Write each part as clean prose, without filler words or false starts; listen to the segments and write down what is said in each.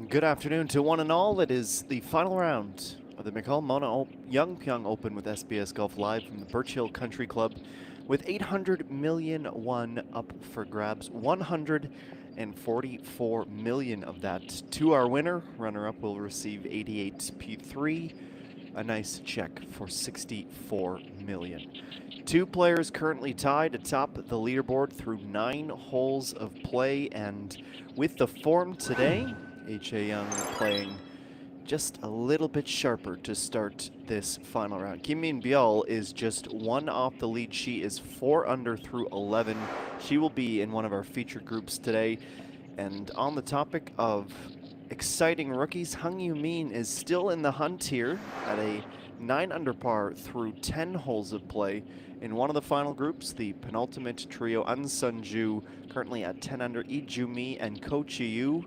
Good afternoon to one and all. It is the final round of the McCol Young Pyong Open with SBS Golf Live from the Birch Hill Country Club, with 800 million won up for grabs. 144 million of that to our winner. Runner-up will receive 88P3, a nice check for 64 million. Two players currently tied atop the leaderboard through 9 holes of play, and with the form today, Yong playing just a little bit sharper to start this final round. Kim Min Byul is just 1 off the lead. She is 4 under through 11. She will be in one of our featured groups today. And on the topic of exciting rookies, Hung Yoo Min is still in the hunt here at a 9 under par through 10 holes of play. In one of the final groups, the penultimate trio, An Sun-ju, currently at 10 under, Lee Joo-mi and Ko Chi-yu,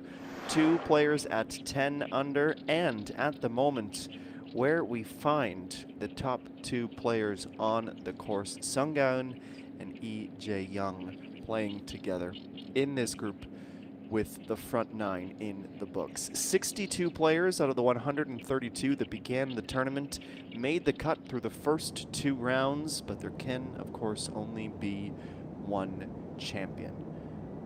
2 players at 10 under, and at the moment where we find the top 2 players on the course, Sung Ga-eun and Lee Jae-young, playing together in this group with the front 9 in the books. 62 players out of the 132 that began the tournament made the cut through the first 2 rounds, but there can, of course, only be one champion.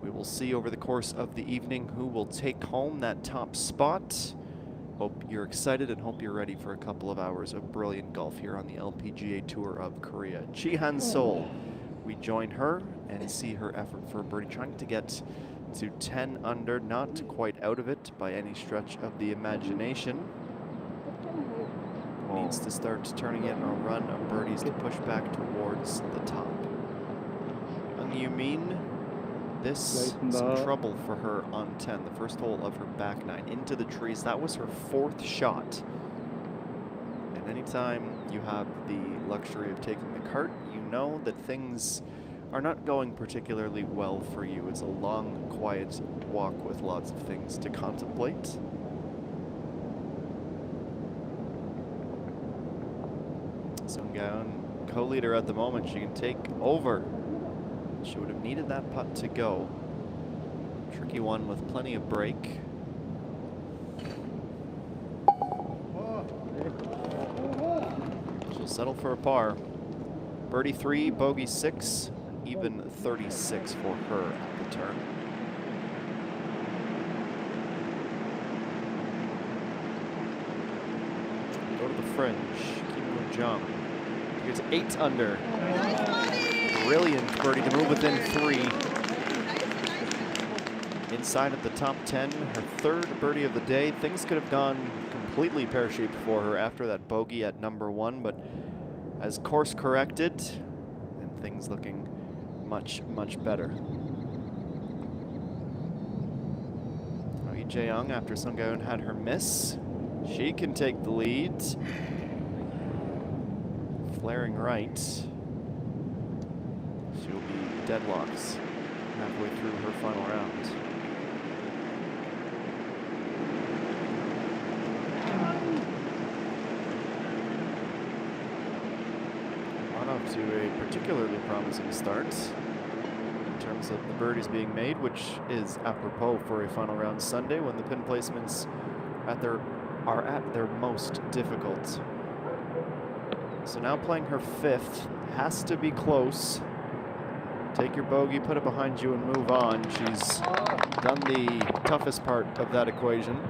We will see over the course of the evening who will take home that top spot. Hope you're excited and hope you're ready for a couple of hours of brilliant golf here on the LPGA Tour of Korea. Chi Han-sol, we join her and see her effort for a birdie, trying to get to 10 under, not quite out of it by any stretch of the imagination. Needs to start turning in a run of birdies to push back towards the top. Hung Yoo Min, this is some trouble for her on 10, the first hole of her back 9, into the trees. That was her 4th shot. And anytime you have the luxury of taking the cart, you know that things are not going particularly well for you. It's a long, quiet walk with lots of things to contemplate. Sung Ga-eun, co-leader at the moment. She can take over. She would have needed that putt to go. Tricky one with plenty of break. She'll settle for a par. Birdie 3, bogey 6, even 36 for her at the turn. Go to the fringe. Kim Woo-jung. Here's 8 under. Brilliant birdie to move within 3. Inside of the top 10, her 3rd birdie of the day. Things could have gone completely pear-shaped for her after that bogey at number 1, but has course corrected and things looking much, much better. Lee Jae-young, after Sung Ga-eun had her miss, she can take the lead. Flaring right. She'll be deadlocks halfway through her final round. On up to a particularly promising start in terms of the birdies being made, which is apropos for a final round Sunday when the pin placements are at their most difficult. So now playing her 5th, has to be close. Take your bogey, put it behind you, and move on. She's done the toughest part of that equation.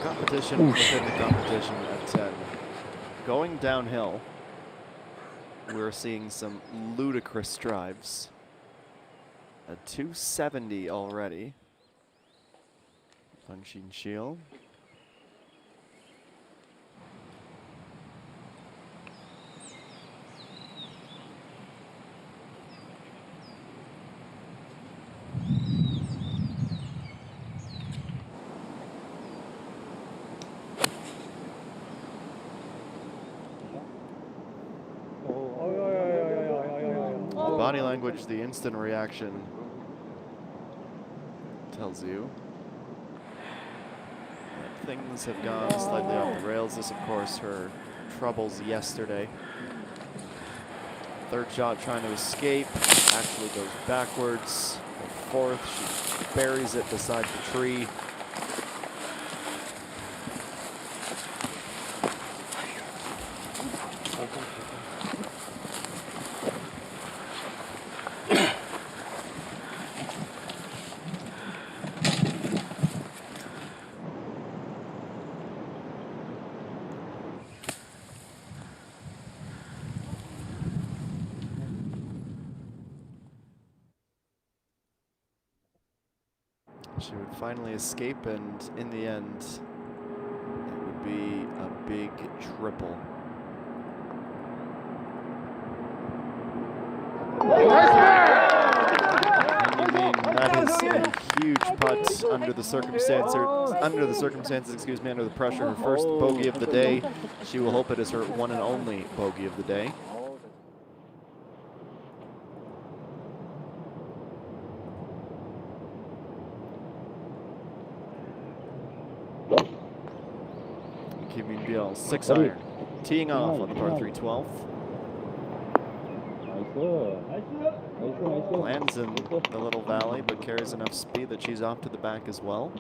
Competition within the competition at 10. Going downhill, we're seeing some ludicrous drives. A 270 already. Feng Xin-shiel. body language, the instant reaction tells you that things have gone slightly off the rails. This, of course, her troubles yesterday. Third shot trying to escape, actually goes backwards. The fourth, she buries it beside the tree. She would finally escape, and in the end, it would be a big triple. And you mean that is a huge putt under the circumstances, under the pressure. Her first bogey of the day. She will hope it is her one and only bogey of the day. Pyong, 6-iron, teeing off on the par 3 12th. Lands in the little valley, but carries enough speed that she's off to the back as well.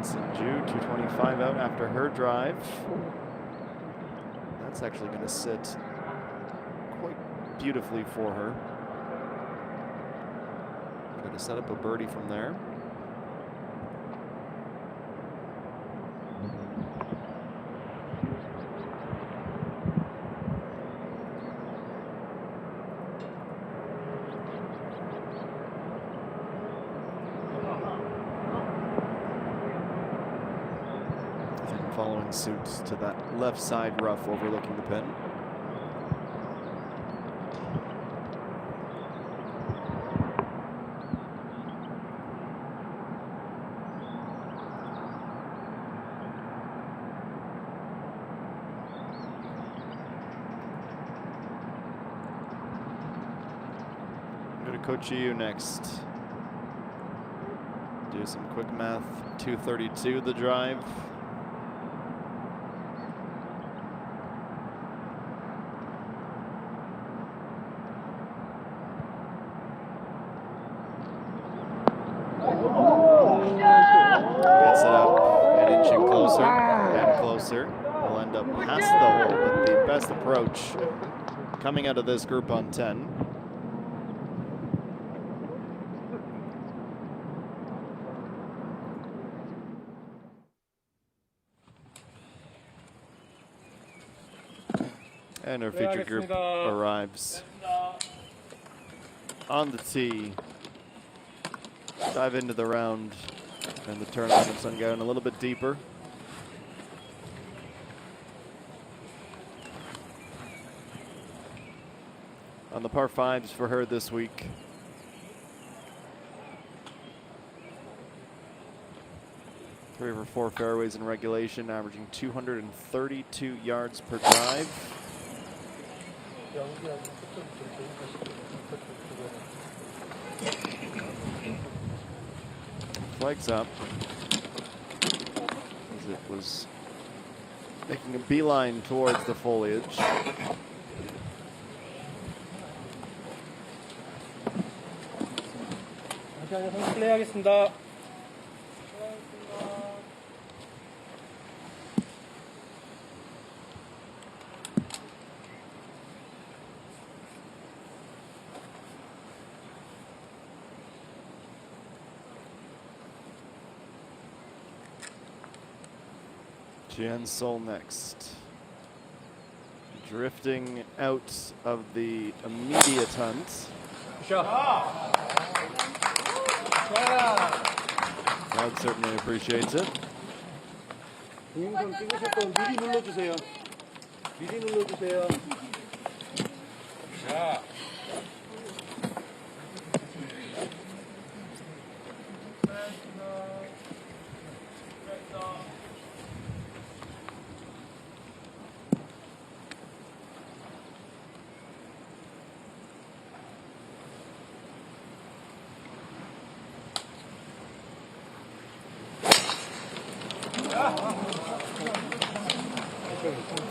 Ju, 225 out after her drive. That's actually going to sit quite beautifully for her. Try to set up a birdie from there. Following suit to that left side rough overlooking the pin. Go to Coach you next. Do some quick math. 232 the drive. Will end up past the hole, but the best approach coming out of this group on 10. And our feature group arrives on the tee. Dive into the round and the tournament of sun going a little bit deeper. On the par 5s for her this week. Three of her 4 fairways in regulation, averaging 232 yards per drive. Flags up as it was making a beeline towards the foliage. 플레이하겠습니다. Jan Sol next. Drifting out of the immediate hunt. Crowd certainly appreciates it. 동영상 찍으실 건 미리 눌러주세요. 미리 눌러주세요. 자.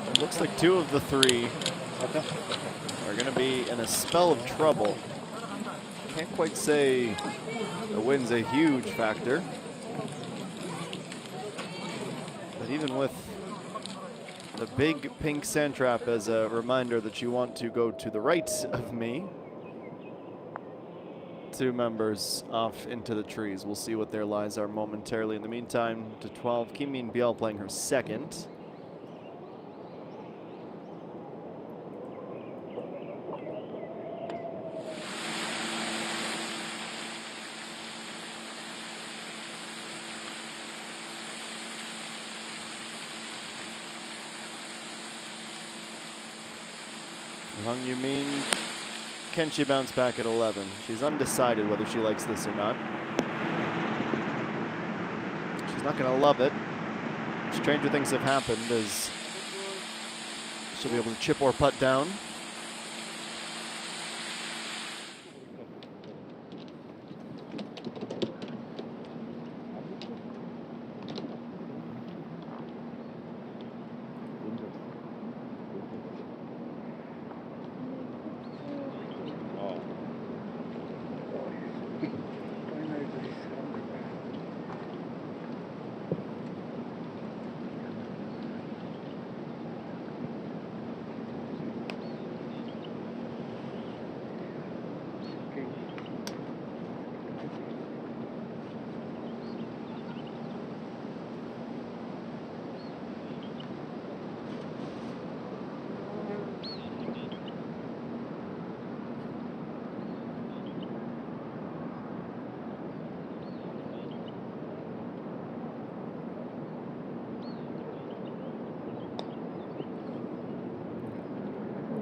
It looks like 2 of the 3 are going to be in a spell of trouble. Can't quite say the wind's a huge factor. But even with the big pink sand trap as a reminder that you want to go to the right of me, 2 members off into the trees. We'll see what their lies are momentarily. In the meantime, to 12, Kim Min Biel playing her second. Hung Yumin, can she bounce back at 11? She's undecided whether she likes this or not. She's not going to love it. Stranger things have happened as she'll be able to chip or putt down.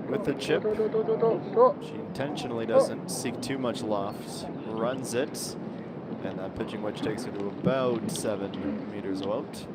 With the chip, she intentionally doesn't seek too much loft, runs it, and that pitching wedge takes her to about 7 meters out.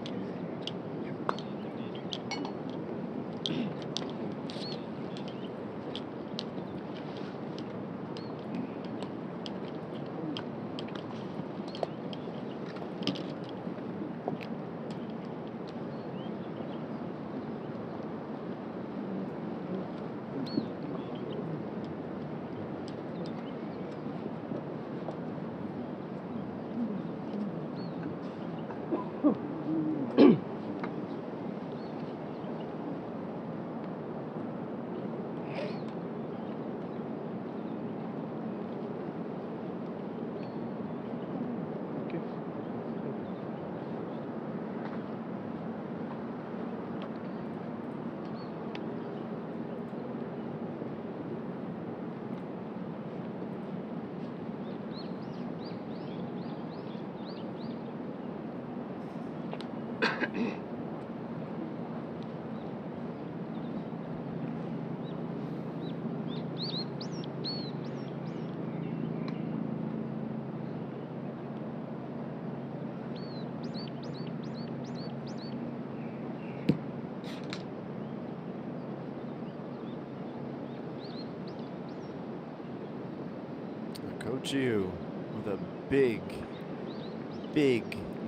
Coach Yu with a big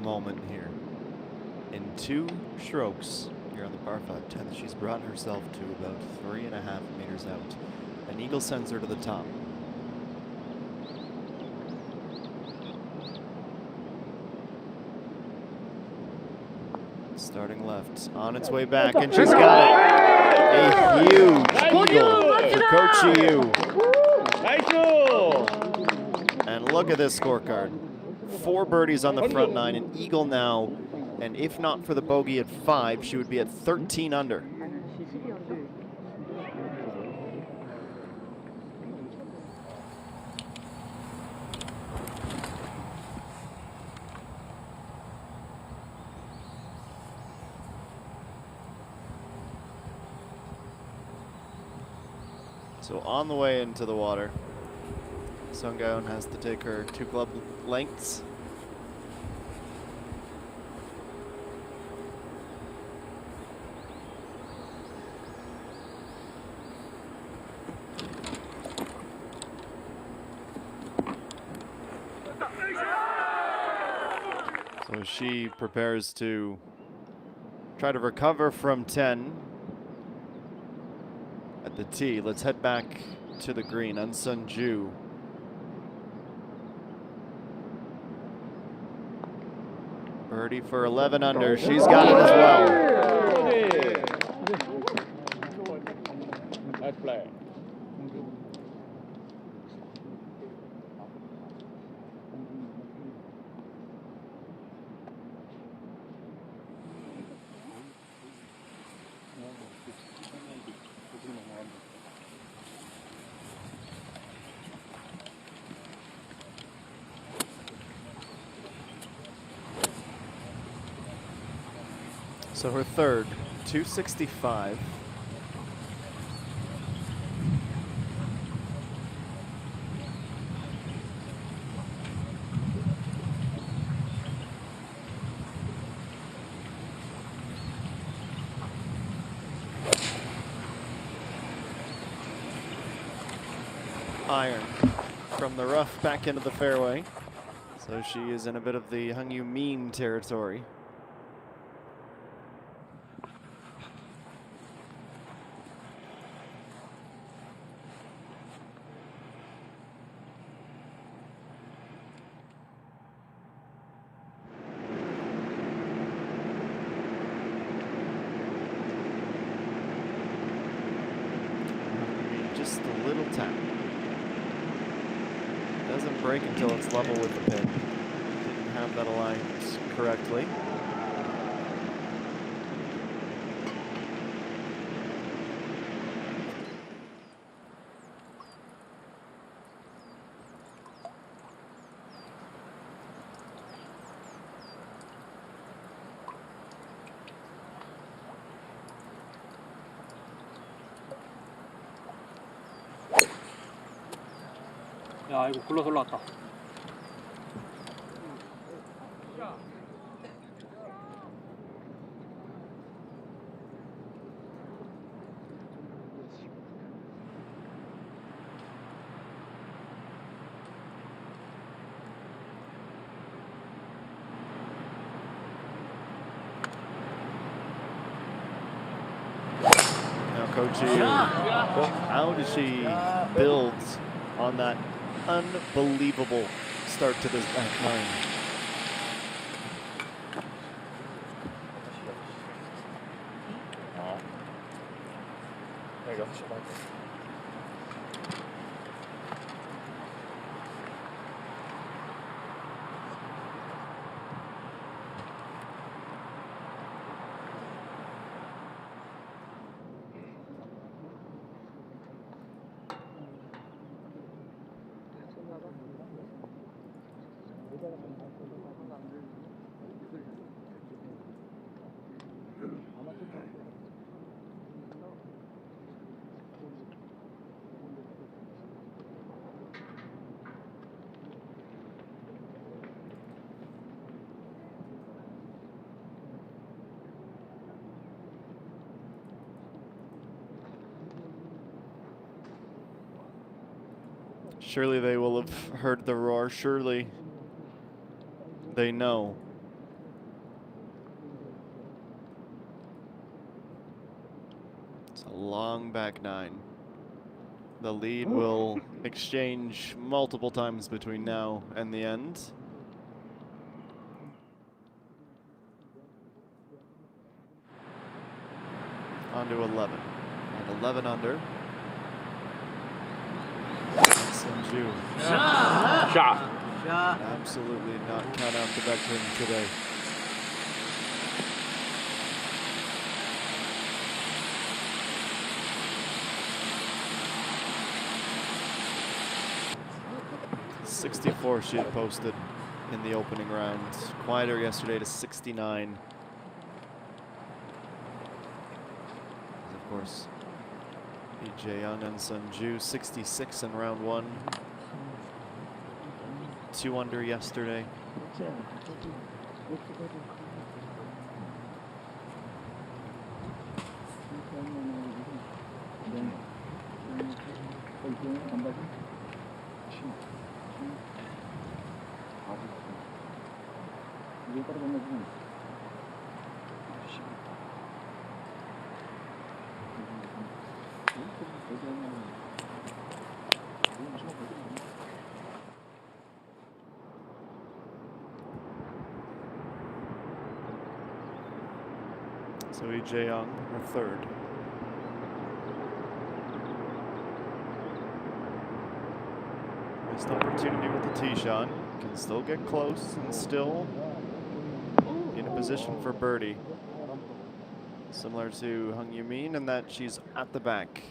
moment here. In 2 strokes here on the par 5 10th, she's brought herself to about 3.5 meters out. An eagle sends her to the top. Starting left, on its way back, and she's got it. A huge eagle for Coach Yu. And look at this scorecard. 4 birdies on the front 9, an eagle now, and if not for the bogey at 5, she would be at 13 under. So on the way into the water, Sung Gaon has to take her 2 club lengths. So she prepares to try to recover from 10 at the tee. Let's head back to the green. Unsun Ju. Birdie for 11 under. She's got it as well. Nice play. So her third, 265. Iron from the rough back into the fairway. So she is in a bit of the Hung You Mean territory. Just a little tap. Doesn't break until it's level with the pin. Didn't have that aligned correctly. 야, 이거 굴러서 올라왔다. Now Coach Yu, how does she build on that unbelievable start to this back nine? There you go. Surely they will have heard the roar. Surely they know. It's a long back nine. The lead will exchange multiple times between now and the end. On to 11. And 11 under. Ju. Shot. Absolutely not count out the veteran today. .64 she had posted in the opening round. Quieter yesterday to 69. Of course, BJ Young and Sun Ju, 66 in round one. 2 under yesterday. So EJ Yong, her third. Missed opportunity with the tee shot. Can still get close and still be in a position for birdie. Similar to Hung Yumin in that she's at the back.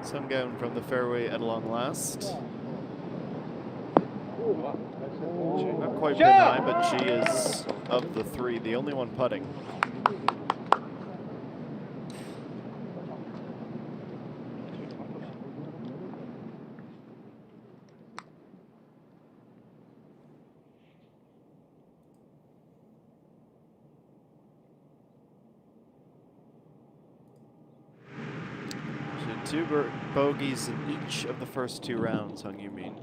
Sun down from the fairway at long last. Not quite pin high, but she is, of the three, the only one putting. She had two bogeys in each of the first two rounds, Hung Yumin.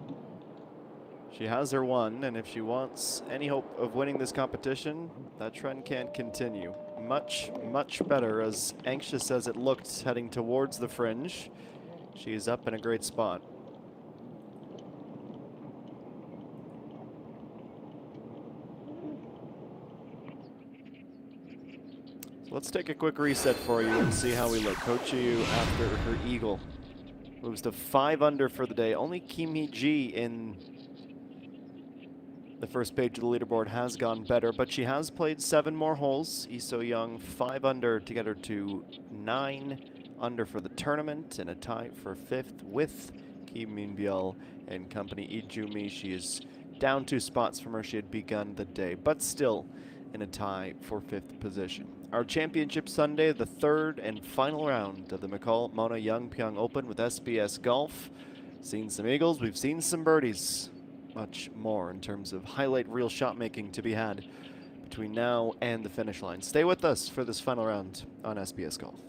She has her one, and if she wants any hope of winning this competition, that trend can't continue. Much, much better, as anxious as it looked heading towards the fringe. She is up in a great spot. So let's take a quick reset for you and see how we look. Coach Yu after her eagle moves to 5 under for the day. Only Kim Hee-ji in the first page of the leaderboard has gone better, but she has played 7 more holes. Lee So-young 5 under to get her to 9 under for the tournament, and a tie for 5th with Kim Min-byul and company. Lee Joo-mi, she is down 2 spots from where she had begun the day, but still in a tie for 5th position. Our championship Sunday, the 3rd and final round of the McCol Mona Young Pyong Open with SBS Golf. Seen some eagles, we've seen some birdies. Much more in terms of highlight reel shot making to be had between now and the finish line. Stay with us for this final round on SBS Golf.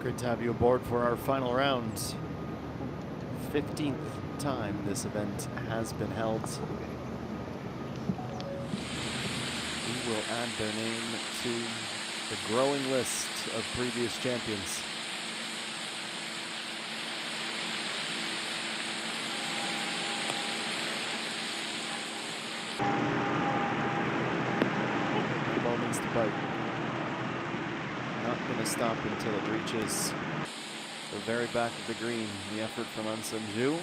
Great to have you aboard for our final round. 15th time this event has been held. We will add their name to the growing list of previous champions. The ball needs to bite. Not going to stop until it reaches the very back of the green. The effort from An Sun-ju.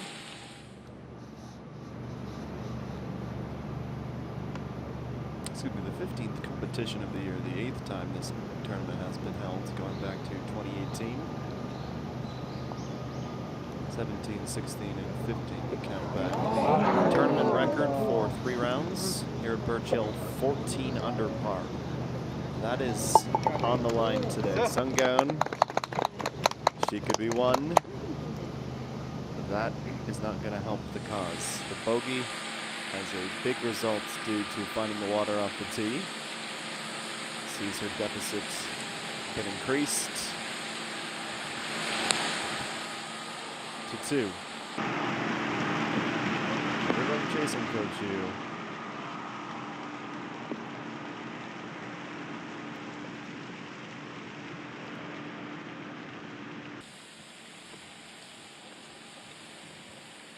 Excuse me, the 15th competition of the year, the 8th time this tournament has been held, going back to 2018. 17, 16, and 15 to count back. Tournament record for 3 rounds here at Birch Hill, 14 under par. That is on the line today. Sung-gaeun, she could be one, but that is not going to help the cause. The bogey has a big result due to finding the water off the tee. Sees her deficit get increased to 2. We're going chasing Coach Yu.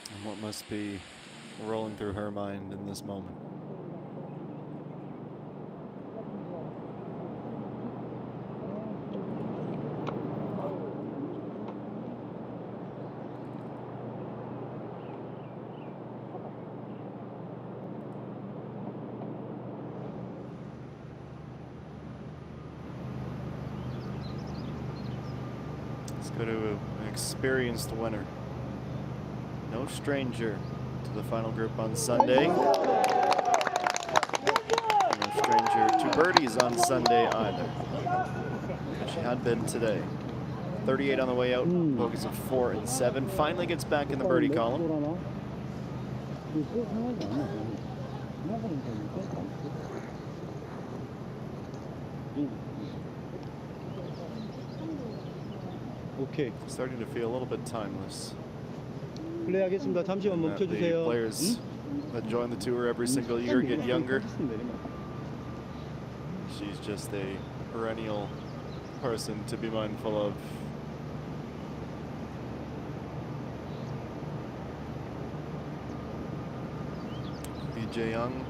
And what must be rolling through her mind in this moment? Let's go to an experienced winner. No stranger to the final group on Sunday. No stranger to birdies on Sunday either. She had been today. 38 on the way out, bogeys of 4 and 7. Finally gets back in the birdie column. 오케이. Starting to feel a little bit timeless. 플레이하겠습니다. 잠시만 The 멈춰주세요. players that join the tour every single year get younger. She's just a perennial person to be mindful of. Yong,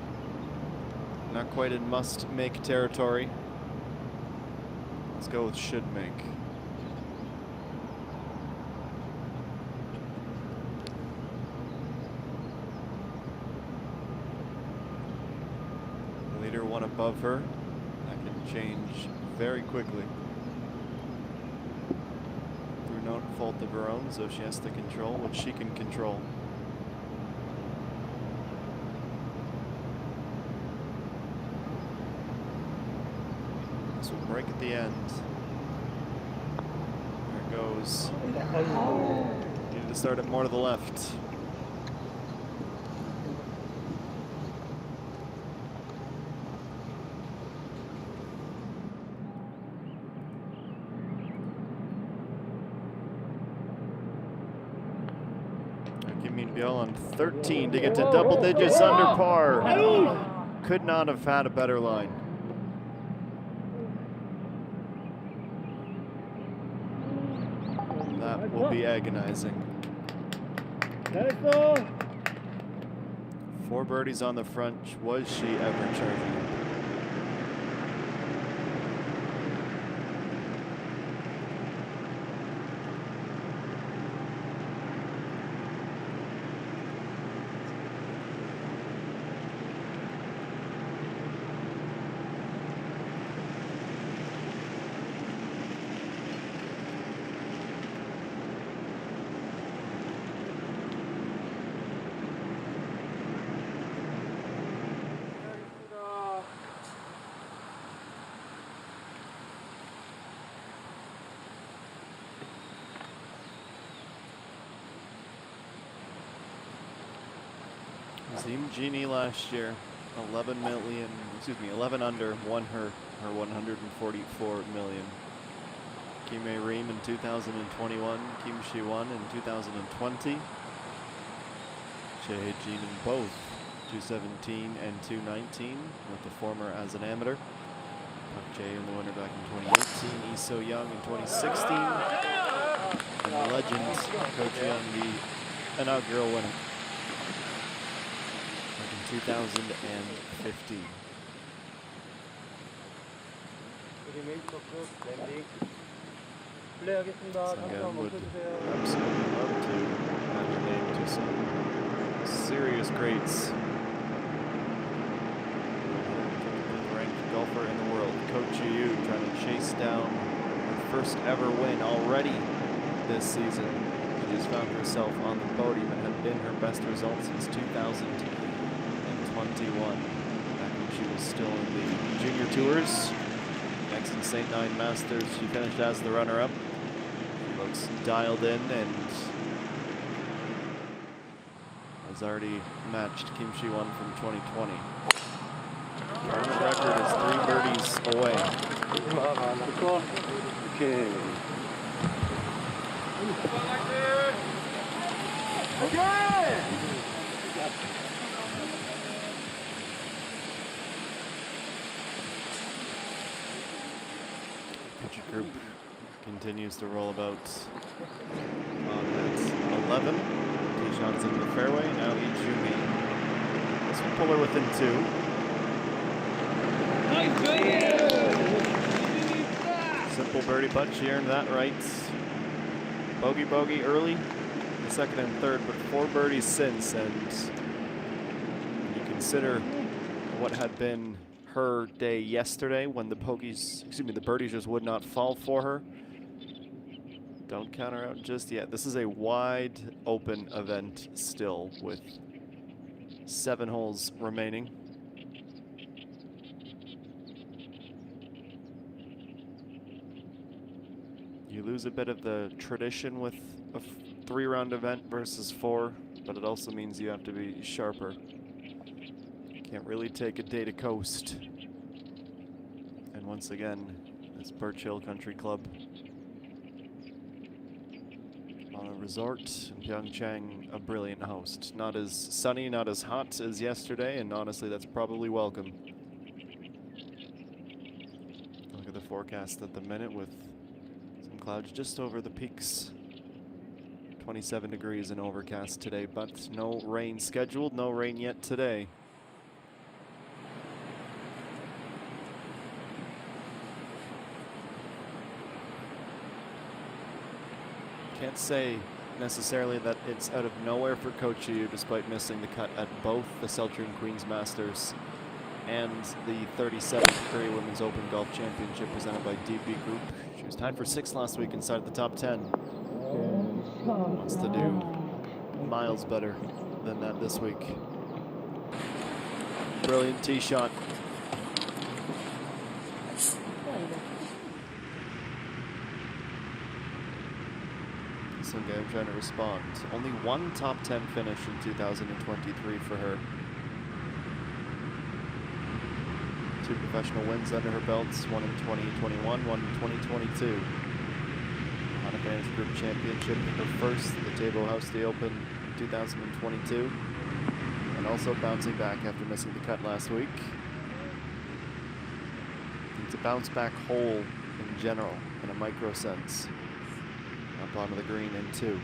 not quite in must-make territory. Let's go with should make. The leader one above her. That can change very quickly. Through no fault of her own, so she has to control what she can control. This will break at the end. There it goes. Needed to start it more to the left. Kim Min-byul on 13 to get to double digits under par. Could not have had a better line. That will be agonizing. 4 birdies on the front. Was she ever charging? Zim Genie last year, 11 under, won her 144 million. Kim Reem in 2021, Kim Shi-won in 2020. Jae Jin in both 2017 and 2019, with the former as an amateur. Park Jae in the winner back in 2018, Lee So-young in 2016, and the legend Ko Ji-young, the inaugural winner back in 2015. Sangam would absolutely love to add her name to some serious greats. Ranked golfer in the world, Ko Ji-young trying to chase down her first ever win already this season. She just found herself on the podium and had been her best result since 2021. Back when she was still in the junior tours. Next in St. Nine Masters, she finished as the runner-up. She looks dialed in and has already matched Kim Shi-won from 2020. Tournament record is 3 birdies away. Okay. Pitcher group continues to roll about on that 11. Tee shots in the fairway. Now Ijumi. This will pull her within 2. Simple birdie putt. She earned that right. Bogey early, the second and third, but 4 birdies since. And you consider what had been her day yesterday when the birdies just would not fall for her. Don't count her out just yet. This is a wide open event still with 7 holes remaining. You lose a bit of the tradition with a 3-round event versus 4, but it also means you have to be sharper. Can't really take a day to coast. And once again, this Birch Hill Country Club on a resort in Pyeongchang, a brilliant host. Not as sunny, not as hot as yesterday, and honestly, that's probably welcome. Look at the forecast at the minute with some clouds just over the peaks. 27 degrees and overcast today, but no rain scheduled, no rain yet today. Can't say necessarily that it's out of nowhere for Ko Ji-young, despite missing the cut at both the Celtrian Queens Masters and the 37th Korea Women's Open Golf Championship presented by DB Group. She was tied for 6th last week inside the top 10. Wants to do miles better than that this week. Brilliant tee shot. Sungam trying to respond. Only 1 top 10 finish in 2023 for her. 2 professional wins under her belts, 1 in 2021, 1 in 2022. On Advanced Group Championship, her first, the Tabo House the Open 2022. And also bouncing back after missing the cut last week. It's a bounce back hole in general, in a micro sense. Up onto the green in 2.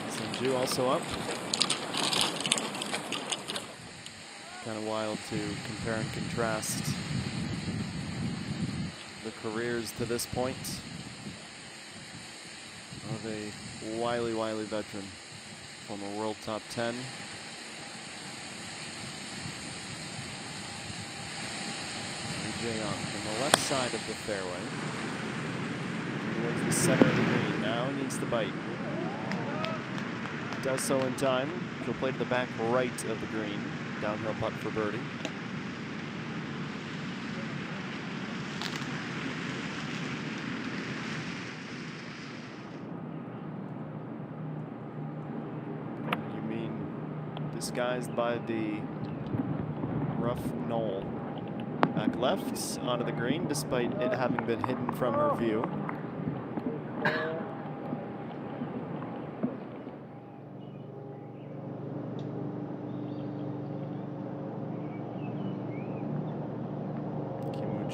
Sanju also up. Kind of wild to compare and contrast the careers to this point of a wily veteran, former world top 10. Yong from the left side of the fairway. Towards the center of the green. Now needs to bite. Does so in time. She'll play to the back right of the green. Downhill putt for birdie. You mean disguised by the rough knoll. Back left onto the green, despite it having been hidden from her view.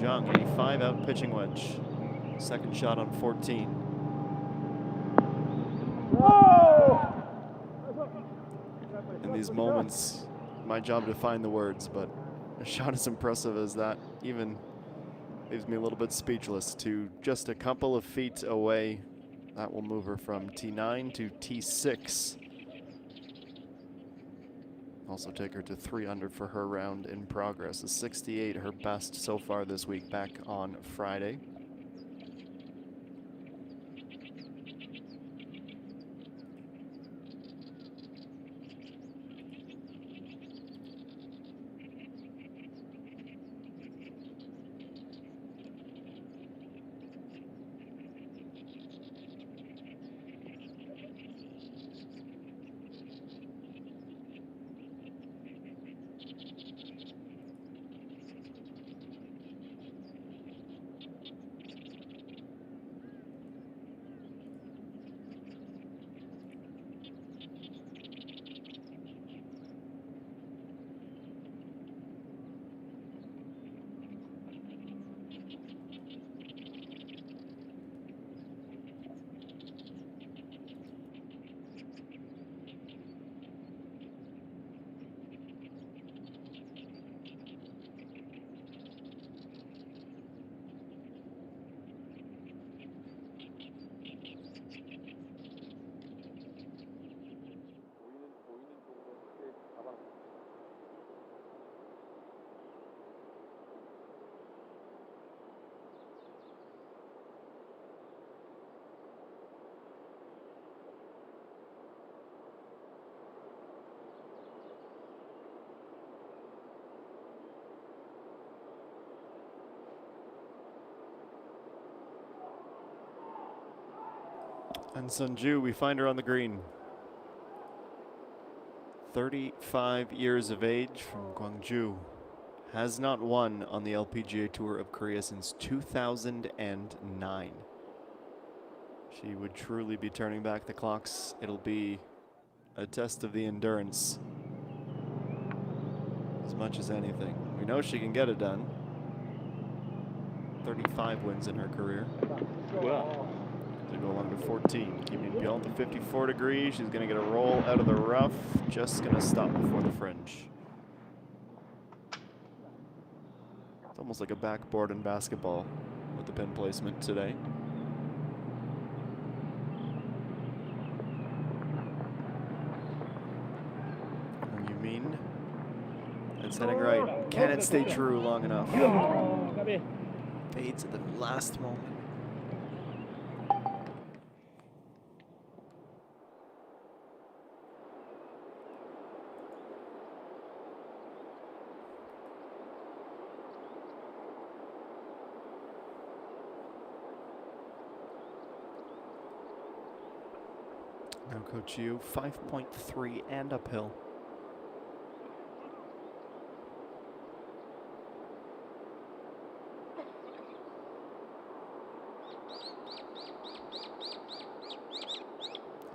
Yong, 85 out pitching wedge. Second shot on 14. In these moments, my job to find the words, but a shot as impressive as that even leaves me a little bit speechless. To just a couple of feet away, that will move her from T9 to T6. Also take her to 3 under for her round in progress. A 68, her best so far this week, back on Friday. And Sunju, we find her on the green. 35 years of age from Gwangju. Has not won on the LPGA Tour of Korea since 2009. She would truly be turning back the clocks. It'll be a test of the endurance as much as anything. We know she can get it done. 35 wins in her career. To go along to 14. Keeping Pyong to 54 degrees. She's going to get a roll out of the rough. Just going to stop before the fringe. It's almost like a backboard in basketball with the pin placement today. And you mean it's heading right. Can it stay true long enough? Fades at the last moment. Now Coach Yu, 5.3 and uphill.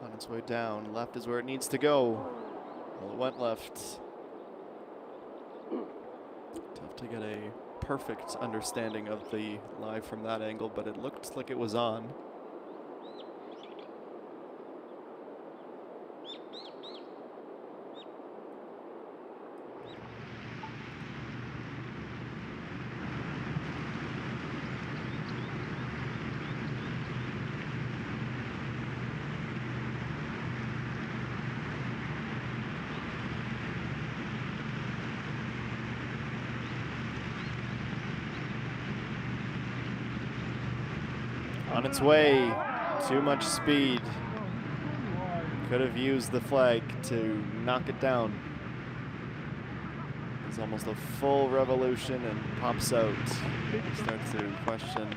On its way down, left is where it needs to go. Well, it went left. Tough to get a perfect understanding of the live from that angle, but it looked like it was on. On its way, too much speed. Could have used the flag to knock it down. It's almost a full revolution and pops out. Start to question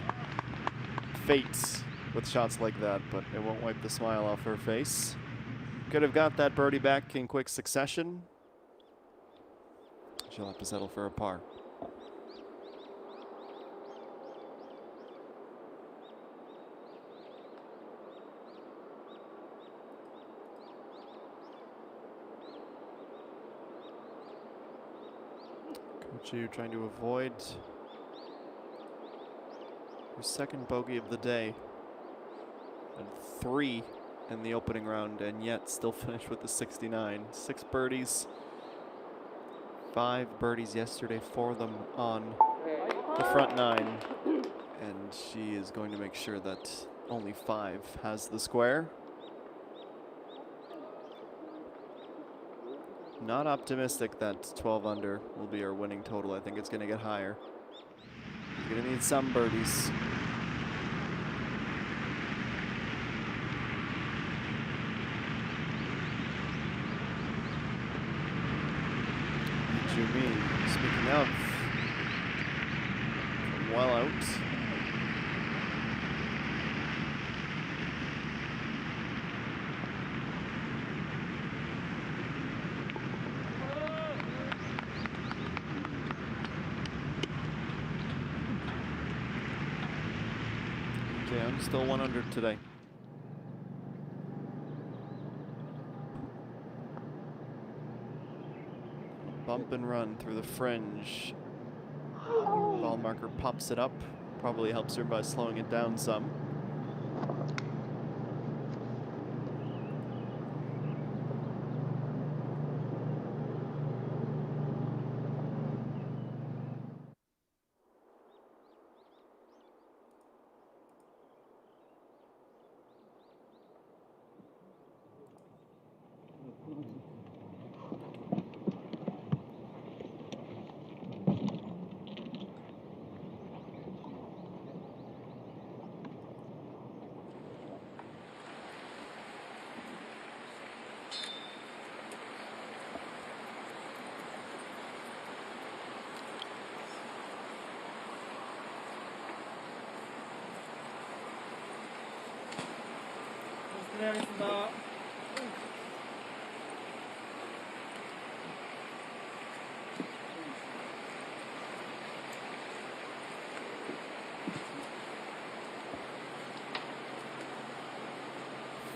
fate with shots like that, but it won't wipe the smile off her face. Could have got that birdie back in quick succession. She'll have to settle for a par. Coach trying to avoid her second bogey of the day. And 3 in the opening round, and yet still finished with the 69. 6 birdies, 5 birdies yesterday, 4 of them on the front 9. And she is going to make sure that only 5 has the square. Not optimistic that 12 under will be our winning total. I think it's going to get higher. She's going to need some birdies. Speaking of, well out. Okay, I'm still 100 today. Bump and run through the fringe. Ball marker pops it up. Probably helps her by slowing it down some.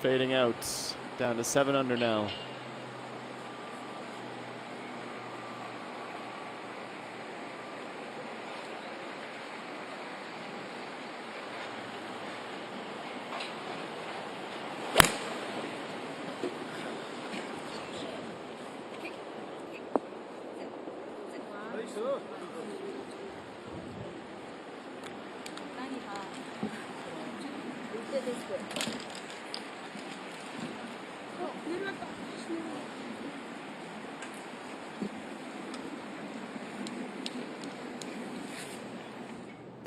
Fading out, down to 7 under now.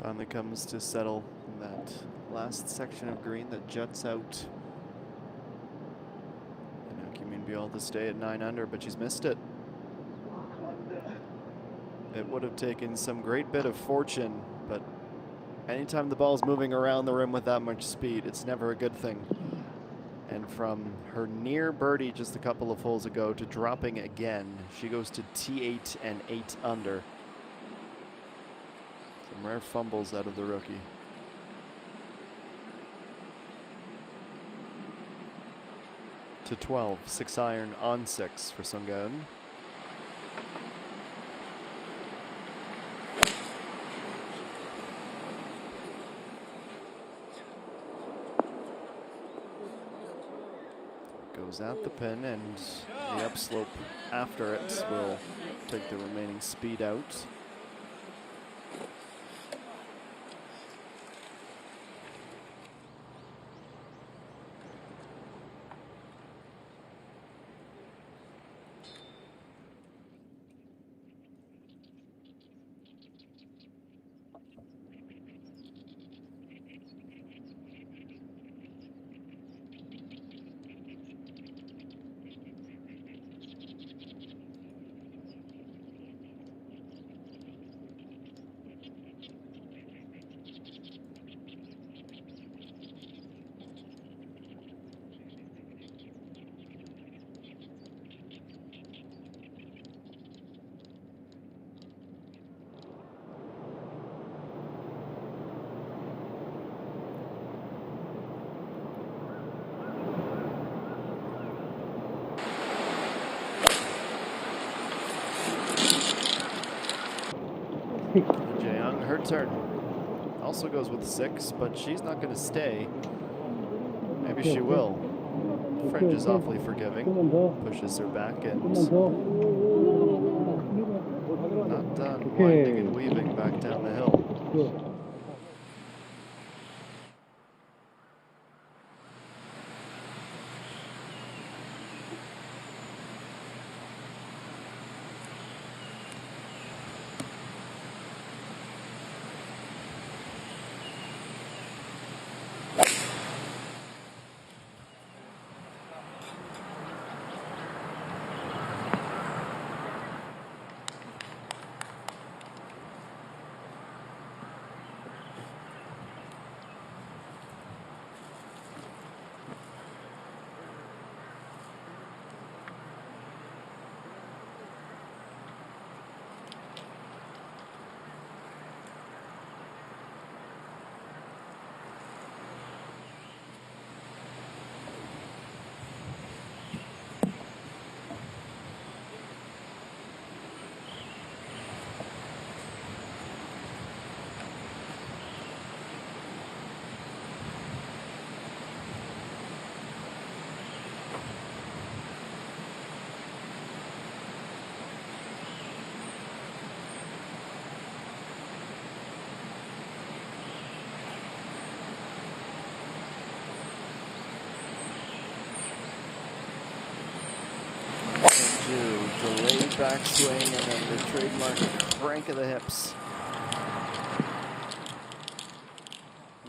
Finally comes to settle in that last section of green that juts out. And now Kim Min Byul to stay at 9 under, but she's missed it. It would have taken some great bit of fortune, but anytime the ball's moving around the rim with that much speed, it's never a good thing. And from her near birdie just a couple of holes ago to dropping again, she goes to T8 and 8 under. Some rare fumbles out of the rookie. To 12, 6 iron on 6 for Sung Ga-eun. Goes at the pin, and the upslope after it will take the remaining speed out. Young, her turn. Also goes with 6, but she's not going to stay. Maybe she will. French is awfully forgiving. Pushes her back and not done winding and weaving back down the hill. Delayed backswing and then the trademark crank of the hips.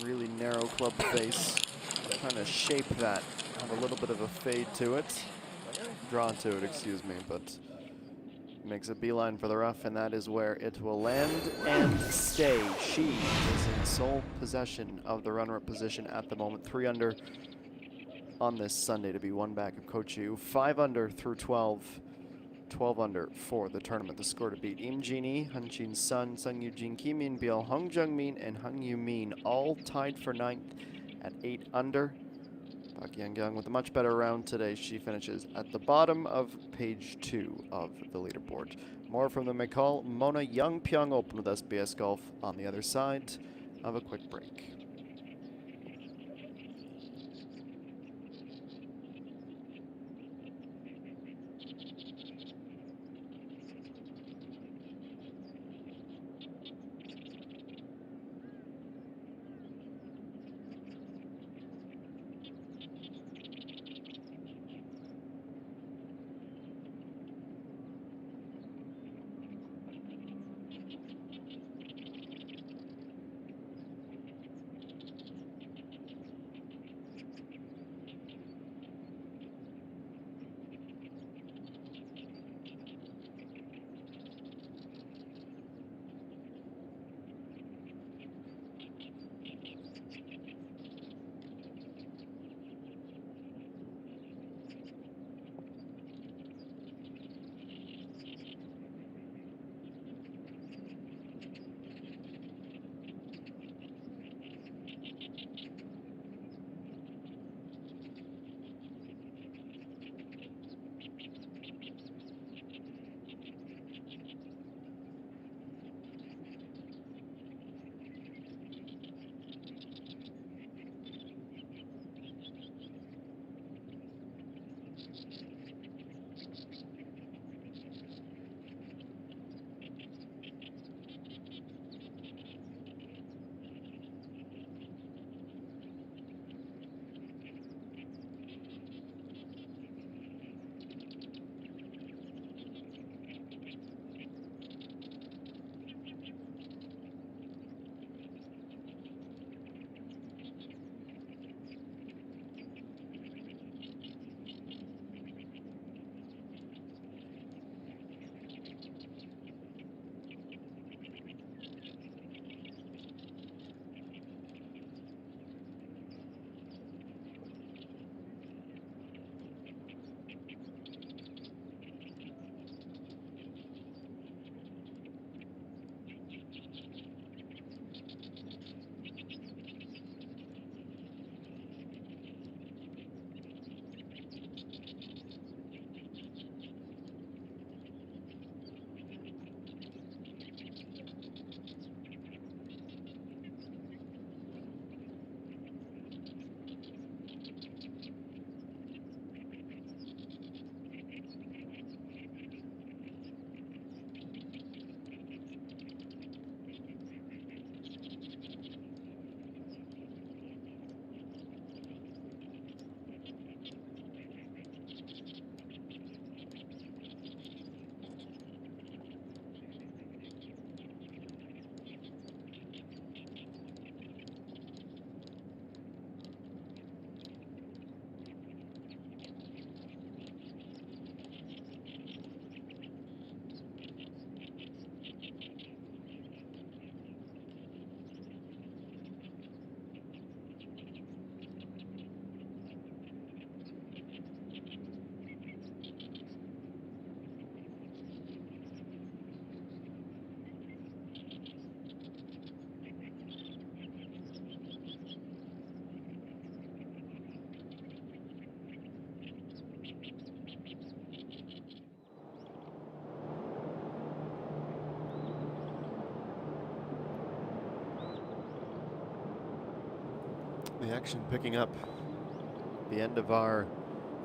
Really narrow club face. Trying to shape that. Have a little bit of a fade to it. Draw to it, excuse me, but makes a beeline for the rough, and that is where it will land and stay. She is in sole possession of the runner-up position at the moment. 3 under on this Sunday to be one back of Coach Yu. 5 under through 12. 12 under for the tournament. The score to beat Im Jin-hee, Han Chin Sun, Sung Yoo-jin, Kim Min-biel, Hong Jung-min, and Hung Yu-min all tied for 9th at 8 under. Park Yang-young with a much better round today. She finishes at the bottom of page 2 of the leaderboard. More from the McCol Mona Young Pyong Open with SBS Golf on the other side of a quick break. The action picking up the end of our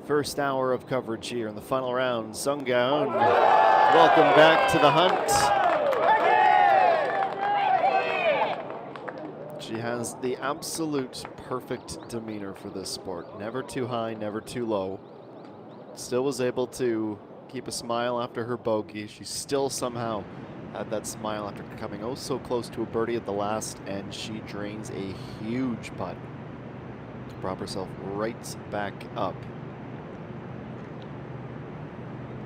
first hour of coverage here in the final round. Sung Gaon, welcome back to the hunt. She has the absolute perfect demeanor for this sport. Never too high, never too low. Still was able to keep a smile after her bogey. She still somehow had that smile after coming oh so close to a birdie at the last, and she drains a huge putt to prop herself right back up.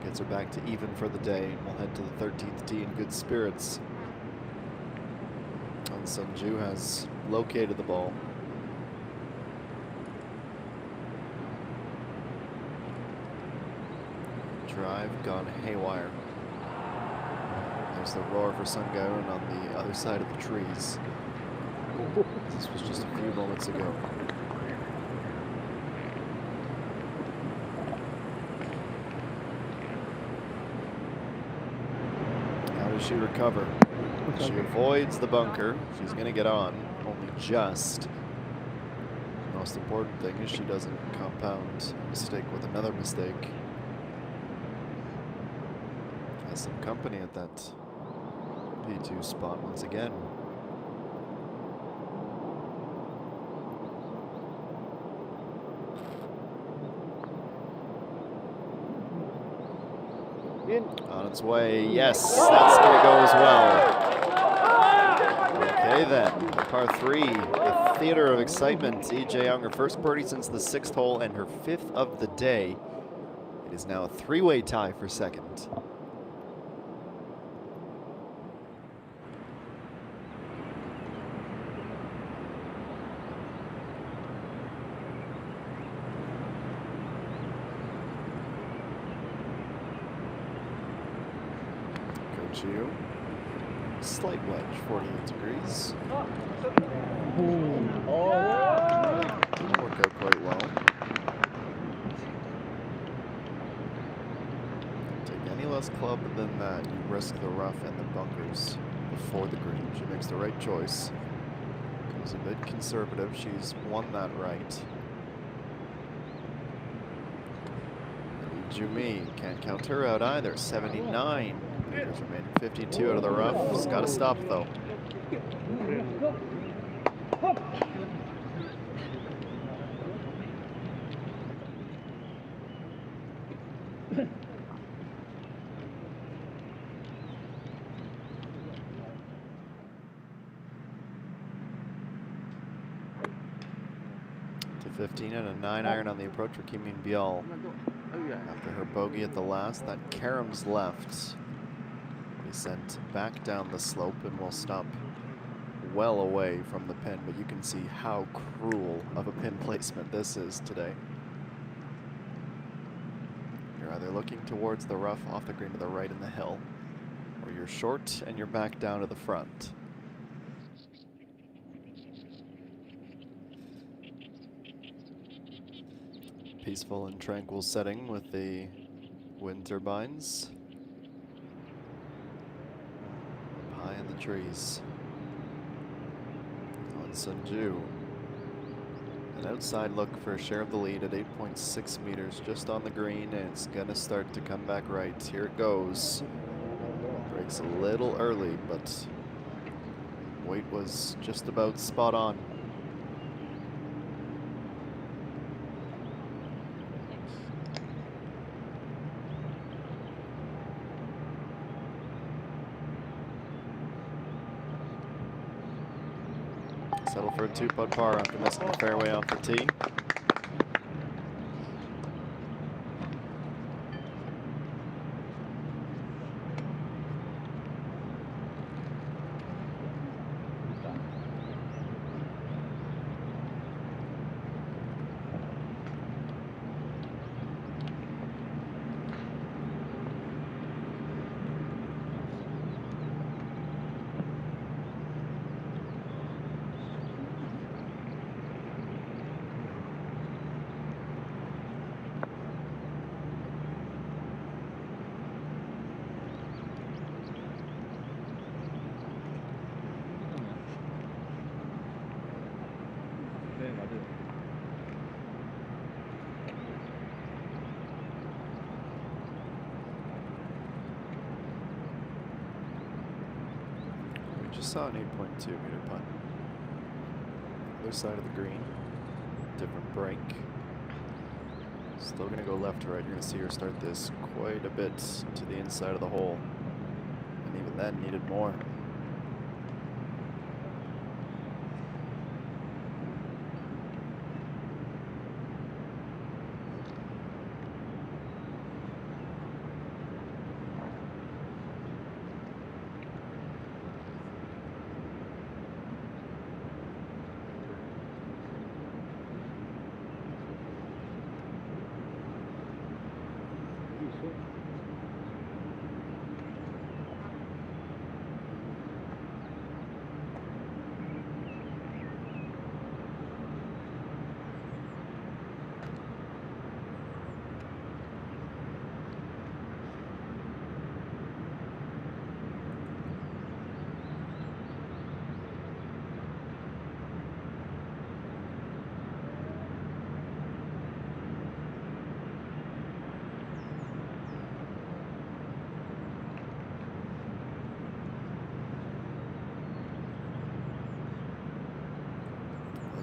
Gets her back to even for the day. We'll head to the 13th tee in good spirits. And Sunju has located the ball. Drive gone haywire. There's the roar for Sung Gaon on the other side of the trees. This was just a few moments ago. How does she recover? She avoids the bunker. She's going to get on, only just. The most important thing is she doesn't compound a mistake with another mistake. Has some company at that P2 spot once again. On its way, yes, that's going to go as well. Okay then, par 3, a theater of excitement. EJ Yong, her first birdie since the 6th hole and her 5th of the day. It is now a 3-way tie for second. Slight wedge, 48 degrees. Worked out quite well. Take any less club than that, you risk the rough and the bunkers before the green. She makes the right choice. Goes a bit conservative. She's won that right. Jumi can't count her out either. 79 meters remaining. 52 out of the rough. She's got to stop though. To 15 and a 9-iron on the approach for Kim Min Bial. After her bogey at the last, that caroms left. Be sent back down the slope and will stop well away from the pin, but you can see how cruel of a pin placement this is today. You're either looking towards the rough off the green to the right in the hill, or you're short and you're back down to the front. Peaceful and tranquil setting with the wind turbines high in the trees. On Sunju, an outside look for a share of the lead at 8.6 meters just on the green, and it's gonna start to come back right. Here it goes. Breaks a little early, but weight was just about spot on. Settle for a 2-putt par after missing the fairway off the tee. Just saw an 8.2 meter putt. Other side of the green. Different break. Still going to go left to right. You're going to see her start this quite a bit to the inside of the hole. And even then needed more.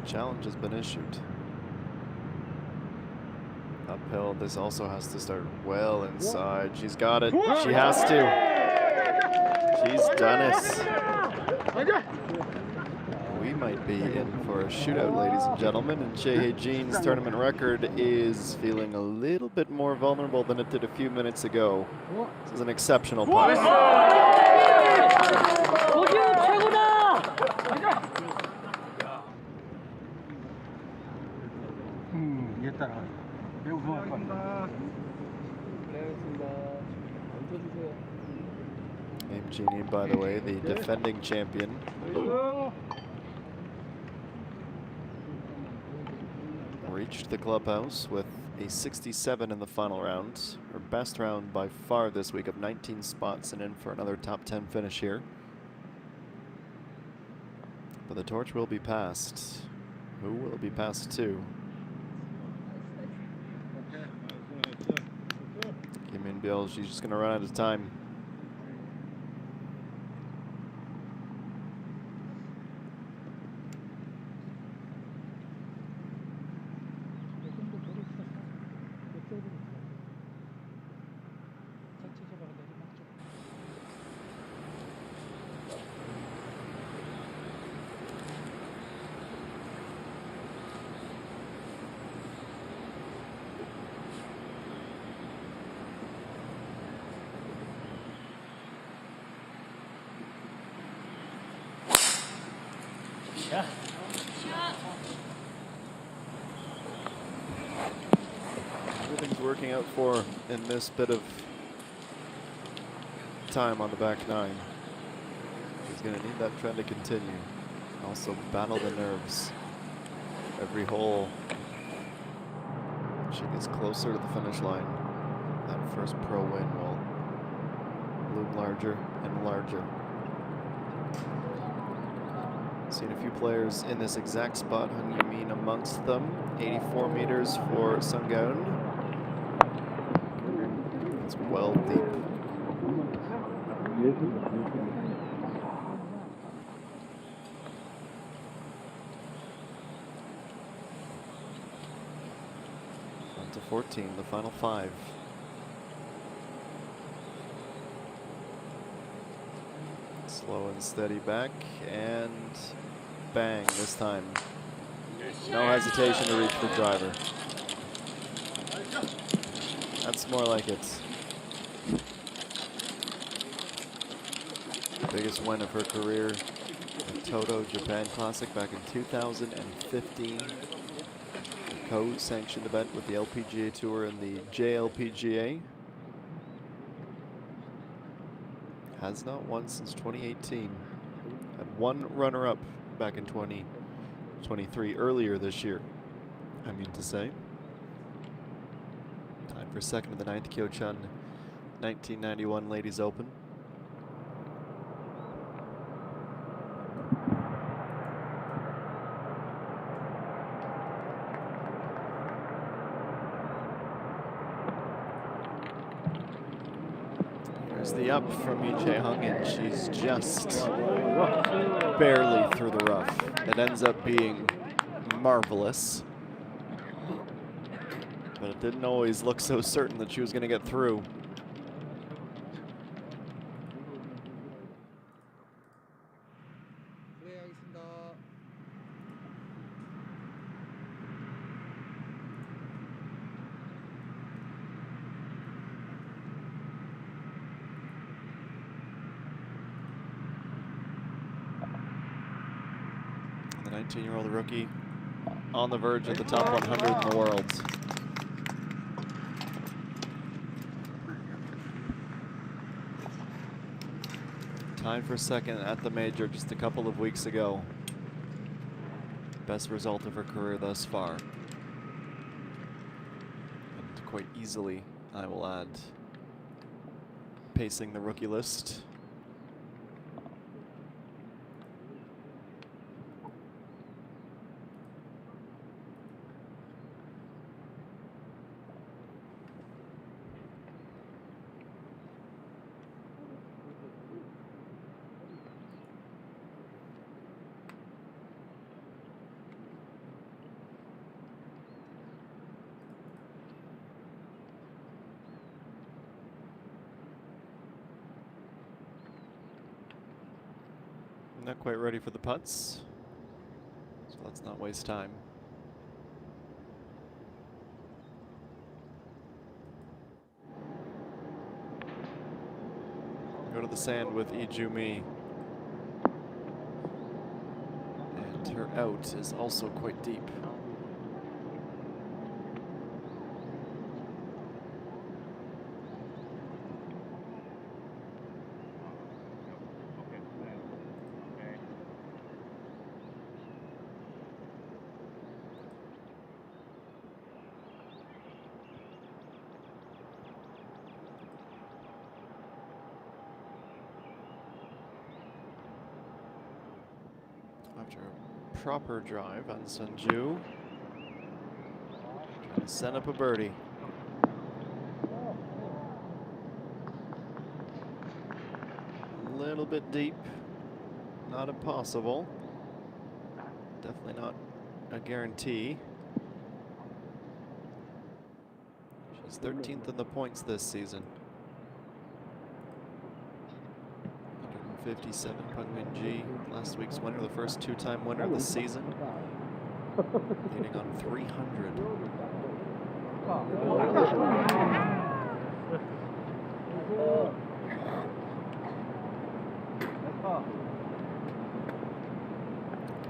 Challenge has been issued. Uphill, this also has to start well inside. She's got it. She has to. She's done it. We might be in for a shootout, ladies and gentlemen, and Shea Jean's tournament record is feeling a little bit more vulnerable than it did a few minutes ago. This is an exceptional putt. Name Genie, by the way, the defending champion. Reached the clubhouse with a 67 in the final round. Her best round by far this week of 19 spots and in for another top 10 finish here. But the torch will be passed. Who will it be passed to? Kim In Bill, she's just going to run out of time. Everything's working out for her in this bit of time on the back nine. She's going to need that trend to continue. Also battle the nerves. Every hole she gets closer to the finish line, that first pro win will loom larger and larger. Seen a few players in this exact spot, Hung Yumin amongst them. 84 meters for Sungaon. It's well deep. On to 14, the final 5. Slow and steady back, and bang this time. No hesitation to reach for driver. That's more like it. Biggest win of her career, the Toto Japan Classic back in 2015. A co-sanctioned event with the LPGA Tour and the JLPGA. Has not won since 2018. Had one runner-up back in 2023, earlier this year, I mean to say. Tied for second in the 9th Kyochun 1991 Ladies Open. There's the the up from Yong, and she's just barely through the rough. It ends up being marvelous, but it didn't always look so certain that she was going to get through. The 19-year-old rookie on the verge of the top 100 in the world. Tied for second at the major just a couple of weeks ago. Best result of her career thus far. And quite easily, I will add, pacing the rookie list. Not quite ready for the putts, so let's not waste time. Go to the sand with Ijumi. And her out is also quite deep. After a proper drive on Sunju, trying to set up a birdie. A little bit deep, not impossible. Definitely not a guarantee. She's 13th in the points this season. 157 Pyong, last week's winner, the first two-time winner of the season, leading on 300.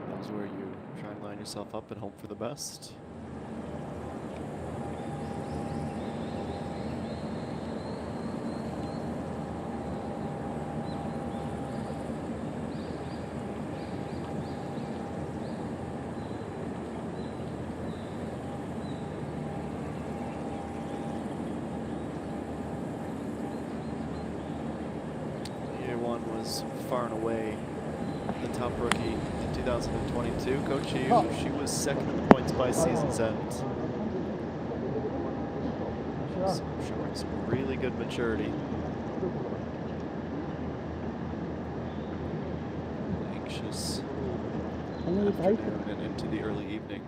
That's where you try and line yourself up and hope for the best. Was far and away the top rookie in 2022. Coach Yu, she was second in the points by season's end. She's showing some really good maturity. Anxious afternoon and into the early evening.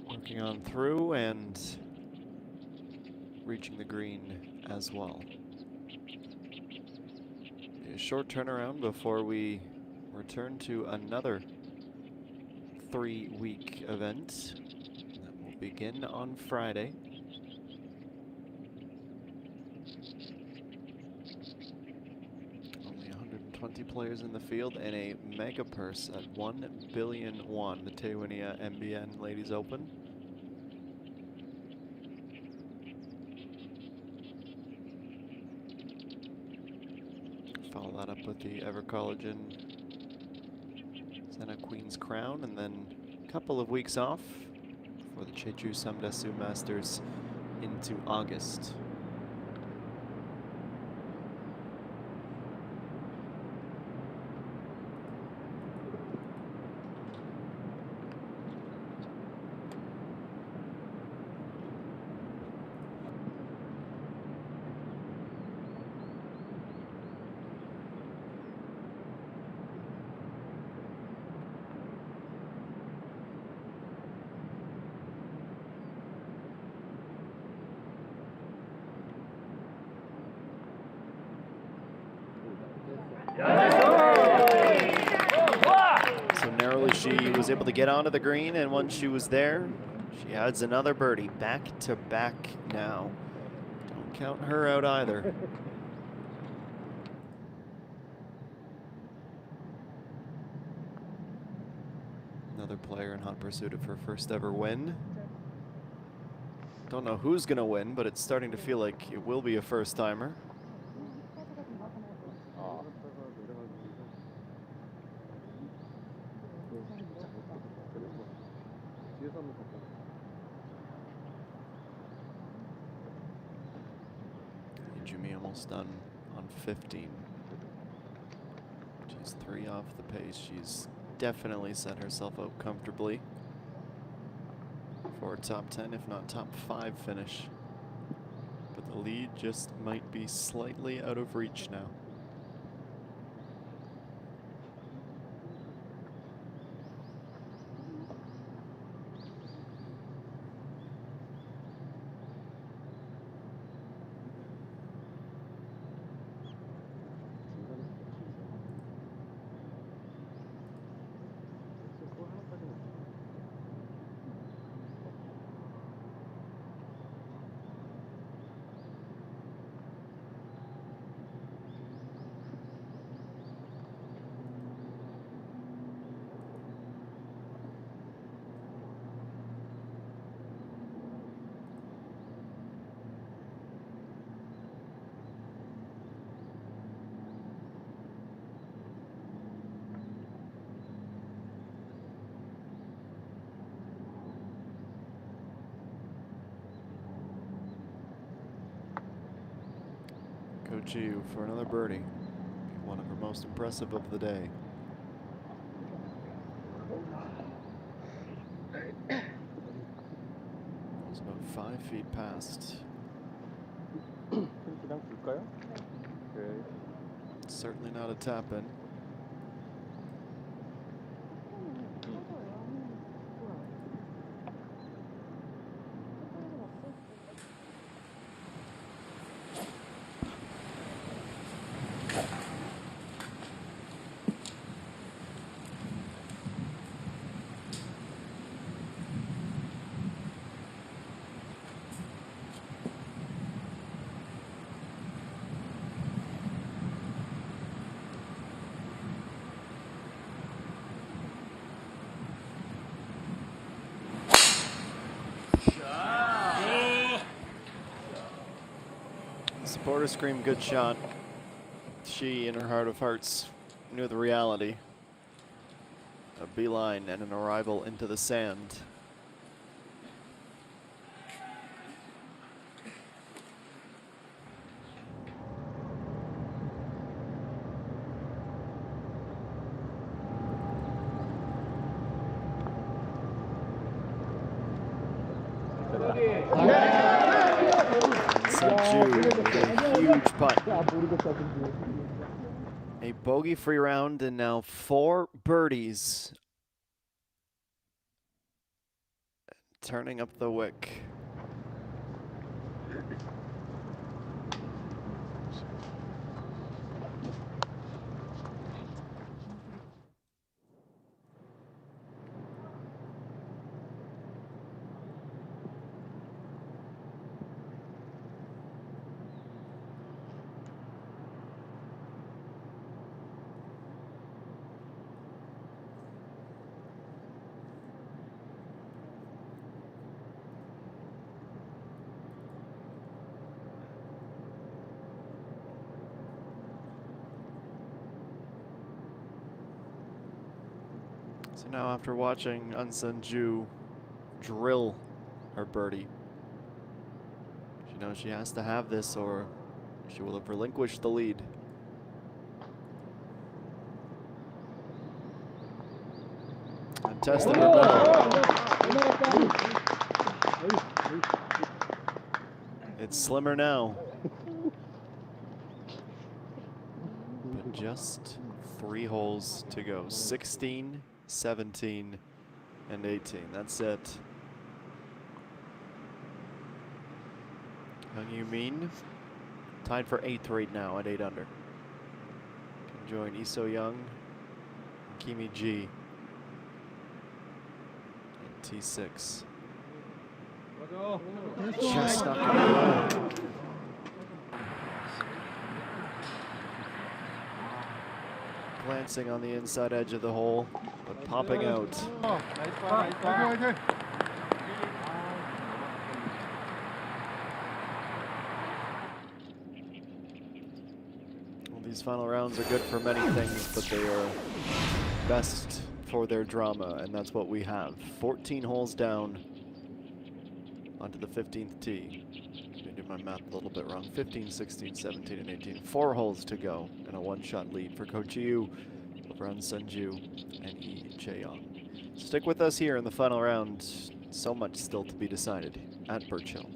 Working on through and reaching the green as well. A short turnaround before we return to another 3-week event that will begin on Friday. 20 players in the field, and a mega purse at 1 billion won, the Tewinia MBN Ladies Open. Follow that up with the Evercollagen Sena Queen's Crown, and then a couple of weeks off for the Jeju Samdasu Masters into August. So narrowly she was able to get onto the green, and once she was there, she adds another birdie. Back to back now. Don't count her out either. Another player in hot pursuit of her first ever win. Don't know who's gonna win, but it's starting to feel like it will be a first timer. Jimmy almost done on 15. She's 3 off the pace. She's definitely set herself up comfortably for a top 10, if not top 5 finish. But the lead just might be slightly out of reach now. Go Chiu for another birdie. One of her most impressive of the day. It's about 5 feet past. Certainly not a tap in. Supporter scream, good shot. She, in her heart of hearts, knew the reality. A beeline and an arrival into the sand. A huge putt. A bogey-free round and now 4 birdies. Turning up the wick. So now after watching Unsunju drill her birdie, she knows she has to have this or she will have relinquished the lead. And testing her metal. It's slimmer now. But just 3 holes to go. 16, 17, and 18. That's it. Young Min tied for 8th right now at 8 under. Can join Iso Young and Kimi G at T6. Just not gonna go. Glancing on the inside edge of the hole, but popping out. Well, these final rounds are good for many things, but they are best for their drama, and that's what we have. 14 holes down onto the 15th tee. I did my math a little bit wrong. 15, 16, 17, and 18. 4 holes to go, and a 1-shot lead for Coach Yu over on Sunju and Yi Chae-yong. Stick with us here in the final round. So much still to be decided at Birch Hill.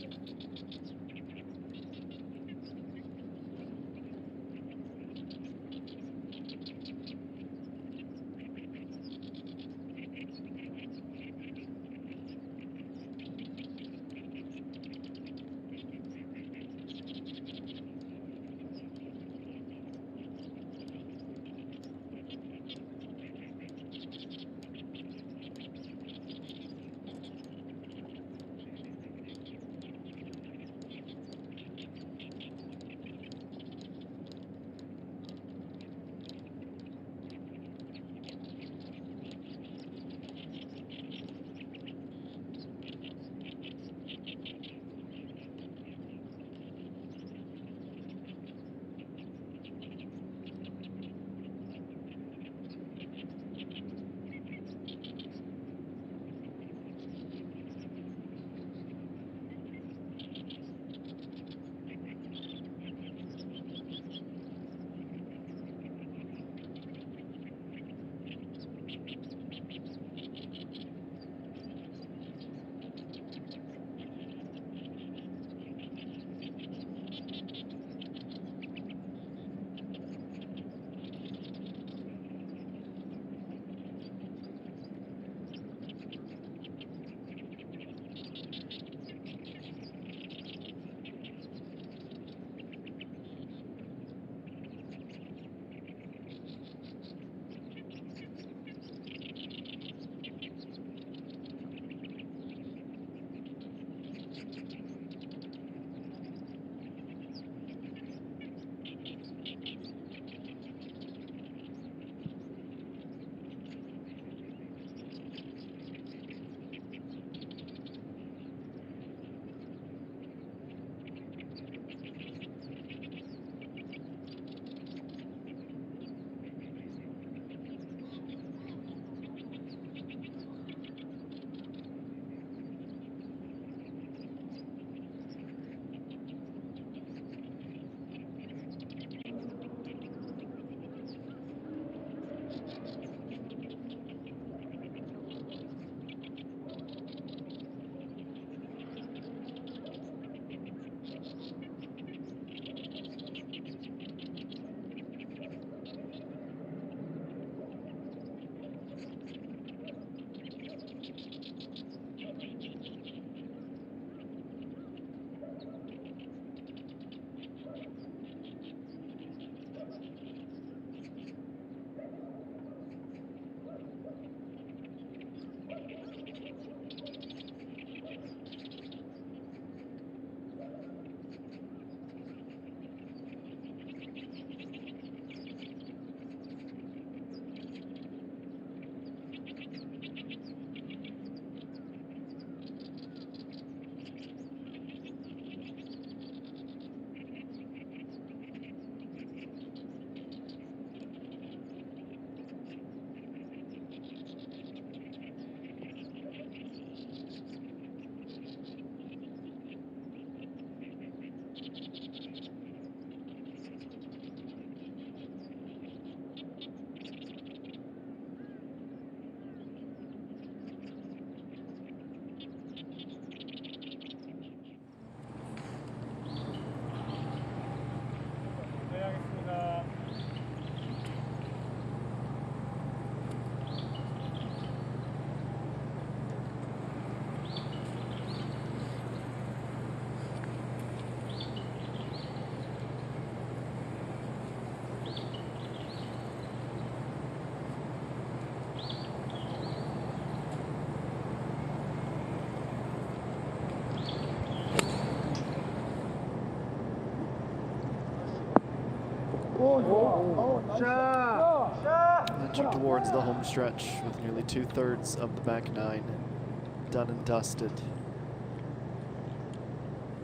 Inching towards the home stretch with nearly 2/3 of the back nine done and dusted.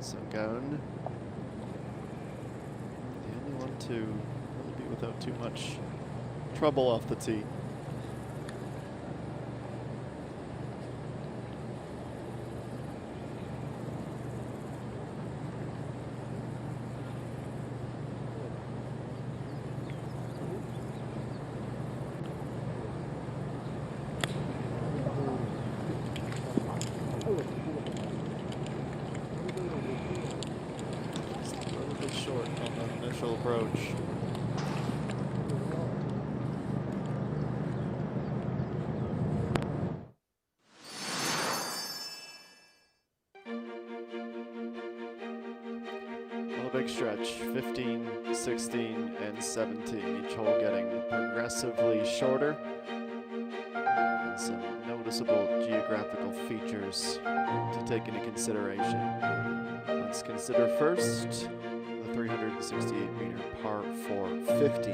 Sunghoon, the only one to really be without too much trouble off the tee. Short on the initial approach. Well, a big stretch, 15, 16, and 17, each hole getting progressively shorter. And some noticeable geographical features to take into consideration. Let's consider first 368-meter par 450.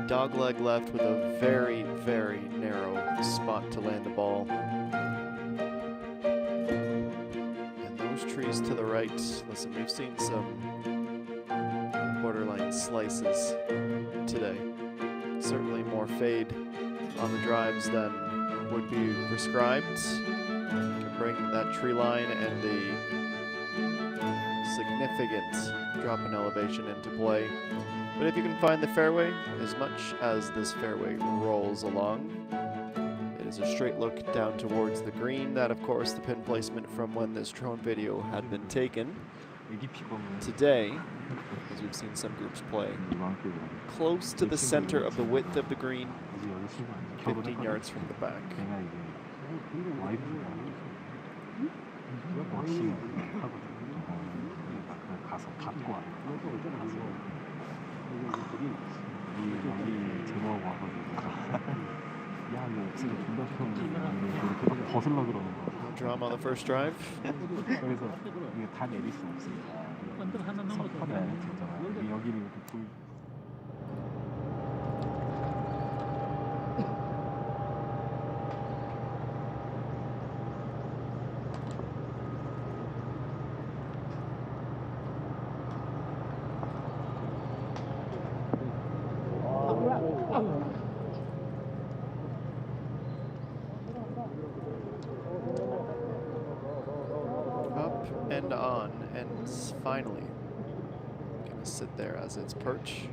Dogleg left with a very, very narrow spot to land the ball. And those trees to the right, listen, we've seen some borderline slices today. Certainly more fade on the drives than would be prescribed. Can bring that tree line and the significant drop in elevation into play. But if you can find the fairway, as much as this fairway rolls along, it is a straight look down towards the green. That, of course, the pin placement from when this drone video had been taken. Today, as we've seen some groups play, close to the center of the width of the green, 15 yards from the back. Drama on the first drive. Up and on, and finally gonna sit there as its perch.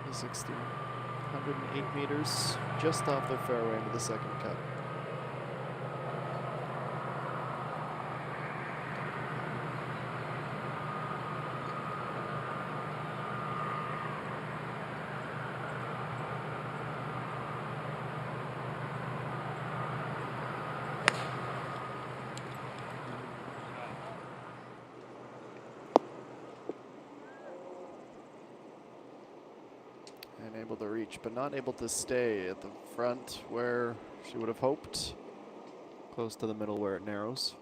The 16, 108 meters, just off the fairway into the second cut. And able to reach, but not able to stay at the front where she would have hoped. Close to the middle where it narrows.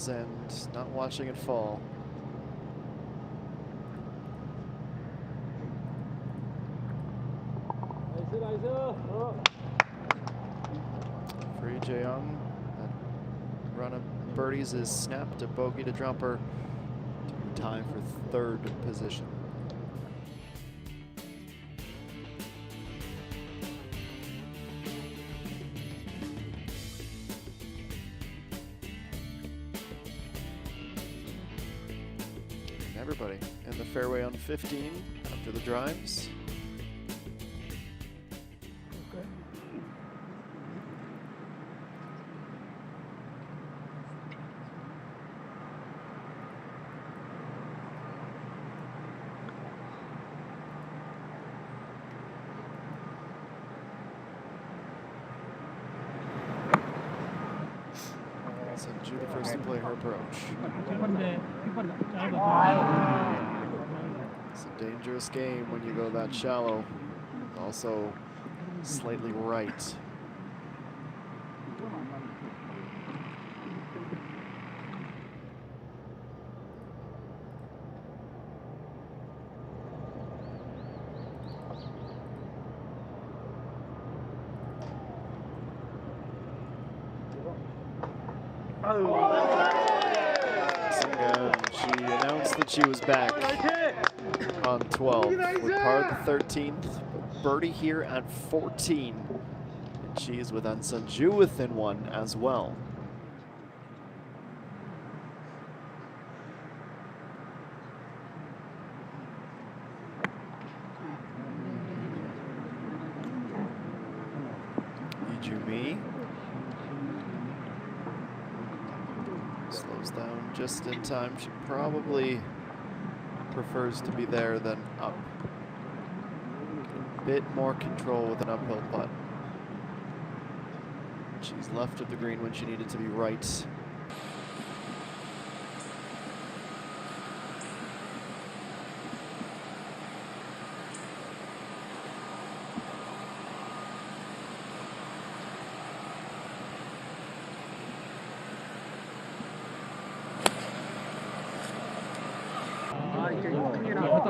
And not watching it fall. For Yong, that run of birdies is snapped, a bogey to drop her to tie for third position. Everybody in the fairway on 15 after the drives. Sanju the first to play her approach. It's a dangerous game when you go that shallow. Also slightly right. And she announced that she was back on 12 with par the 13th. Birdie here at 14. And she's with Sanju within one as well. Ijumi slows down just in time. She probably prefers to be there than up. A bit more control with an uphill putt. She's left of the green when she needed to be right.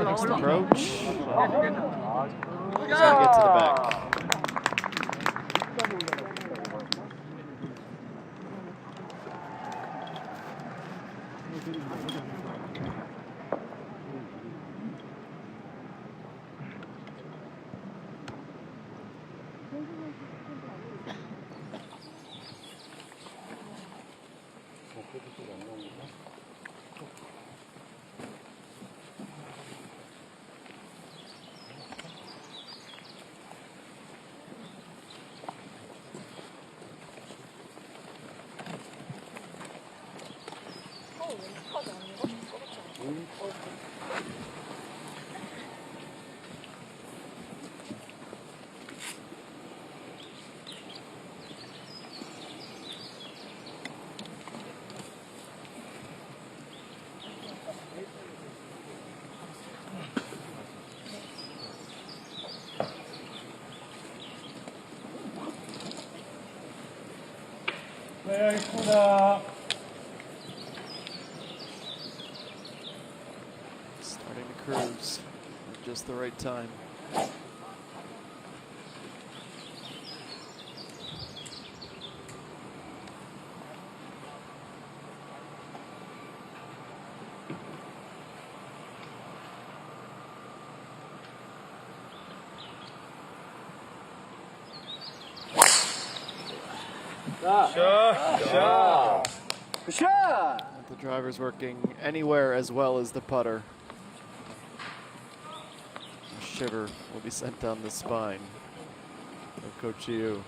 Next approach. She's gonna get to the back. Starting to cruise at just the right time. The driver's working anywhere as well as the putter. A shiver will be sent down the spine of Coach Yu.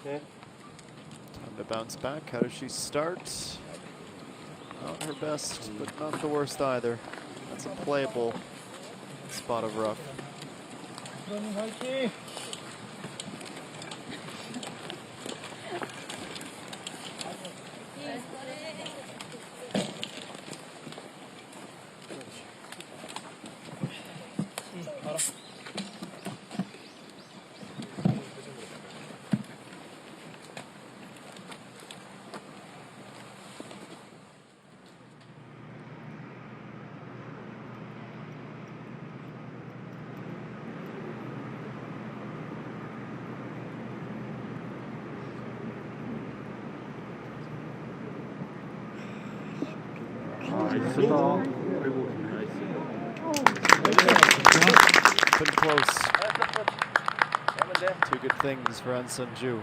Time to bounce back. How does she start? Not her best, but not the worst either. That's a playable spot of rough. 나이스다. 아이고, 나이스. Been close. Two good things for An Sun-ju.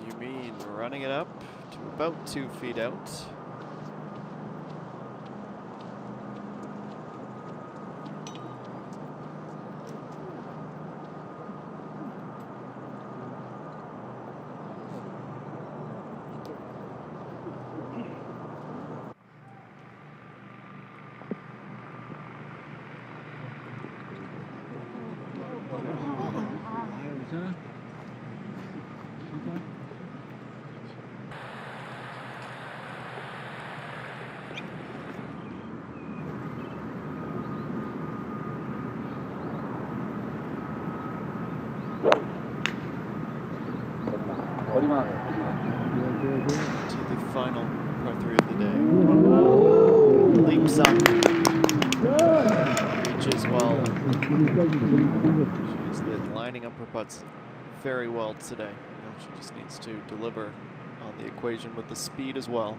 You mean running it up to about 2 feet out. To the final par 3 of the day. Leaps up. Reaches well. She's lining up her putts very well today. She just needs to deliver on the equation with the speed as well.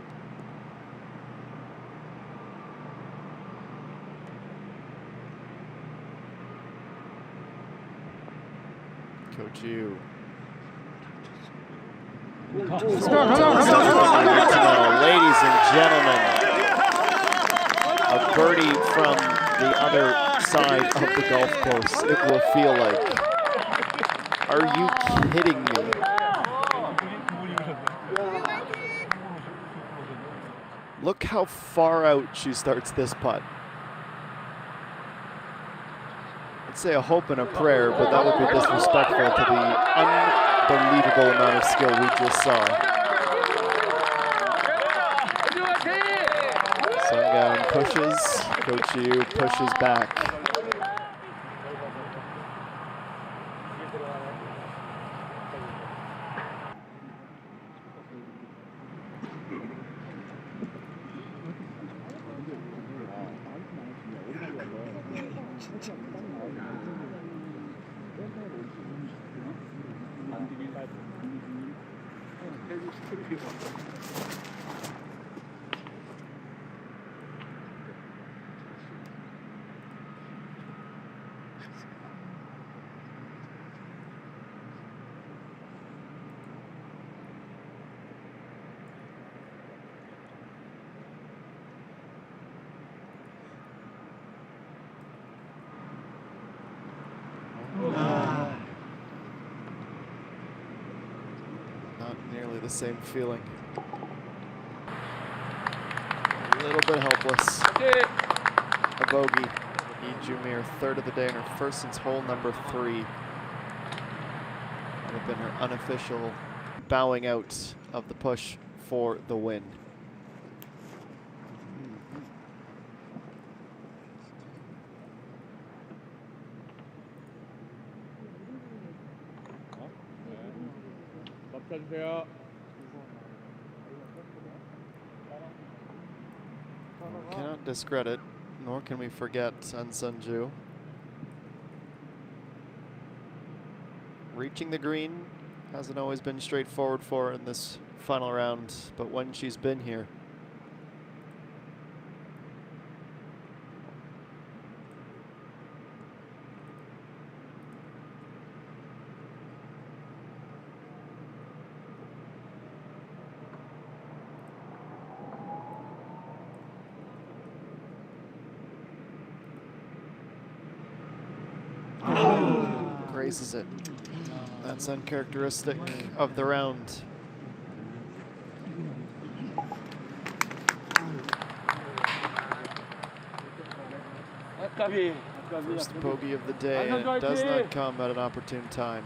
Coach Yu. Ladies and gentlemen, a birdie from the other side of the golf course, it will feel like. Are you kidding me? Look how far out she starts this putt. I'd say a hope and a prayer, but that would be disrespectful to the unbelievable amount of skill we just saw. Sundown pushes, Coach Yu pushes back. Not nearly the same feeling. A little bit helpless. A bogey. Lee Ju-mir, third of the day, and her first since hole number 3. That would have been her unofficial bowing out of the push for the win. 주세요. Cannot discredit, nor can we forget An Sun-ju. Reaching the green hasn't always been straightforward for her in this final round, but when she's been here, grazes it. That's uncharacteristic of the round. First bogey of the day, and it does not come at an opportune time.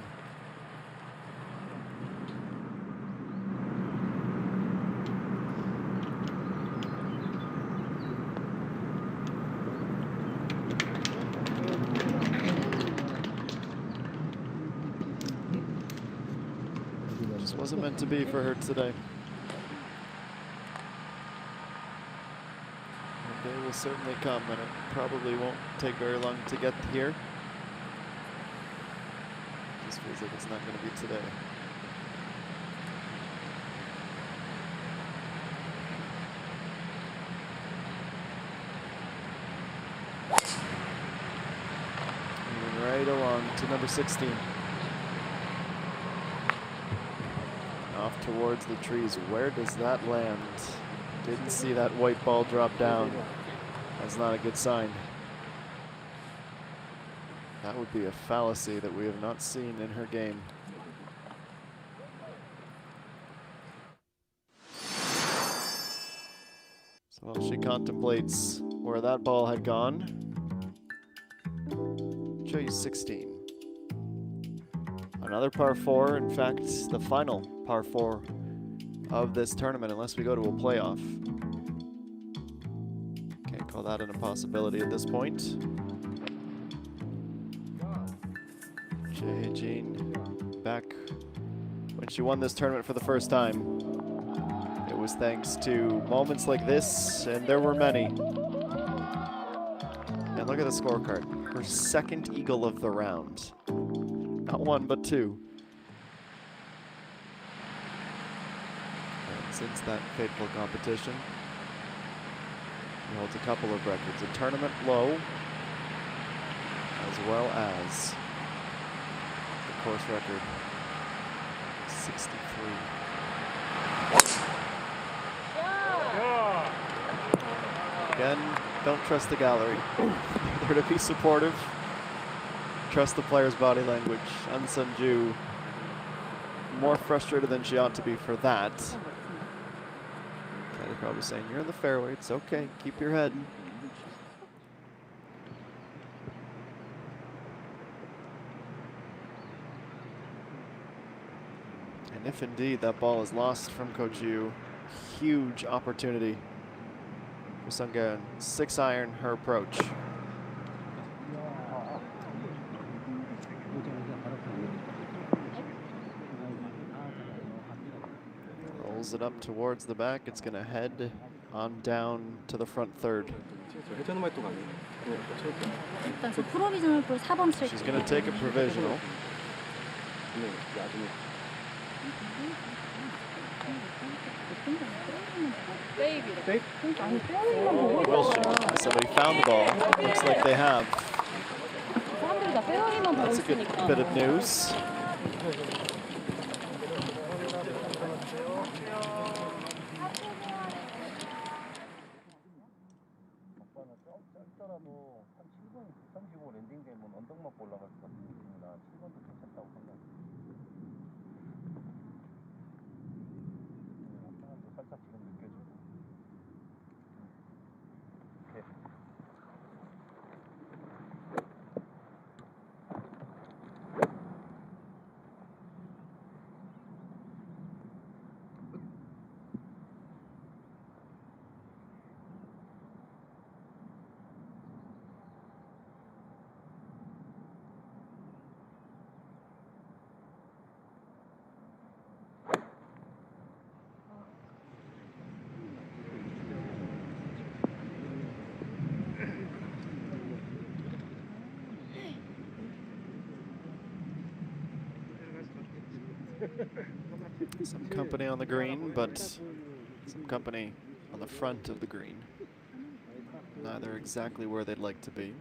Just wasn't meant to be for her today. One day we'll certainly come, and it probably won't take very long to get here. Just feels like it's not going to be today. Moving right along to number 16. Off towards the trees. Where does that land? Didn't see that white ball drop down. That's not a good sign. That would be a fallacy that we have not seen in her game. So while she contemplates where that ball had gone, show you 16. Another par 4, in fact, the final par 4 of this tournament, unless we go to a playoff. Can't call that an impossibility at this point. Jean back when she won this tournament for the first time. It was thanks to moments like this, and there were many. And look at the scorecard. Her second eagle of the round. Not one, but two. And since that fateful competition, she holds a couple of records. A tournament low, as well as the course record, 63. Again, don't trust the gallery. They're to be supportive. Trust the player's body language. An Sun-ju, more frustrated than she ought to be for that. They're probably saying, you're in the fairway, it's okay, keep your head. And if indeed that ball is lost from Coach Yu, huge opportunity for Sung-geun. 6-iron her approach. Rolls it up towards the back. It's going to head on down to the front third. She's going to take a provisional. Will she? Somebody found the ball. Looks like they have. That's a good bit of news. Some company on the green, but some company on the front of the green. Neither exactly where they'd like to be.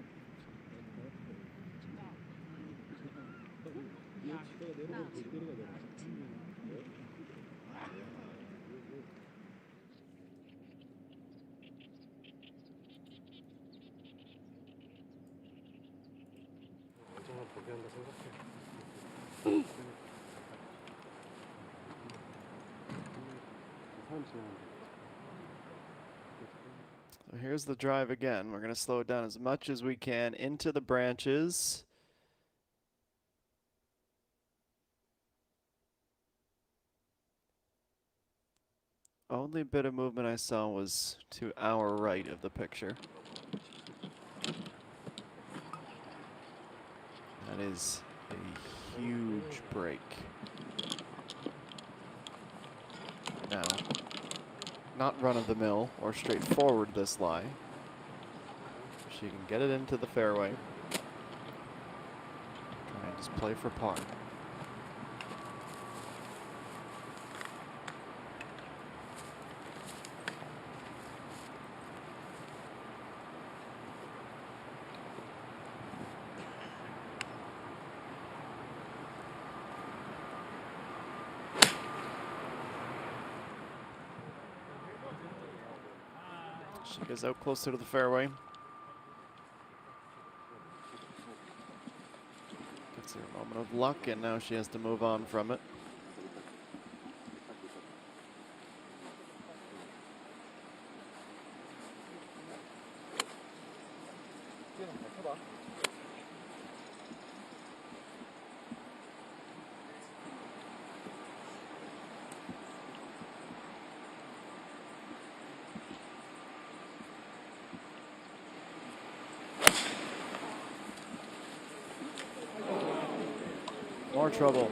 So here's the drive again. We're going to slow it down as much as we can into the branches. Only bit of movement I saw was to our right of the picture. That is a huge break. Now, not run-of-the-mill or straightforward this lie. she can get it into the fairway. Try and just play for par. She goes out closer to the fairway. Gets her a moment of luck, and now she has to move on from it. More trouble.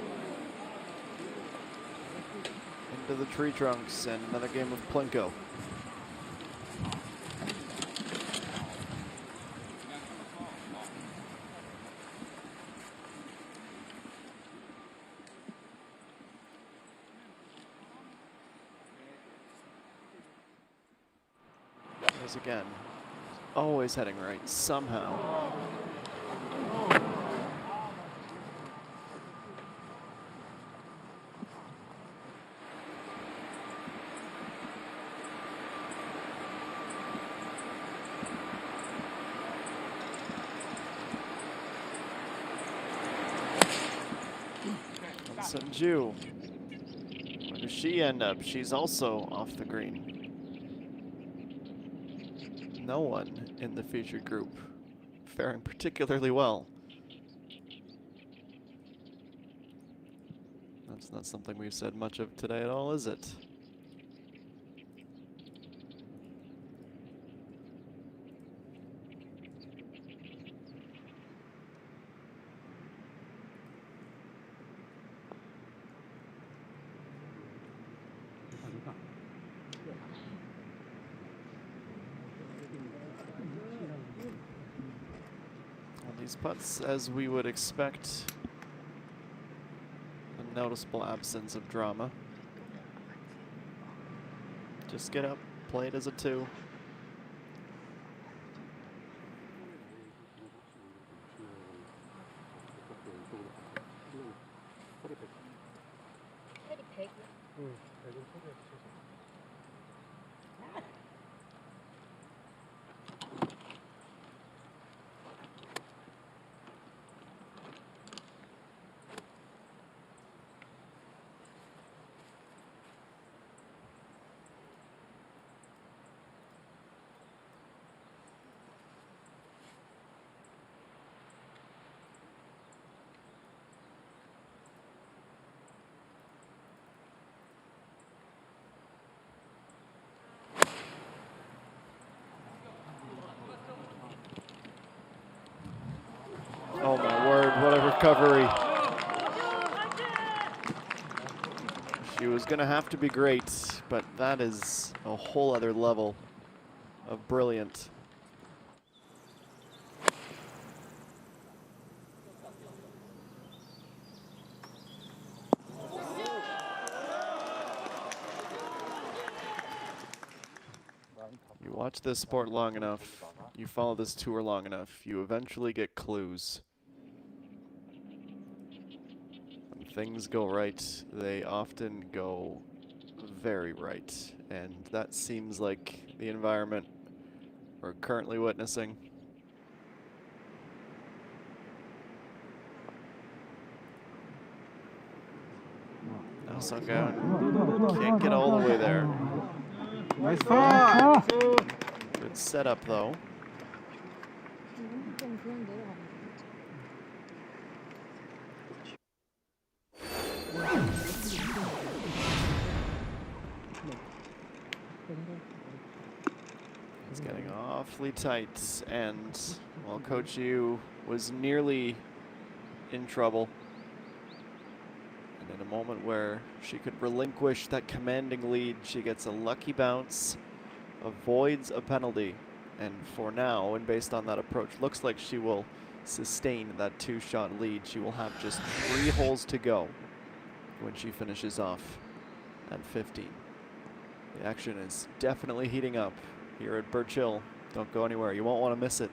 Into the tree trunks and another game of Plinko. As again, always heading right somehow. Sanju, where does she end up? She's also off the green. No one in the featured group faring particularly well. That's not something we've said much of today at all, is it? These putts, as we would expect, a noticeable absence of drama. Just get up, play it as a 2. Oh my word, what a recovery. She was gonna have to be great, but that is a whole other level of brilliant. You watch this sport long enough, you follow this tour long enough, you eventually get clues. When things go right, they often go very right, and that seems like the environment we're currently witnessing. Now Sunghoon can't get all the way there. Nice putt! Good setup though. It's getting awfully tight, and while Coach Yu was nearly in trouble, and in a moment where she could relinquish that commanding lead, she gets a lucky bounce, avoids a penalty, And for now, and based on that approach, looks like she will sustain that 2-shot lead. She will have just 3 holes to go when she finishes off at 15. The action is definitely heating up here at Birch Hill. Don't go anywhere. You won't want to miss it.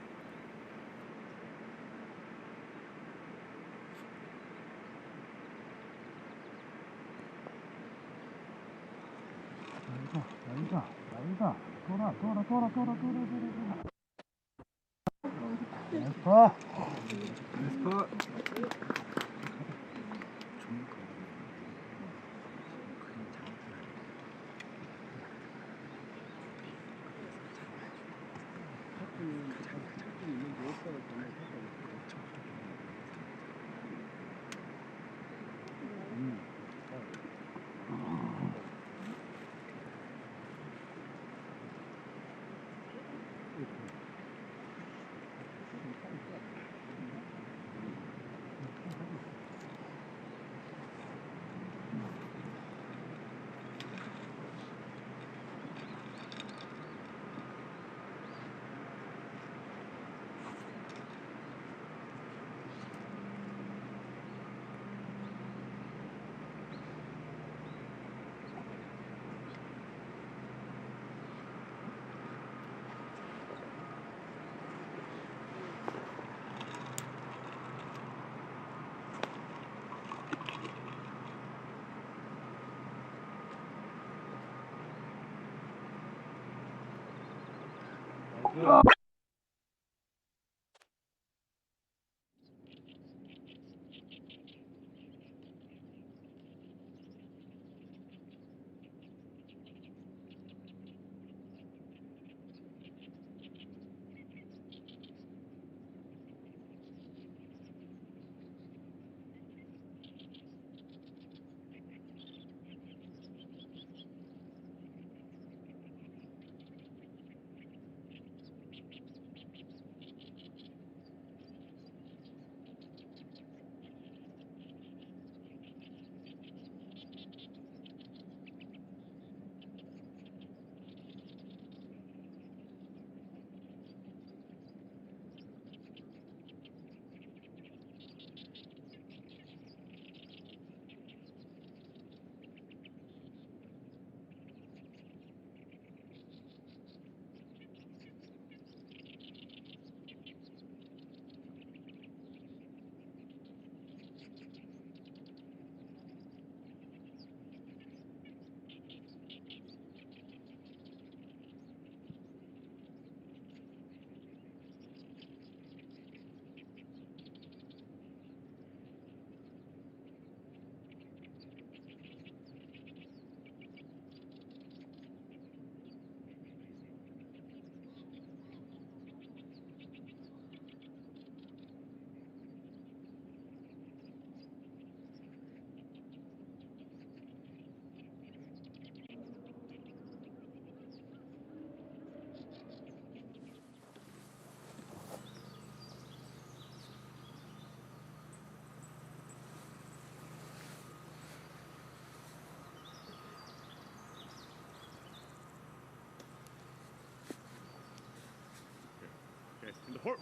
In the port.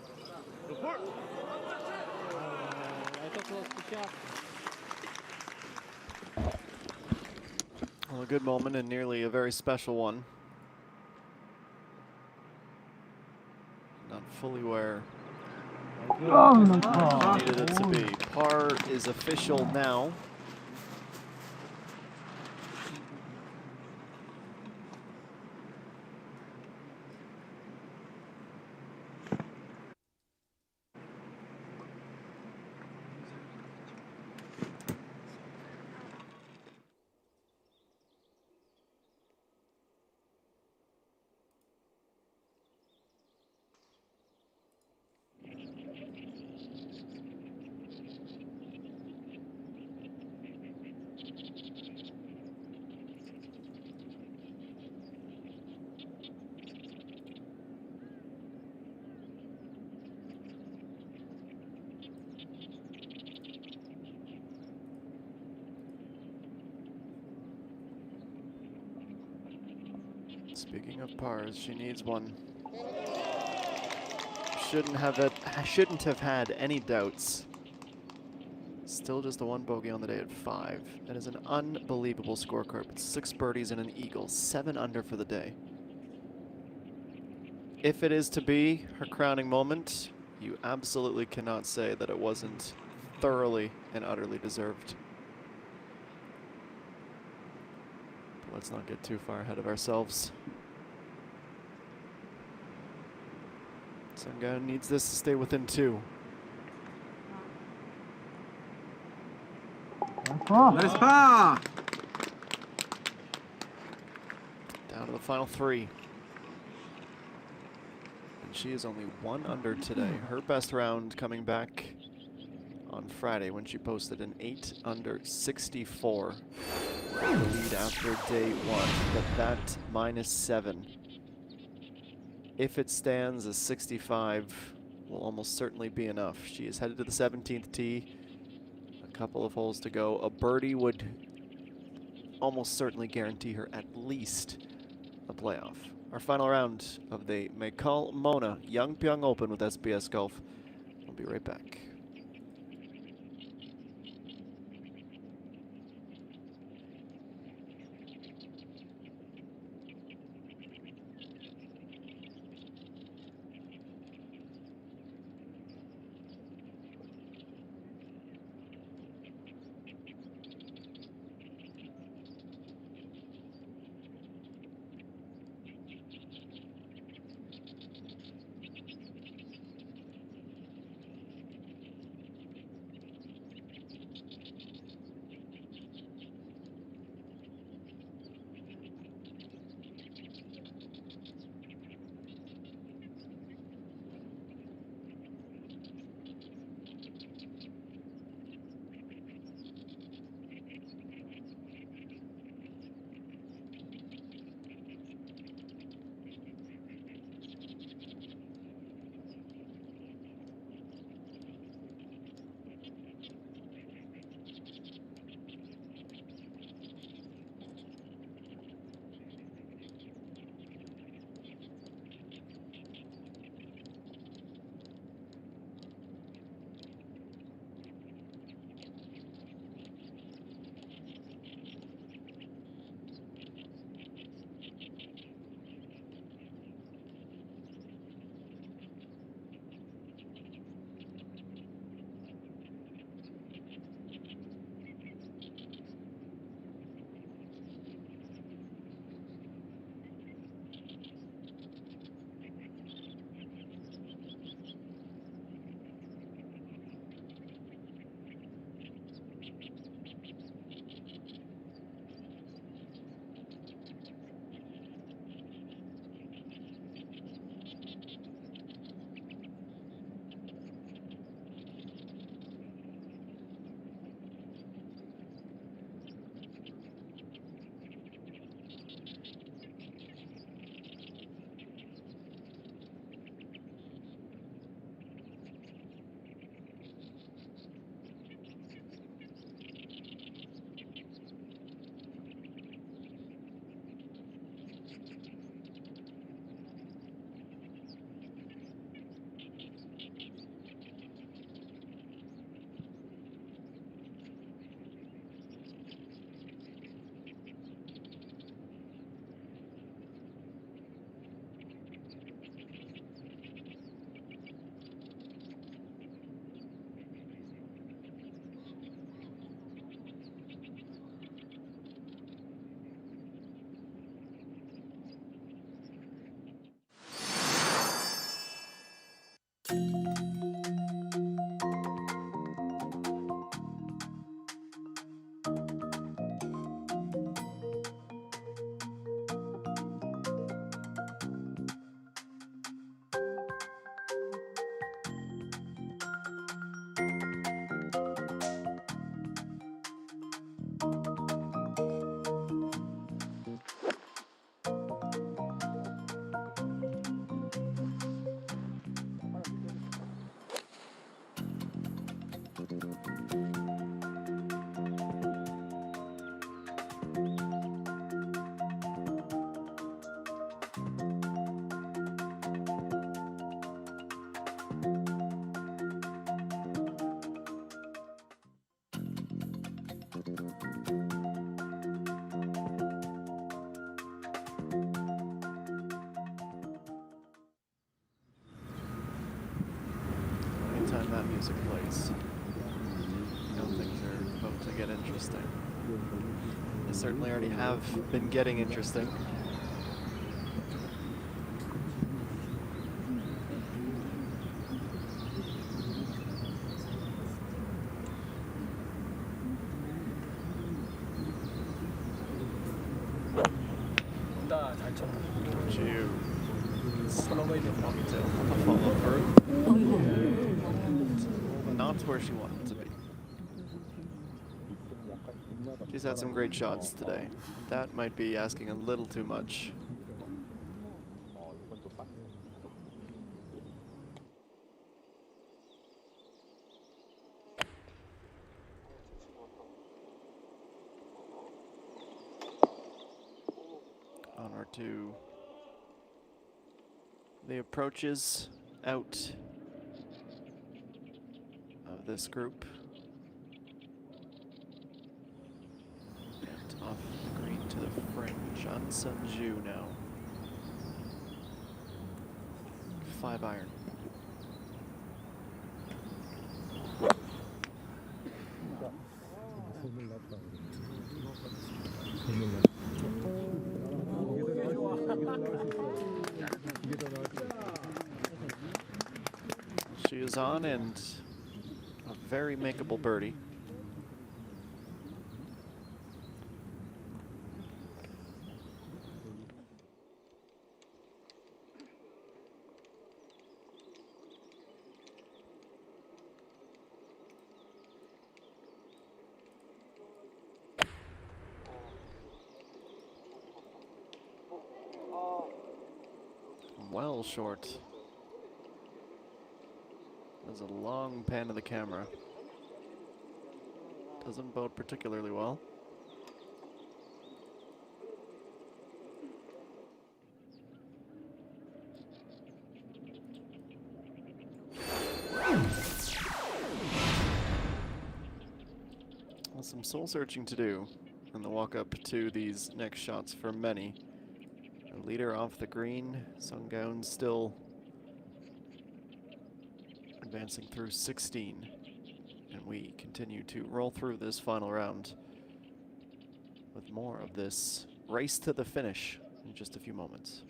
The port. Well, a good moment and nearly a very special one. Not fully where I needed it to be. Par is official now. Speaking of pars, she needs one. shouldn't have had any doubts. Still just the one bogey on the day at 5. That is an unbelievable scorecard. With 6 birdies and an eagle, 7 under for the day. If it is to be her crowning moment, you absolutely cannot say that it wasn't thoroughly and utterly deserved. But let's not get too far ahead of ourselves. Sangha needs this to stay within 2. Nice par. Down to the final 3. And she is only 1 under today. Her best round coming back on Friday when she posted an 8 under 64. Lead after day 1, but that -7. If it stands, a 65 will almost certainly be enough. She is headed to the 17th tee. A couple of holes to go. A birdie would almost certainly guarantee her at least a playoff. Our final round of the McCol Mona Young Pyong Open with SBS Golf. We'll be right back. that music plays, you know things are about to get interesting. They certainly already have been getting interesting. Ju to follow through. Not where she wanted to be. She's had some great shots today. That might be asking a little too much. On our two. The approaches out of this group. And off the green to the fringe on Sunju now. 5 iron. She is on, and a very makeable birdie. Well short. There's a long pan of the camera. Doesn't bode particularly well. Well, some soul searching to do in the walk up to these next shots for many. A leader off the green. Sunggaon still advancing through 16. And we continue to roll through this final round with more of this race to the finish in just a few moments.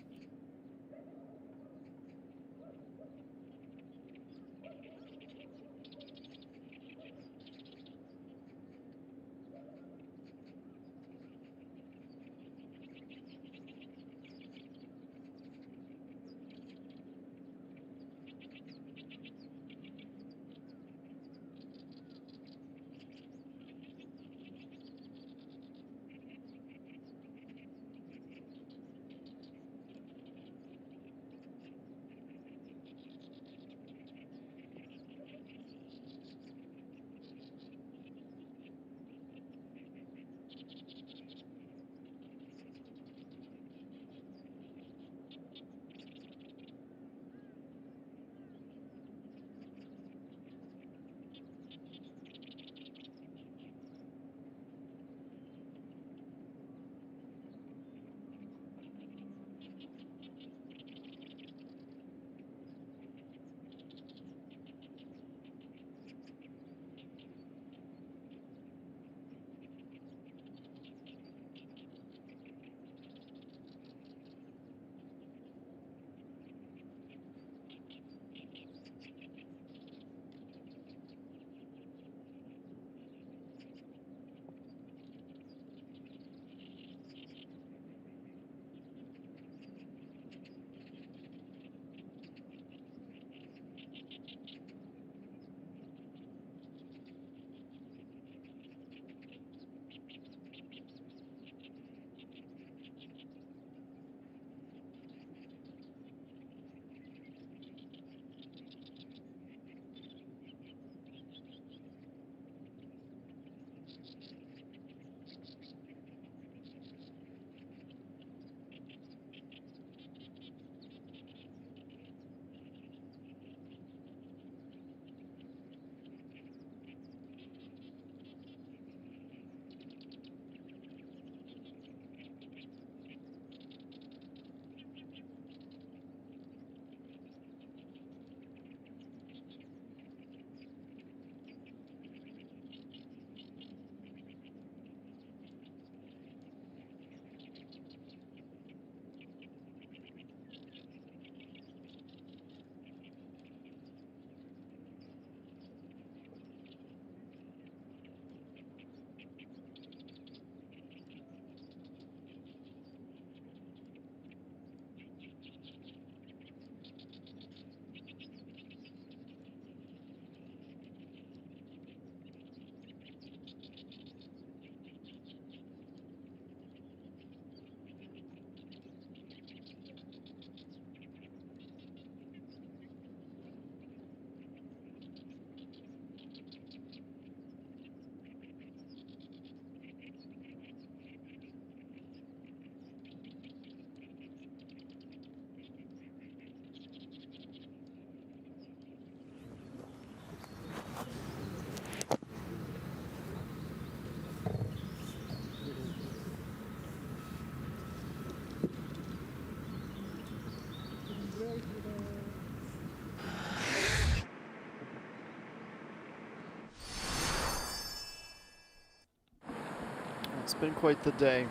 It's been quite the day.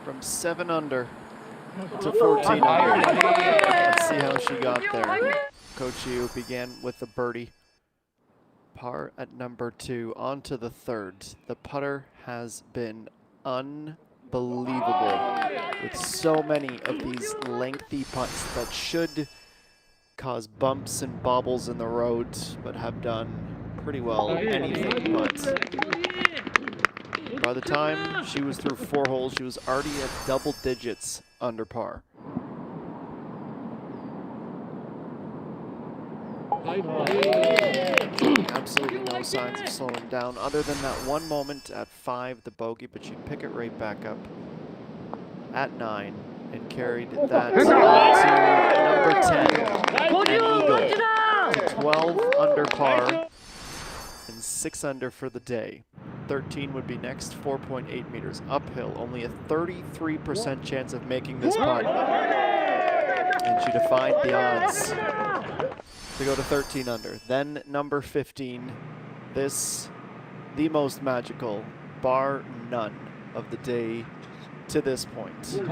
From 7 under to 14 under. Let's see how she got there. Coach Yu began with a birdie. Par at number 2, on to the 3rd. The putter has been unbelievable with so many of these lengthy putts that should cause bumps and bobbles in the road, but have done pretty well anything but. By the time she was through 4 holes, she was already at double digits under par. Absolutely no signs of slowing down, other than that one moment at 5, the bogey, but she'd pick it right back up at 9 and carried that to number 10, an eagle, to 12 under par and 6 under for the day. 13 would be next, 4.8 meters uphill, only a 33% chance of making this putt. And she defied the odds to go to 13 under. Then number 15, this, the most magical, bar none, of the day to this point. It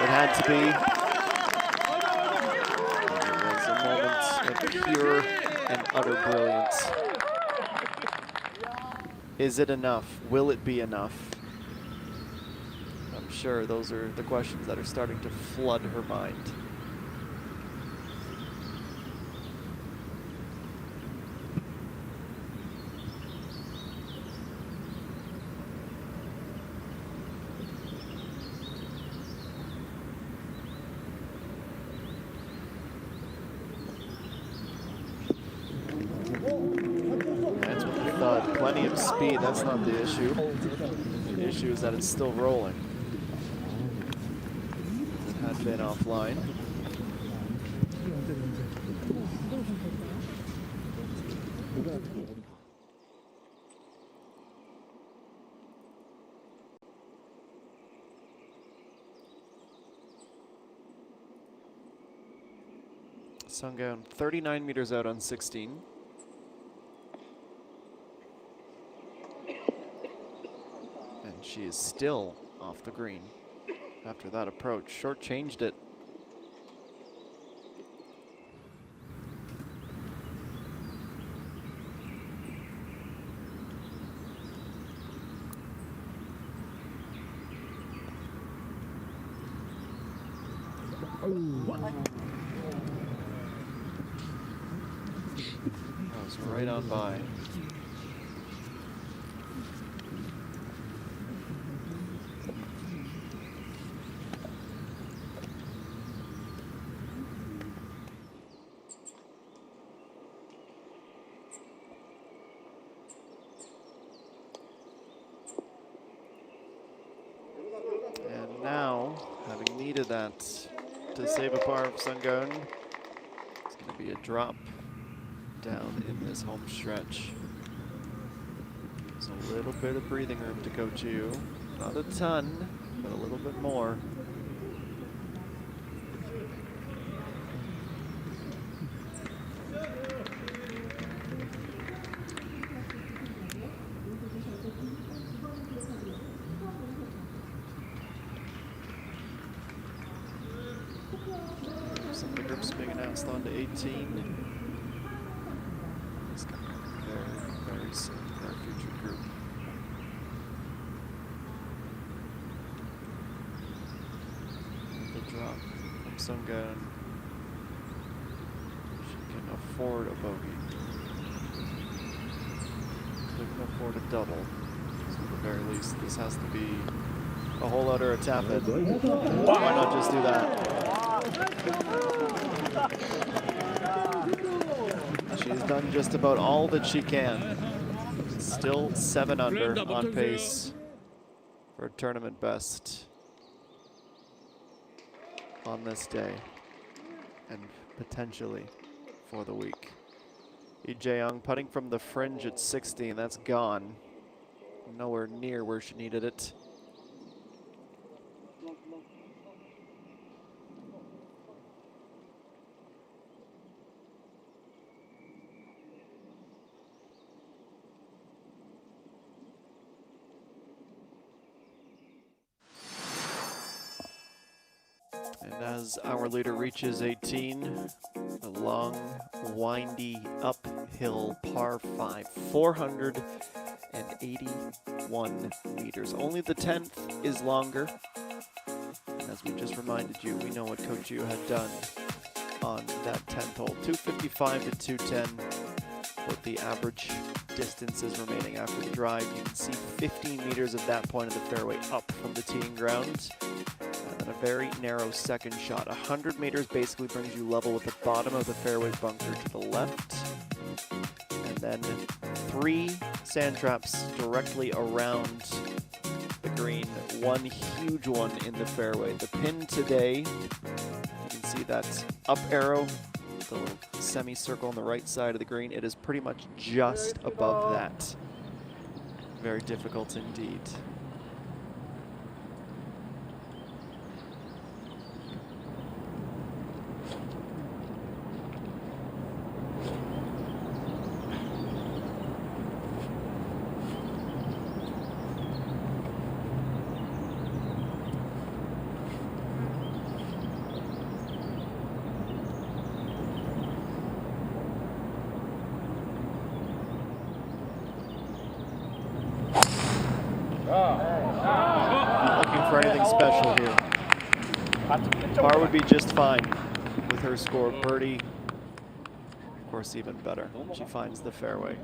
had to be. It was a moment of pure and utter brilliance. Is it enough? Will it be enough? I'm sure those are the questions that are starting to flood her mind. Plenty of speed, that's not the issue. The issue is that it's still rolling. It had been offline. Sungyeon 39 meters out on 16. She is still off the green after that approach. Shortchanged it. That was right on by. That to save a par of Sungyeon. It's going to be a drop down in this home stretch. There's a little bit of breathing room to Coach Yu. Not a ton, but a little bit more. Some of the groups being announced on to 18. It's coming very, very soon, our future group. The drop from Sungyeon. She can afford a bogey. She can afford a double. So at the very least, this has to be a hole out or a tap it. Why not just do that? She's done just about all that she can. Still 7 under, on pace for a tournament best on this day and potentially for the week. Yong putting from the fringe at 60, and that's gone. Nowhere near where she needed it. And as our leader reaches 18, a long, windy, uphill par 5, 481 meters. Only the 10th is longer. And as we just reminded you, we know what Coach Yu had done on that 10th hole. 255 to 210. What the average distances remaining after the drive. You can see 15 meters of that point of the fairway up from the teeing ground. And then a very narrow second shot. 100 meters basically brings you level with the bottom of the fairway bunker to the left. And then 3 sand traps directly around the green. One huge one in the fairway. The pin today, you can see that up arrow, the little semicircle on the right side of the green. It is pretty much just above that. Very difficult indeed. Looking for anything special here. Par would be just fine with her score. Birdie, of course, even better. She finds the fairway.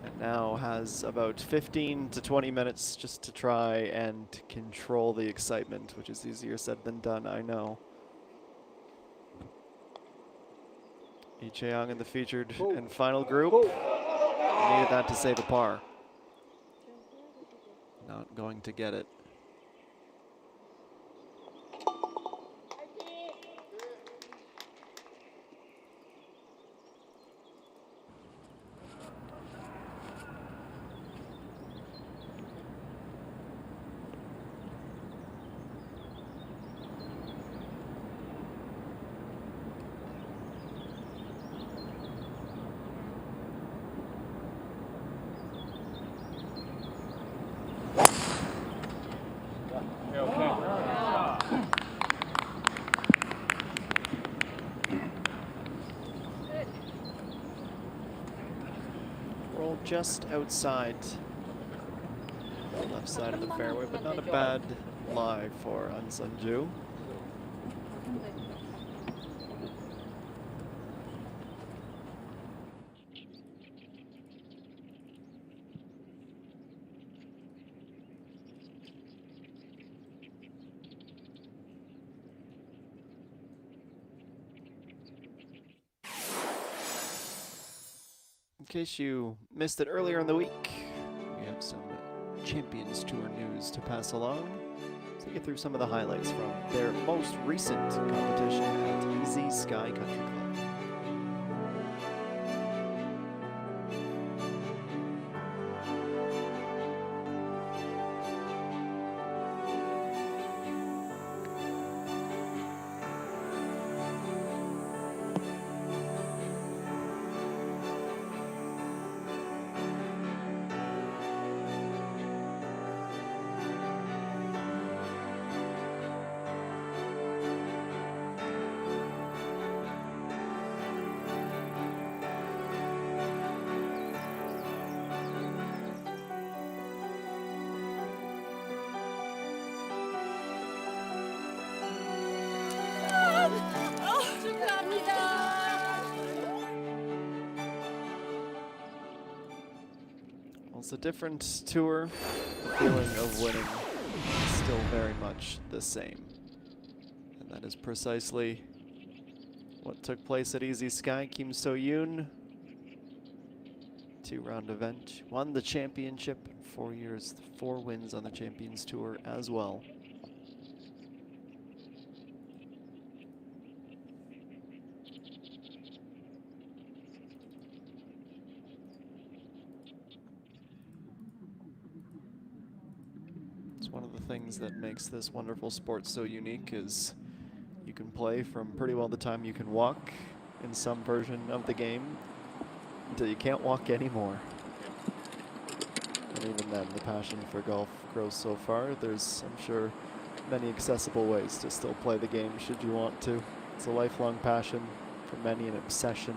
And now has about 15 to 20 minutes just to try and control the excitement, which is easier said than done, I know. Yong in the featured and final group. Needed that to save a par. Not going to get it. Roll just outside the left side of the fairway, but not a bad lie for An Sunju. In case you missed it earlier in the week, we have some Champions Tour news to pass along. Let's take you through some of the highlights from their most recent competition at Easy Sky Country Club. It's a different tour. The feeling of winning is still very much the same. And that is precisely what took place at Easy Sky. Kim So-yoon, 2-round event, won the championship in 4 years, 4 wins on the Champions Tour as well. One of the things that makes this wonderful sport so unique is you can play from pretty well the time you can walk in some version of the game until you can't walk anymore. And even then, the passion for golf grows so far. There's, I'm sure, many accessible ways to still play the game should you want to. It's a lifelong passion, for many an obsession,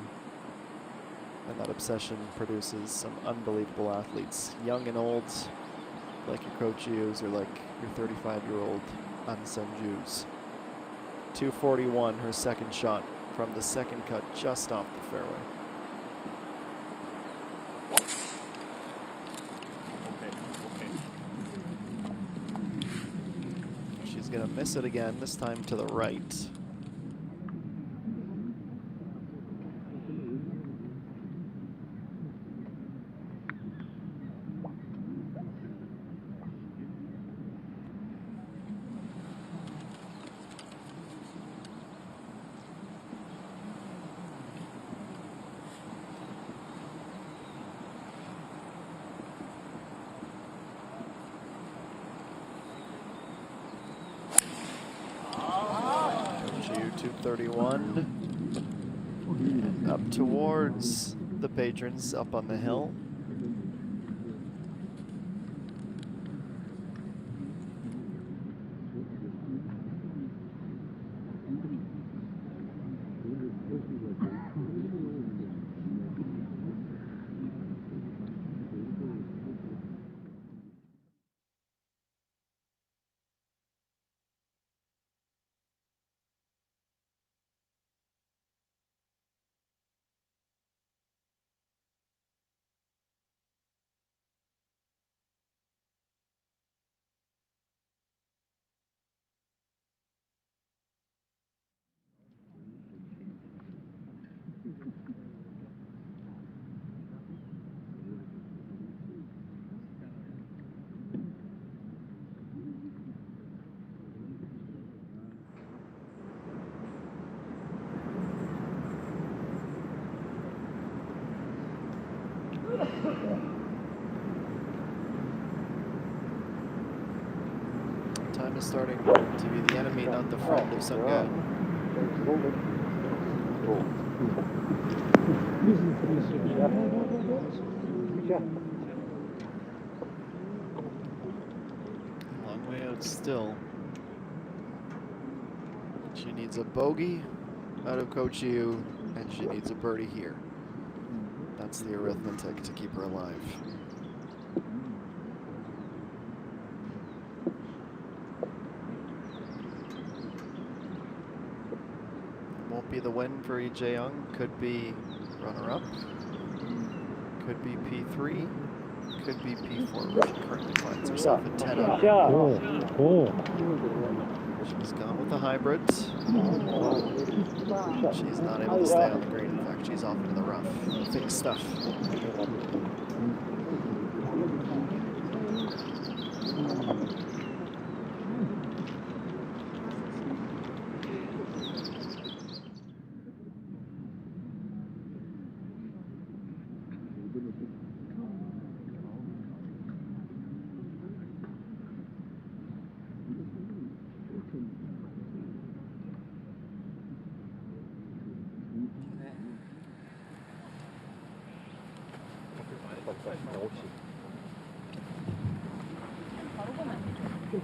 and that obsession produces some unbelievable athletes, young and old, like your Coach Hughes or like your 35-year-old Ansun Jews. 241, her second shot from the second cut just off the fairway. She's gonna miss it again, this time to the right. Coach 231. And up towards the patrons up on the hill. Time is starting to be the enemy, not the friend of some guy. Long way out still. She needs a bogey out of Coach Yu, and she needs a birdie here. That's the arithmetic to keep her alive. Won't be the win for EJ Yong. Could be runner-up. Could be P3. Could be P4, where she currently finds herself at 10 up. She's gone with the hybrid. She's not able to stay on the green. In fact, she's off into the rough. Thick stuff.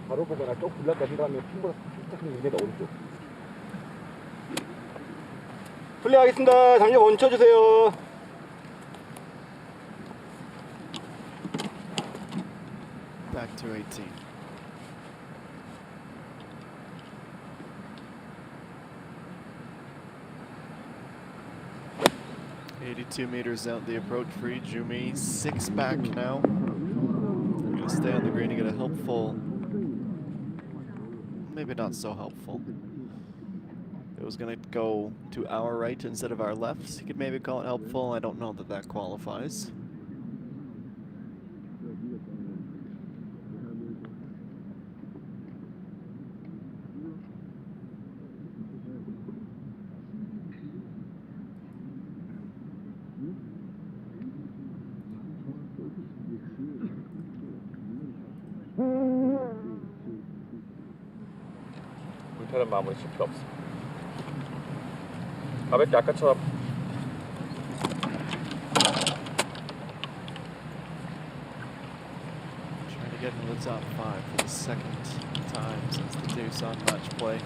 바로 보거나 쭉 굴렀다는 다음에 핀보다 살짝 밀리다 오른쪽. 플레이하겠습니다. 잠시 멈춰주세요. Back to 18. .82 meters out the approach for Jumi. 6 back now. We're gonna stay on the green to get a helpful. Maybe not so helpful. It was gonna go to our right instead of our left. So you could maybe call it helpful. I don't know that that qualifies. 불편한 마음은 쉴 필요 없어. 가볍게 아까처럼 Trying to get in a little top 5 for the second time since the Tucson match play.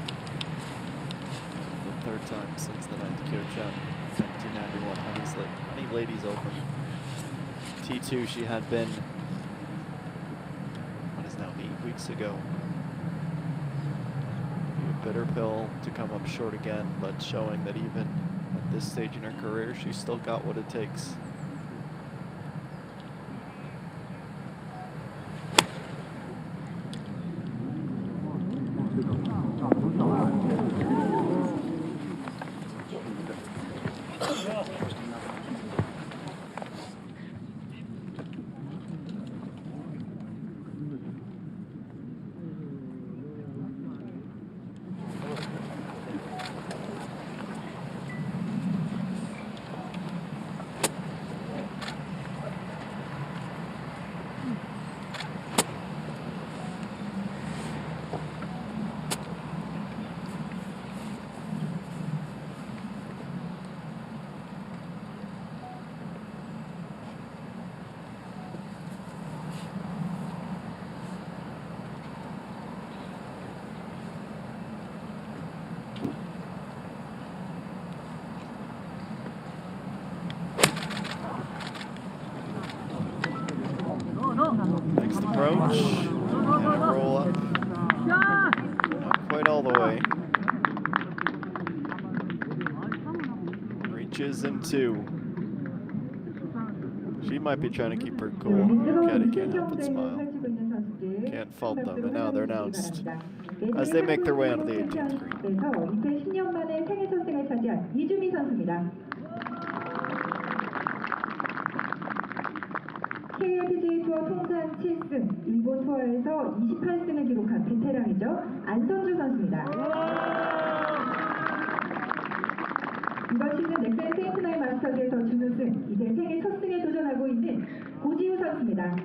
The third time since the 9th Kyochun 1791 Honey Ladies Open. T2 she had been, what is now 8 weeks ago. A bitter pill to come up short again, but showing that even at this stage in her career, she's still got what it takes. Next approach, and a roll up, not quite all the way. Reaches in 2. She might be trying to keep her cool. Caddy can't help but smile. Can't fault them, and now they're announced as they make their way onto the 18th green. KLPGA 투어 통산 7승, 일본 투어에서 28승을 기록한 베테랑이죠. 안선주 선수입니다. 이번 시즌 넥센 세인트나인 마스터즈에서 준우승, 이제 세계 첫 승에 도전하고 있는 고지우 선수입니다.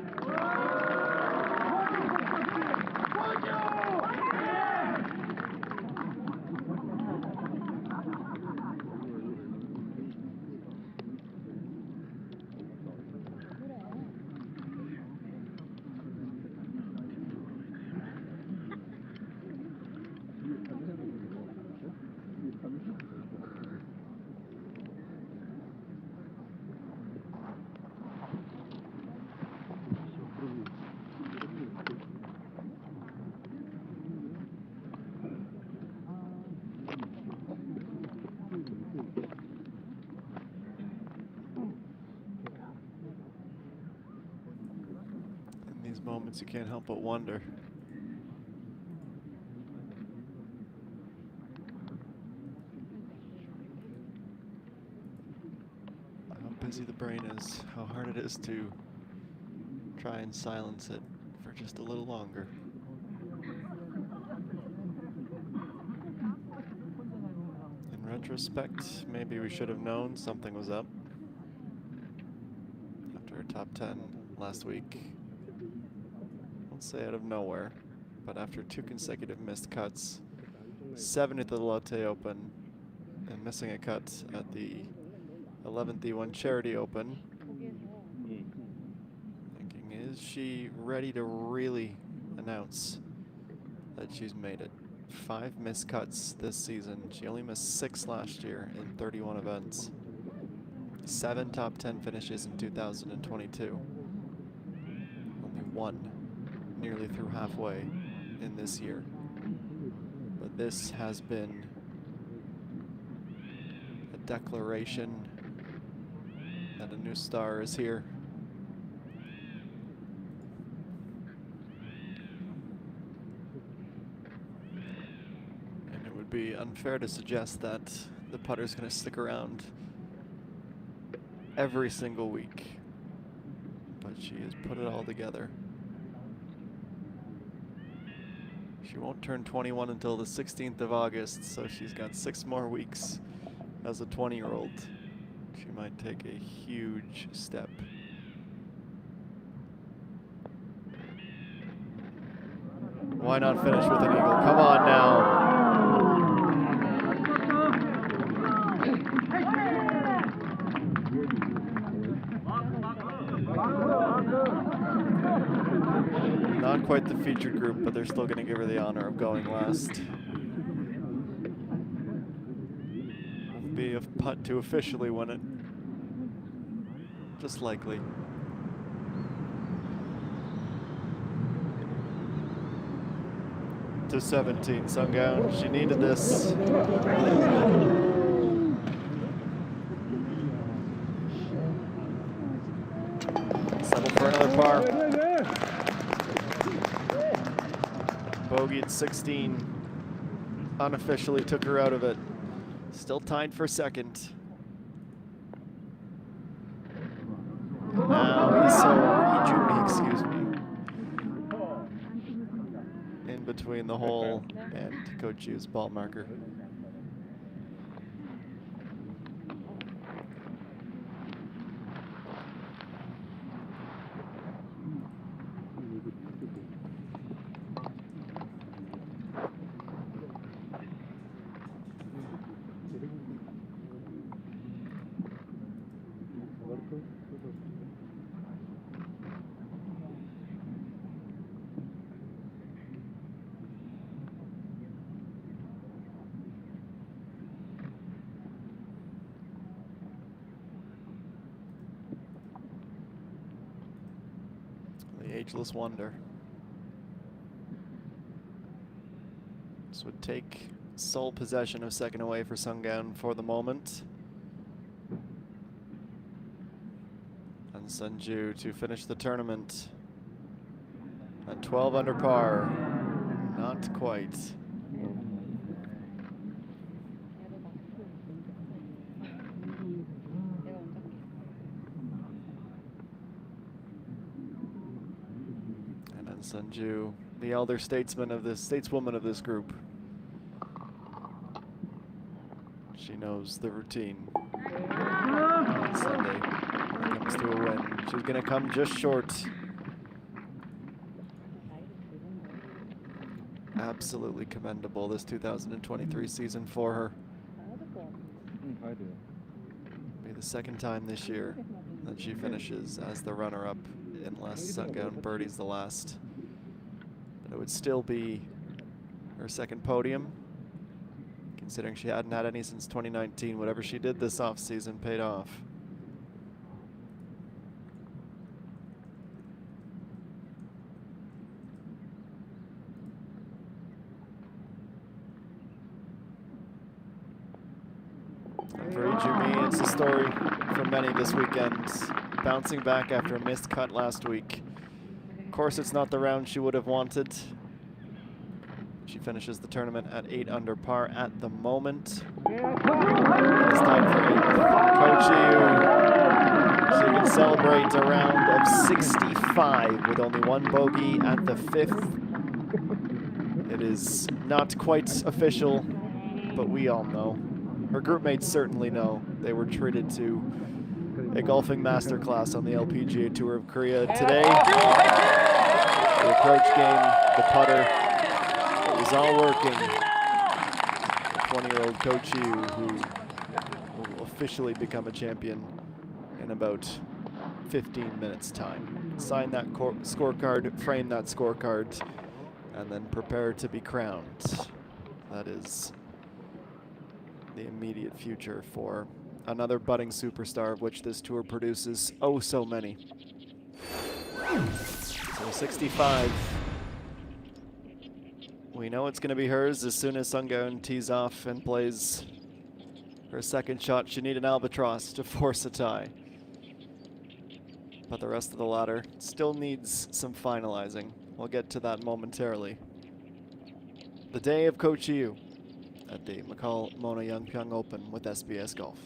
Moments you can't help but wonder. How busy the brain is, how hard it is to try and silence it for just a little longer. In retrospect, maybe we should have known something was up after our top 10 last week. Say out of nowhere, but after 2 consecutive missed cuts, 7th at the Lotte Open, and missing a cut at the 11th E1 Charity Open, thinking, is she ready to really announce that she's made it? 5 missed cuts this season. She only missed 6 last year in 31 events. 7 top 10 finishes in 2022. Only 1 nearly through halfway in this year. But this has been a declaration that a new star is here. And it would be unfair to suggest that the putter's going to stick around every single week. But she has put it all together. She won't turn 21 until the 16th of August, so she's got 6 more weeks as a 20-year-old. She might take a huge step. Why not finish with an eagle? Come on now. Not quite the featured group, but they're still going to give her the honor of going last. Will be a putt to officially win it. Just likely. To 17, Sunghoon. She needed this. Settle for another par. Bogey at 16. Unofficially took her out of it. Still tied for second. Now excuse me. In between the hole and Coach Yu's ball marker. Ageless wonder. This would take sole possession of second away for Sunghoon for the moment. And Sunju to finish the tournament at 12 under par. Not quite. Sunju, the elder stateswoman of this group. She knows the routine. On Sunday, when it comes to a win, she's going to come just short. Absolutely commendable this 2023 season for her. Be the second time this year that she finishes as the runner-up, unless Sunghoon birdies the last. But it would still be her second podium, considering she hadn't had any since 2019. Whatever she did this offseason paid off. And for Ijumi, it's a story for many this weekend. Bouncing back after a missed cut last week. Of course, it's not the round she would have wanted. She finishes the tournament at 8 under par at the moment. It's time for 8th. Coach Yu, she can celebrate a round of 65 with only one bogey at the 5th. It is not quite official, but we all know. Her group mates certainly know. They were treated to a golfing masterclass on the LPGA Tour of Korea today. The approach game, the putter, it was all working. 20-year-old Coach Yu, who will officially become a champion in about 15 minutes' time. Sign that scorecard, frame that scorecard, and then prepare to be crowned. That is the immediate future for another budding superstar, of which this tour produces oh so many. So 65. We know it's going to be hers as soon as Sunghoon tees off and plays her second shot. She needs an albatross to force a tie. But the rest of the ladder still needs some finalizing. We'll get to that momentarily. The day of Coach Yu at the McCol Mona Young Pyong Open with SBS Golf.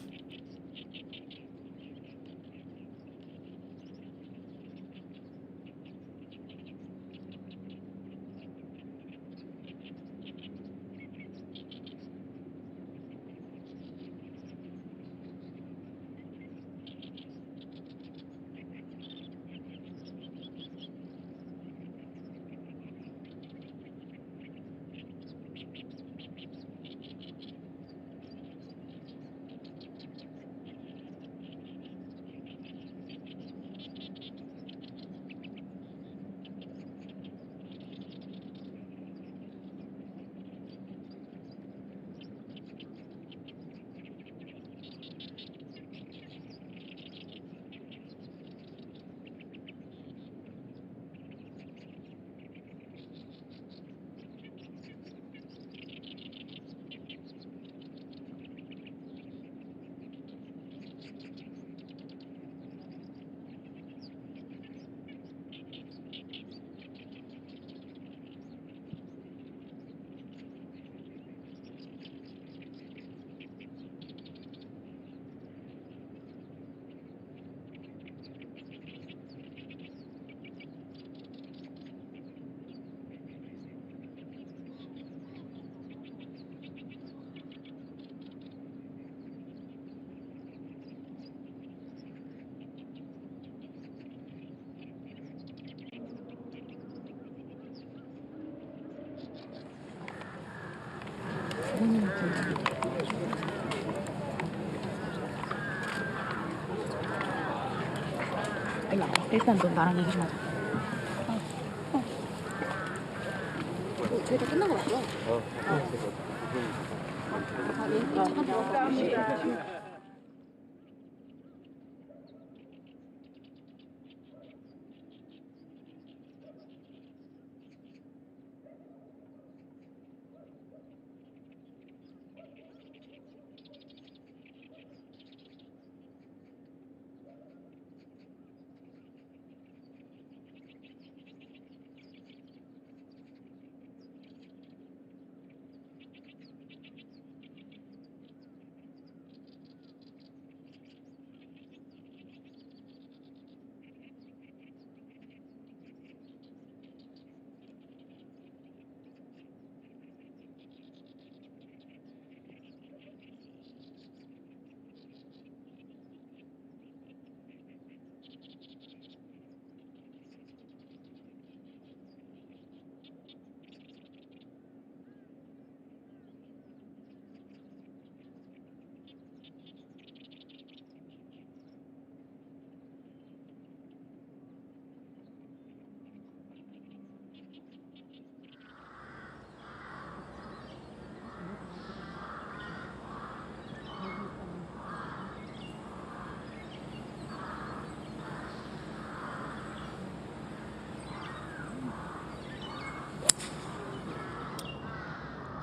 일단 너 나랑 얘기 좀 하자. 저희가 끝난 거 맞죠?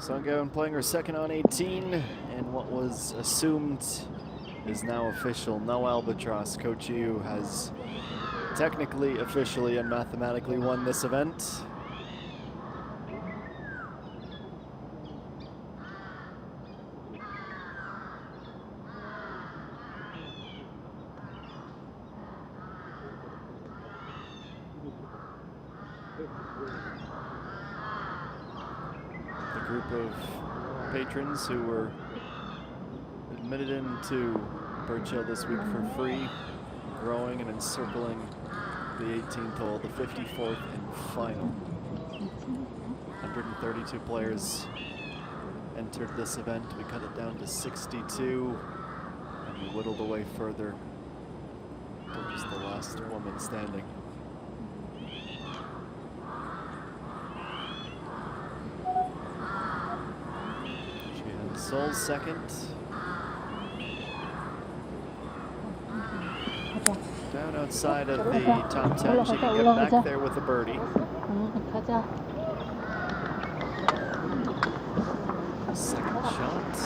Sungyeon playing her second on 18, and what was assumed is now official. No albatross. Coach Yu has technically, officially, and mathematically won this event. Group of patrons who were admitted into Birch Hill this week for free, growing and encircling the 18th hole, the 54th and final. 132 players entered this event. We cut it down to 62, and we whittled away further to just the last woman standing. Seoul's second. Down outside of the top 10. She can get back there with a birdie. Second shot.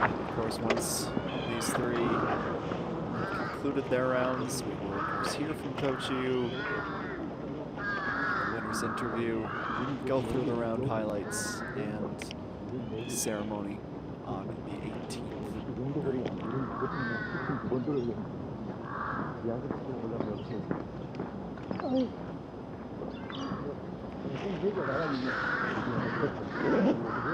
And of course, once these three have concluded their rounds, we will of course hear from Coach Yu, the winner's interview, go through the round highlights, and ceremony on the 18th.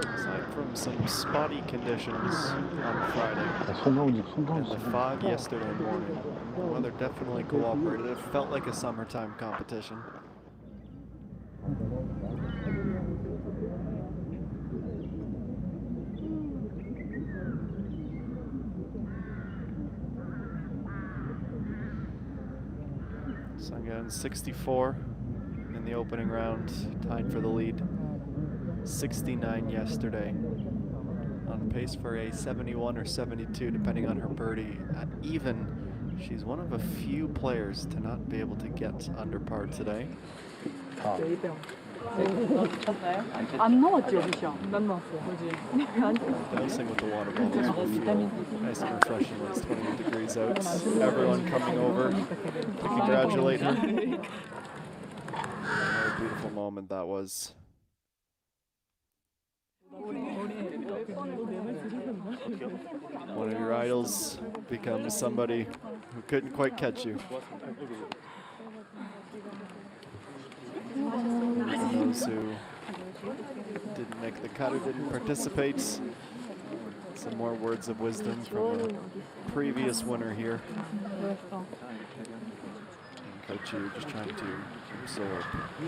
Aside from some spotty conditions on Friday and the fog yesterday morning, the weather definitely cooperated. It felt like a summertime competition. Sungyeon 64 in the opening round, tied for the lead. 69 yesterday. On pace for a 71 or 72, depending on her birdie. At even, she's one of a few players to not be able to get under par today. 안 나왔지 여기 시험. 난 나왔어. 그렇지. Dosing with the water bottles will feel nice and refreshing when it's 21 degrees out. Everyone coming over to congratulate her. What a beautiful moment that was. One of your idols becomes somebody who couldn't quite catch you. And those who didn't make the cut or didn't participate, some more words of wisdom from a previous winner here. And Coach Yu just trying to absorb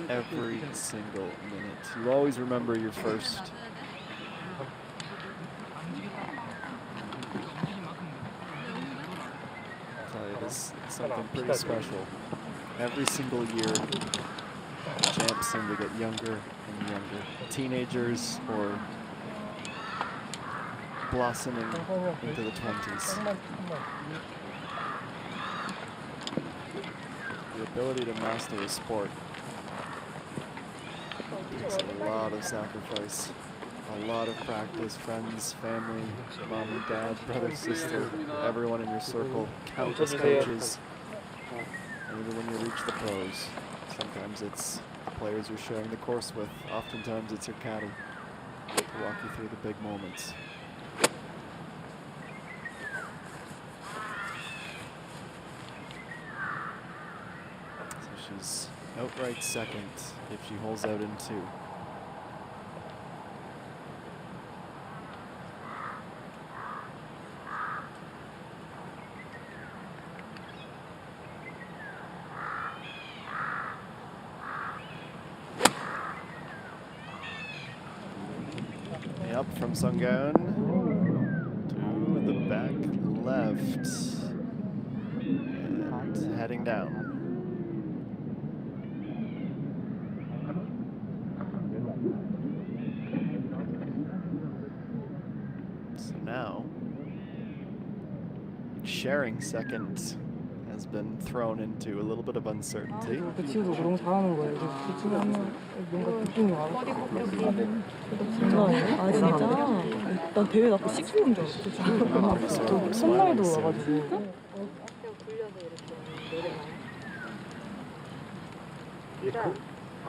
every single minute. You always remember your first. I'll tell you, this something pretty special. Every single year, champs seem to get younger and younger. Teenagers or blossoming into the 20s. The ability to master a sport takes a lot of sacrifice, a lot of practice, friends, family, mom and dad, brother, sister, everyone in your circle, countless coaches. And even when you reach the pros, sometimes it's the players you're sharing the course with. Oftentimes it's your caddy to walk you through the big moments. So she's outright second if she holds out in 2. Up from Sungan to the back left and heading down. So now sharing second has been thrown into a little bit of uncertainty. 그 친구도 그런 거 잘하는 거예요. 그 친구 하면 뭔가 느낌이 와서. 장난 아니야? 아 진짜? 난 대회 나고 씩씩인 줄 알았어. 저 첫날도 와가지고.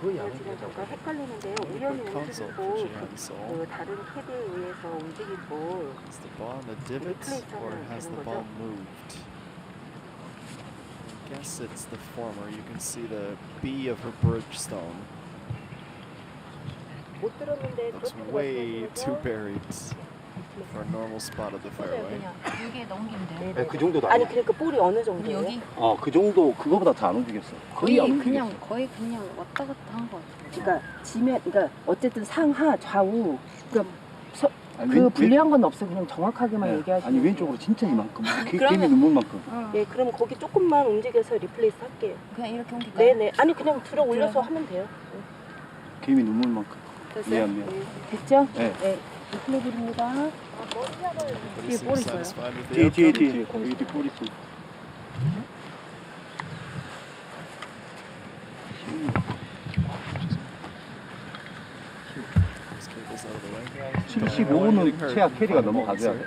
그 양이 지금 잠깐 헷갈리는데요. 우연히 움직인 볼, 그 다른 캐디에 의해서 움직인 볼 Is the ball on the divot or has the ball moved? I guess it's the former. You can see the B of her Bridgestone. 못 들었는데 Looks 그렇다고 way too 말씀하시면서 buried for a normal spot of the fairway. 여기에 넘기면 네, 그 정도도 아니 아니에요. 그러니까 볼이 어느 정도예요? 여기 그 정도 그거보다 더 안 움직였어. 거의 안 움직였어. 거의 그냥 왔다 갔다 한 것 같아요. 그러니까 지면 그러니까 어쨌든 상하 좌우 그러니까 아니, 그 불리한 건 없어. 그냥 정확하게만 네. 얘기하시면. 아니 왼쪽으로 진짜 이만큼. 그러면- 개미 눈물만큼. 예, 그럼 거기 조금만 움직여서 리플레이스 할게요. 그냥 이렇게 옮길까요? 네네. 아니 그냥 들어 올려서 하면 돼요. 개미 눈물만큼. 됐어요? 미안. 됐죠? 네. 네. 리플레이 드립니다. Everybody 뒤에 볼 seems 있어요. satisfied with the 뒤에 outcome. 여기 볼 있어. Let's get this out of the way. 75는 최하 캐리가 넘어가줘야 돼.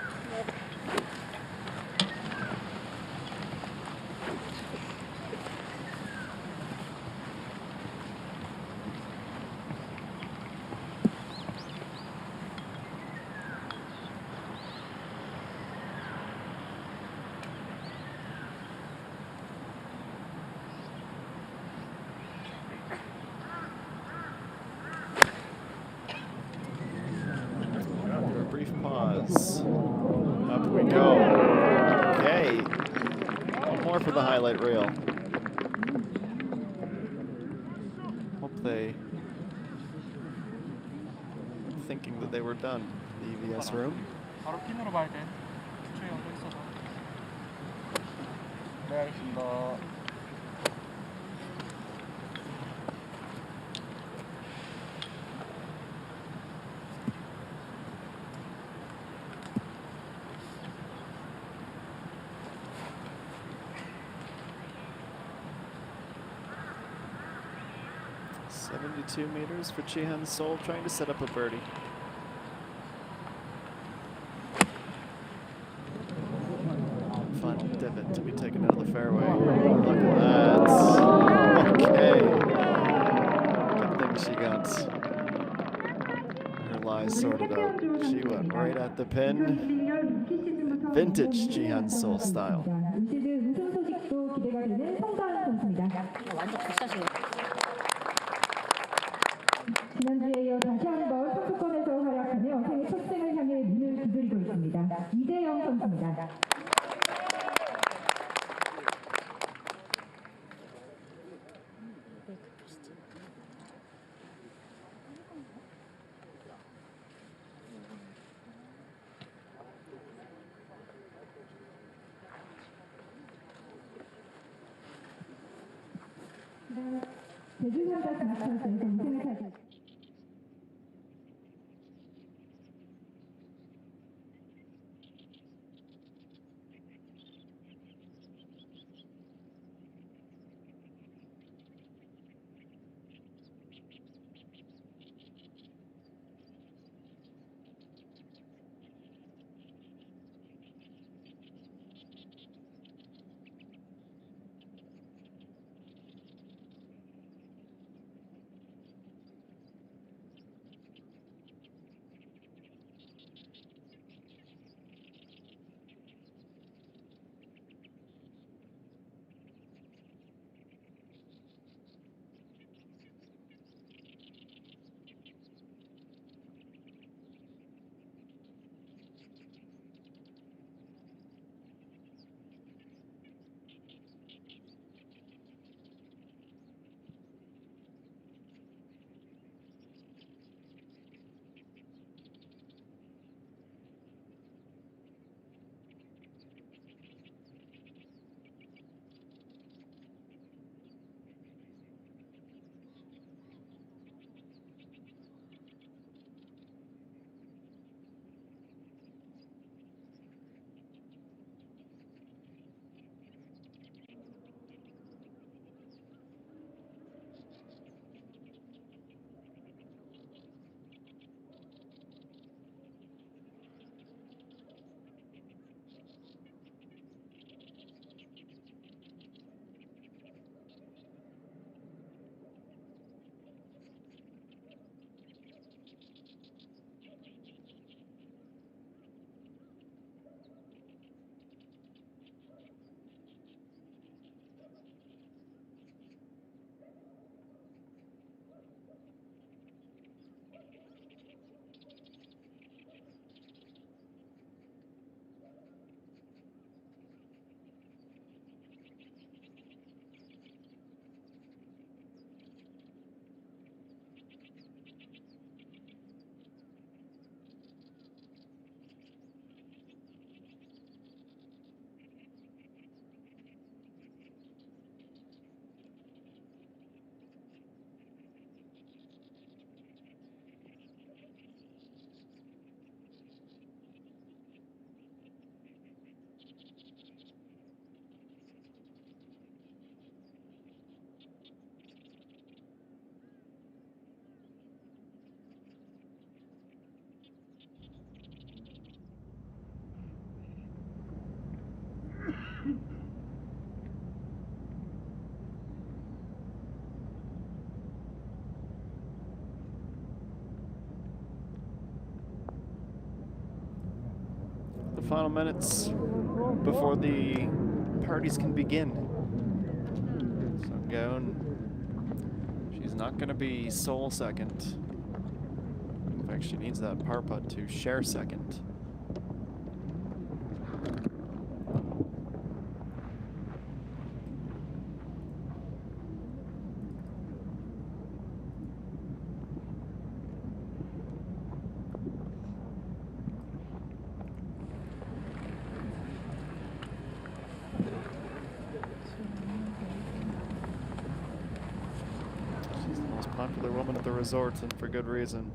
After a brief pause, up we go. Okay, one more for the highlight reel. Hope they thinking that they were done. The EVS room. 바로 핀으로 봐야 돼. 추천이 얹어 있어서. 네, 알겠습니다. $72 meters for Chihan Sol, trying to set up a birdie. Fun divot to be taken out of the fairway. Look at that. Okay. Good thing she got her lies sorted out. She went right at the pin. Vintage Chihan Sol style. 올 시즌 우승 소식도 기대가 되는 성다은 선수입니다. 완전 굿샷이네. 지난주에 이어 다시 한번 선수권에서 활약하며 생애 첫 승을 향해 눈을 두드리고 있습니다. 이재영 선수입니다. 제주 삼각 마스터스에서 우승을 차지. The final minutes before the parties can begin. So Yong, she's not going to be sole second. In fact, she needs that par putt to share second. She's the most popular woman at the resort, and for good reason.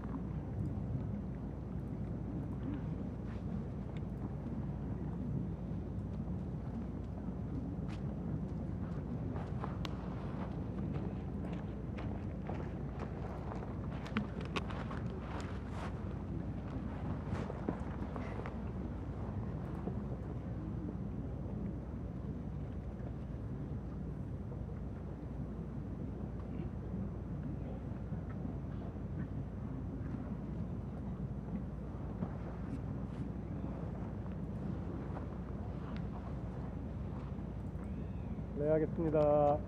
네, 하겠습니다.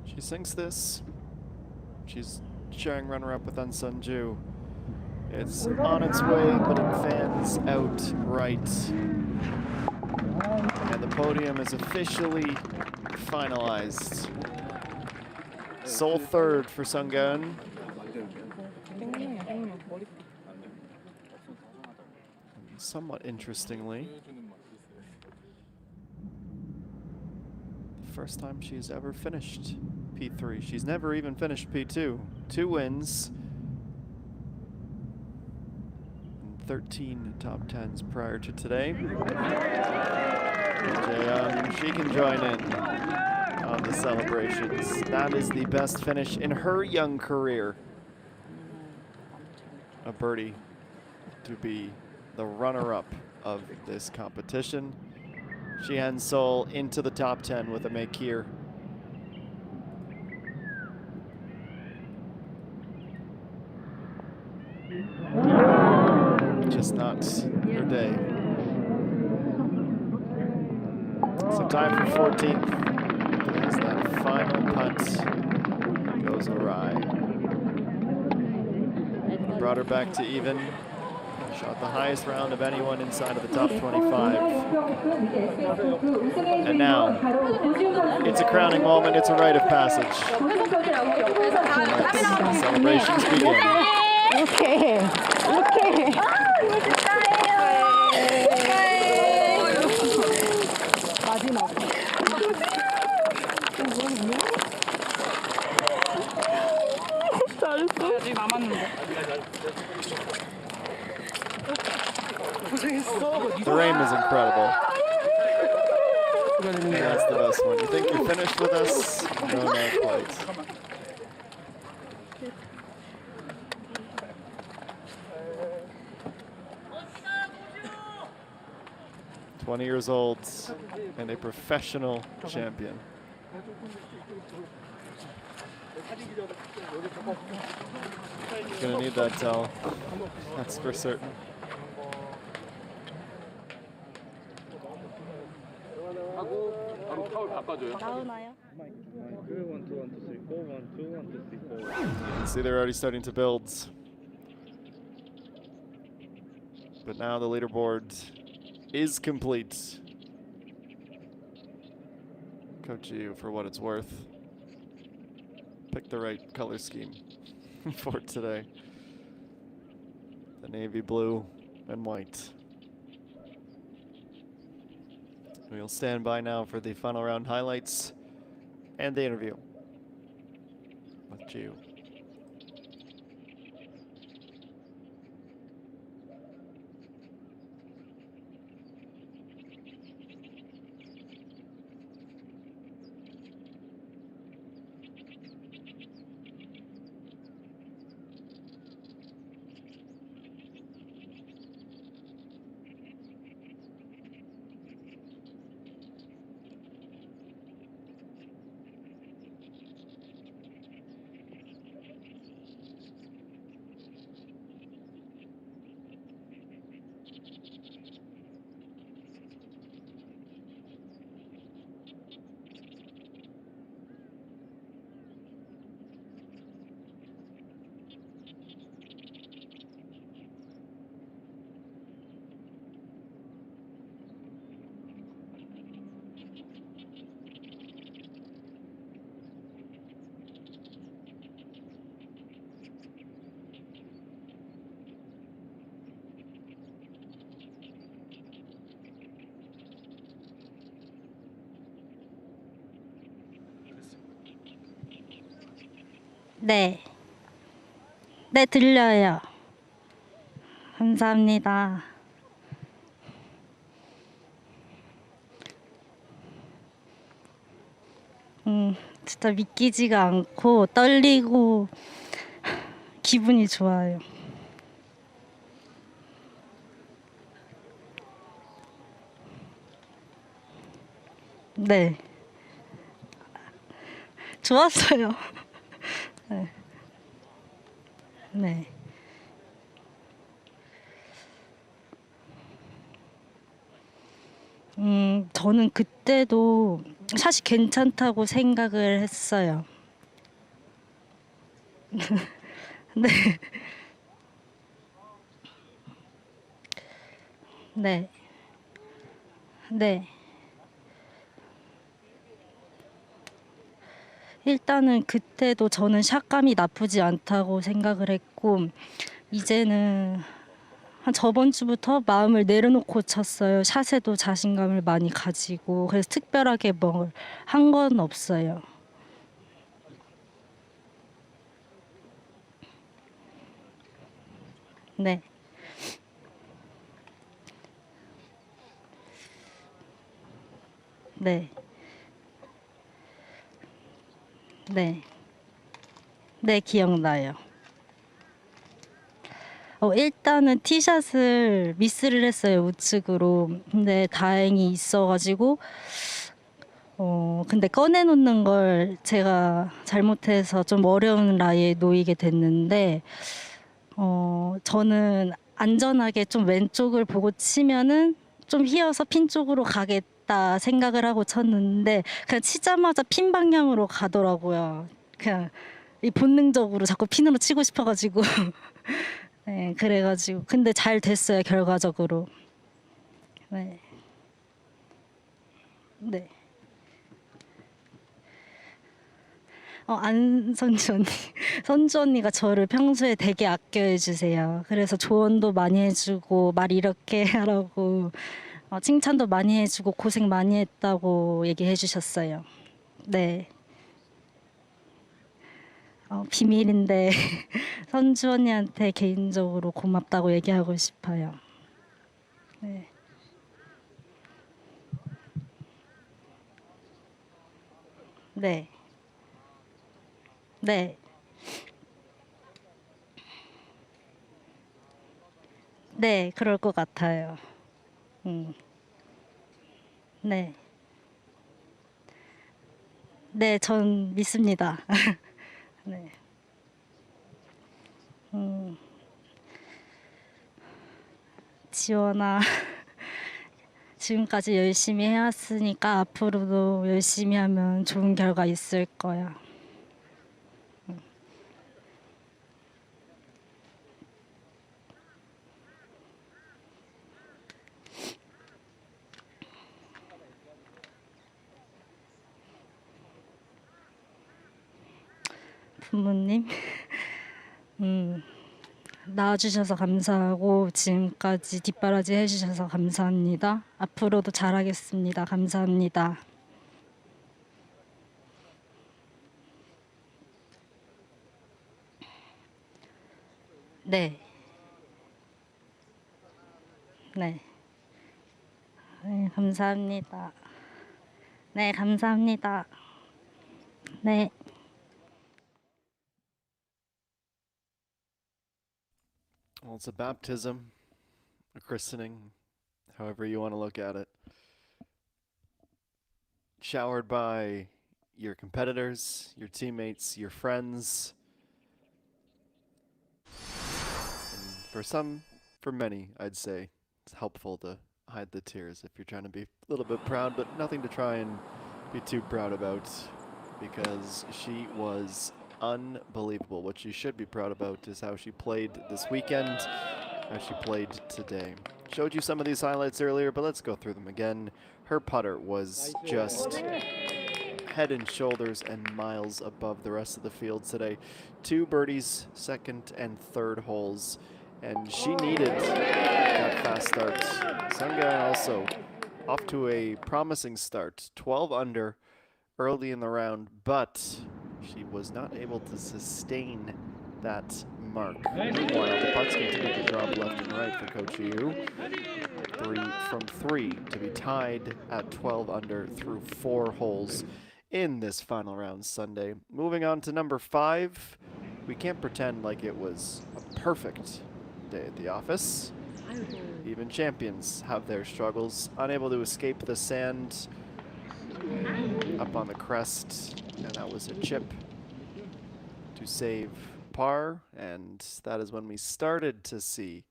She sinks this. She's sharing runner-up with Sun Ju It's on its way, but it fans out right. And the podium is officially finalized. Sole third for Sunggeun. Somewhat interestingly, the first time she's ever finished P3. She's never even finished P2. 2 wins. 13 top 10s prior to today. Yong, she can join in on the celebrations. That is the best finish in her young career. A birdie to be the runner-up of this competition. She hands Seoul into the top 10 with a make here. Just not her day. So time for 14th as that final putt goes awry. Brought her back to even. Shot the highest round of anyone inside of the top 25. And now, it's a crowning moment, it's a rite of passage. Let's celebrations begin. 오케이. 오케이. 마지막. 잘했어. 아직 남았는데. The rain was incredible. That's the best one. You think you're finished with us? No, not quite. "20 years old and a professional champion." Gonna need that towel. That's for certain. 나오나요? You can see they're already starting to build. But now the leaderboard is complete. Coach you for what it's worth. Pick the right color scheme for today. The navy blue and white. We'll stand by now for the final round highlights and the interview with Jiu. 네. 네, 들려요. 감사합니다. 진짜 믿기지가 않고 떨리고 기분이 좋아요. 네. 좋았어요. 네. 네. 저는 그때도 샷이 괜찮다고 생각을 했어요. 네. 네. 네. 일단은 그때도 저는 샷감이 나쁘지 않다고 생각을 했고 이제는 한 저번 주부터 마음을 내려놓고 쳤어요. 샷에도 자신감을 많이 가지고 그래서 특별하게 뭘 한 건 없어요. 네. 네. 네. 네, 기억나요. 일단은 티샷을 미스를 했어요, 우측으로. 근데 다행히 있어가지고 근데 꺼내놓는 걸 제가 잘못해서 좀 어려운 라이에 놓이게 됐는데 저는 안전하게 좀 왼쪽을 보고 치면은 좀 휘어서 핀 쪽으로 가겠다 생각을 하고 쳤는데 그냥 치자마자 핀 방향으로 가더라고요. 그냥 이 본능적으로 자꾸 핀으로 치고 싶어가지고 네, 그래가지고 근데 잘 됐어요 결과적으로. 네. 네. 안선주 언니. 선주 언니가 저를 평소에 되게 아껴해주세요. 그래서 조언도 많이 해주고 말 이렇게 하라고 칭찬도 많이 해주고 고생 많이 했다고 얘기해 주셨어요. 네. 비밀인데 선주 언니한테 개인적으로 고맙다고 얘기하고 싶어요. 네. 네. 네. 네, 그럴 것 같아요. 네. 네, 전 믿습니다. 네. 지원아, 지금까지 열심히 해왔으니까 앞으로도 열심히 하면 좋은 결과 있을 거야. 부모님, 낳아주셔서 감사하고 지금까지 뒷바라지 해주셔서 감사합니다. 앞으로도 잘하겠습니다. 감사합니다. 네. 네. 네, 감사합니다. 네, 감사합니다. 네. Well, it's a baptism, a christening, however you want to look at it. Showered by your competitors, your teammates, your friends. And for many, I'd say, it's helpful to hide the tears if you're trying to be a little bit proud, but nothing to try and be too proud about because she was unbelievable. What she should be proud about is how she played this weekend, how she played today. Showed you some of these highlights earlier, but let's go through them again. Her putter was just head and shoulders and miles above the rest of the field today. 2 birdies, second and third holes, and she needed that fast start. Sungai also off to a promising start, 12 under early in the round, but she was not able to sustain that mark. Meanwhile, the putts continue to drop left and right for Coach Yu. 3 from 3 to be tied at 12 under through 4 holes in this final round Sunday. Moving on to number 5. We can't pretend like it was a perfect day at the office. Even champions have their struggles. Unable to escape the sand up on the crest, and that was a chip to save par, and that is when we started to see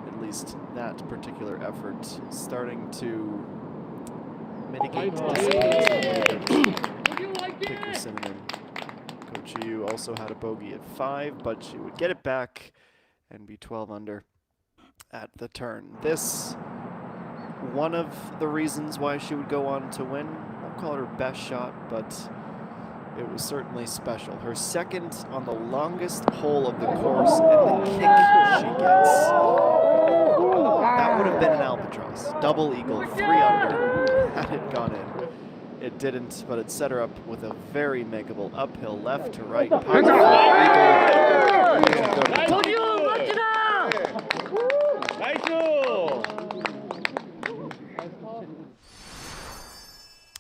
at least that particular effort starting to mitigate Dickerson and Coach Yu also had a bogey at 5, but she would get it back and be 12 under at the turn. This, one of the reasons why she would go on to win. I won't call it her best shot, but it was certainly special. Her second on the longest hole of the course, and the kick she gets. That would have been an albatross. Double eagle, 3 under, had it gone in. It didn't, but it set her up with a very makeable uphill left to right.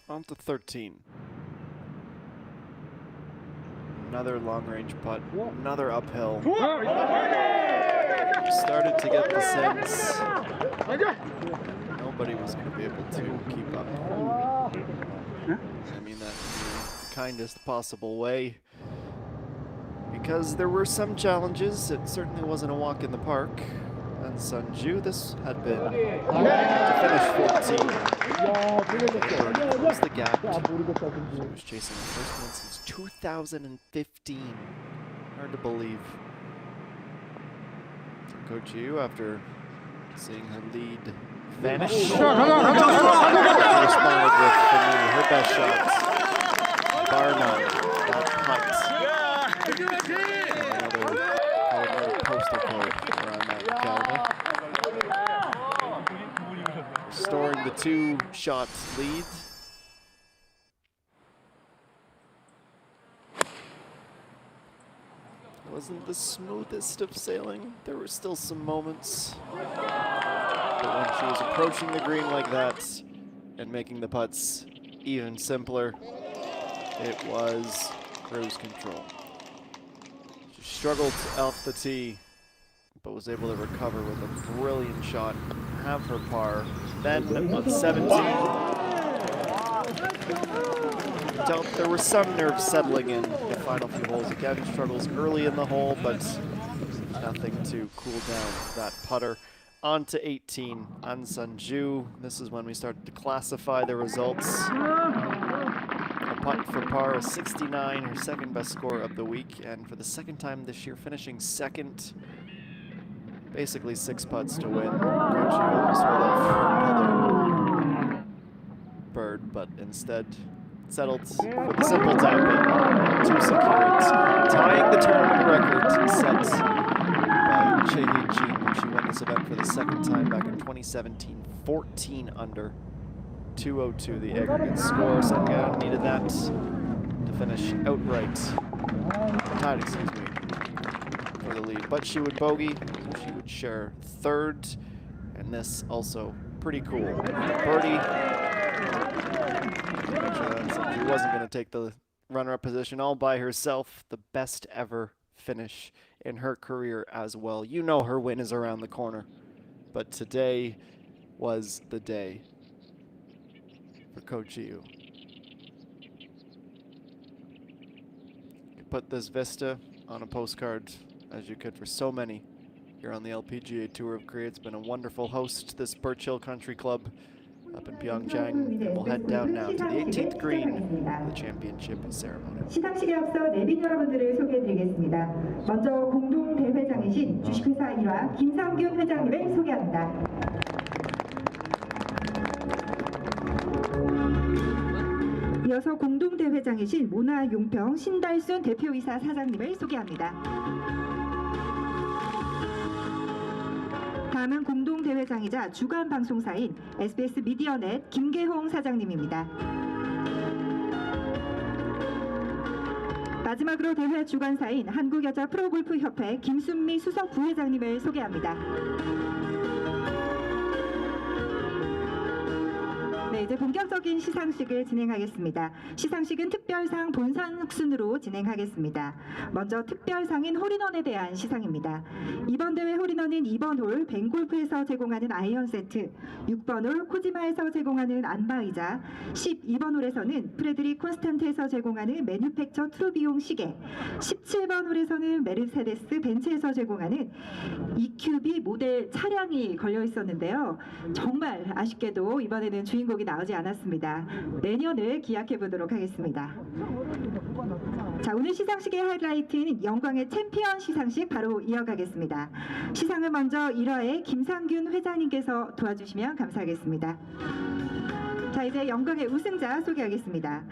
On to 13. Another long-range putt, another uphill. Started to get the sense nobody was going to be able to keep up. I mean that in the kindest possible way, because there were some challenges. It certainly wasn't a walk in the park. And Sunju, this had been to finish 14. Close the gap. She was chasing the first one since 2015. Hard to believe. Coach Yu, after seeing her lead vanish, responded with, for me, her best shot, bar none. That putt. Another postal code around that caliber. Restoring the 2-shot lead. Wasn't the smoothest of sailing. There were still some moments. But when she was approaching the green like that and making the putts even simpler, it was cruise control. She struggled off the tee, but was able to recover with a brilliant shot, have her par. Then on 17, there were some nerves settling in the final few holes. Again, struggles early in the hole, but nothing to cool down that putter. On to 18, An Sunju. This is when we started to classify the results. A putt for par, a 69, her second best score of the week, and for the second time this year, finishing second. Basically 6 putts to win. Coach Yu almost would have another bird, but instead settled for the simple tap in to secure it, tying the tournament record set by Chae-Hee Jean when she won this event for the second time back in 2017. 14 under, 202 the aggregate score. Sangha needed that to finish outright, tied, excuse me, for the lead. But she would bogey, so she would share third, and this also pretty cool. Birdie. She wasn't going to take the runner-up position all by herself. The best ever finish in her career as well. You know her win is around the corner, but today was the day for Coach Yu. You put this vista on a postcard as you could for so many here on the LPGA Tour of Korea. It's been a wonderful host, this Birch Hill Country Club up in Pyongyang, and we'll head down now to the 18th green for the championship ceremony. 시상식에 앞서 내빈 여러분들을 소개해드리겠습니다. 먼저 공동 대회장이신 주식회사 1화 김상균 회장님을 소개합니다. 이어서 공동 대회장이신 모나용평 신달순 대표이사 사장님을 소개합니다. 다음은 공동대회장이자 주간방송사인 SBS 미디어넷 김계홍 사장님입니다. 마지막으로 대회 주관사인 한국여자 프로골프협회 김순미 수석 부회장님을 소개합니다. 네, 이제 본격적인 시상식을 진행하겠습니다. 시상식은 특별상 본상 순으로 진행하겠습니다. 먼저 특별상인 홀인원에 대한 시상입니다. 이번 대회 홀인원은 2번 홀 벤골프에서 제공하는 아이언 세트, 6번 홀 코지마에서 제공하는 안마의자, 12번 홀에서는 프레드릭 콘스탄트에서 제공하는 매뉴팩처 트루비용 시계, 17번 홀에서는 메르세데스 벤츠에서 제공하는 EQB 모델 차량이 걸려 있었는데요. 정말 아쉽게도 이번에는 주인공이 나오지 않았습니다. 내년을 기약해 보도록 하겠습니다. 자, 오늘 시상식의 하이라이트는 영광의 챔피언 시상식 바로 이어가겠습니다. 시상을 먼저 1화의 김상균 회장님께서 도와주시면 감사하겠습니다. 자, 이제 영광의 우승자 소개하겠습니다.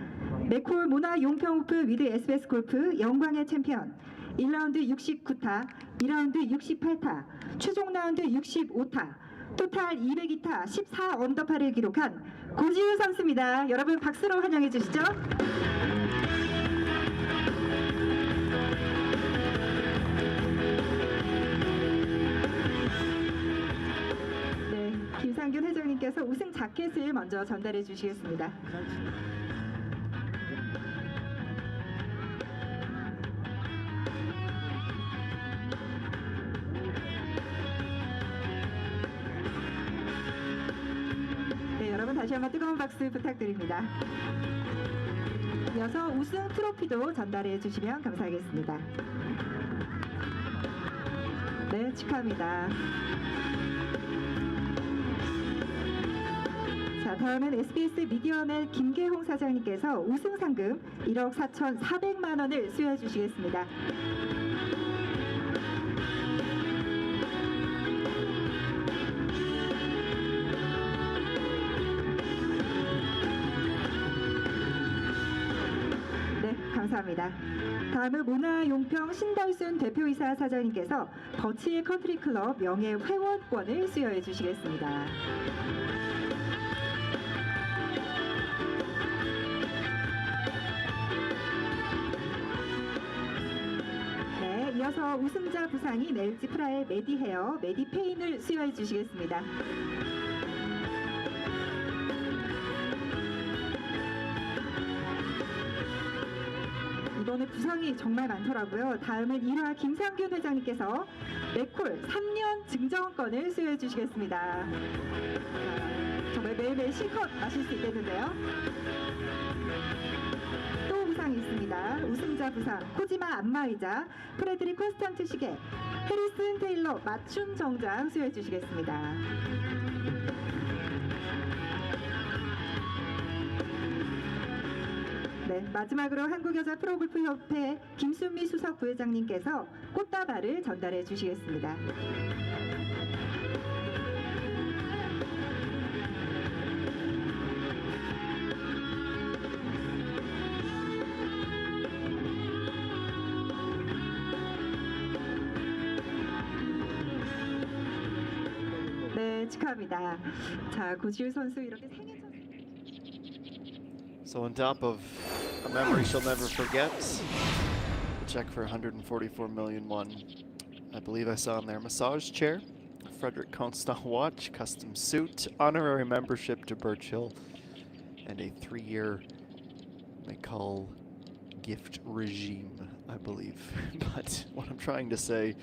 맥콜 모나 용평 오픈 위드 SBS 골프 영광의 챔피언 1라운드 69타, 2라운드 68타, 최종 라운드 65타, 토탈 202타, 14 언더파를 기록한 고지우 선수입니다. 여러분 박수로 환영해 주시죠. 네, 김상균 회장님께서 우승 자켓을 먼저 전달해 주시겠습니다. 여러분 다시 한번 뜨거운 박수 부탁드립니다. 이어서 우승 트로피도 전달해 주시면 감사하겠습니다. 네, 축하합니다. 자, 다음은 SBS 미디어넷 김계홍 사장님께서 우승 상금 1억 4,400만 원을 수여해 주시겠습니다. 감사합니다. 다음은 모나용평 신달순 대표이사 사장님께서 버치의 컨트리클럽 명예 회원권을 수여해 주시겠습니다. 네, 이어서 우승자 부상인 LG 프라의 메디헤어, 메디페인을 수여해 주시겠습니다. 이번에 부상이 정말 많더라고요. 다음은 1화 김상균 회장님께서 맥콜 3년 증정권을 수여해 주시겠습니다. 정말 매일매일 실컷 마실 수 있겠는데요. 또 부상이 있습니다. 우승자 부상 코지마 안마의자, 프레드릭 콘스탄트 시계, 해리슨 테일러 맞춤 정장 수여해 주시겠습니다. 네, 마지막으로 한국여자 프로골프협회 김순미 수석 부회장님께서 꽃다발을 전달해 주시겠습니다. 네, 축하합니다. 자, 고지우 선수 이렇게 생일 첫... So on top of a memory she'll never forget, a check for 144 million won. I believe I saw in there massage chair, Frederick Constant watch, custom suit, honorary membership to Birchill, and a 3-year McCol gift regime, I believe. But what I'm trying to say,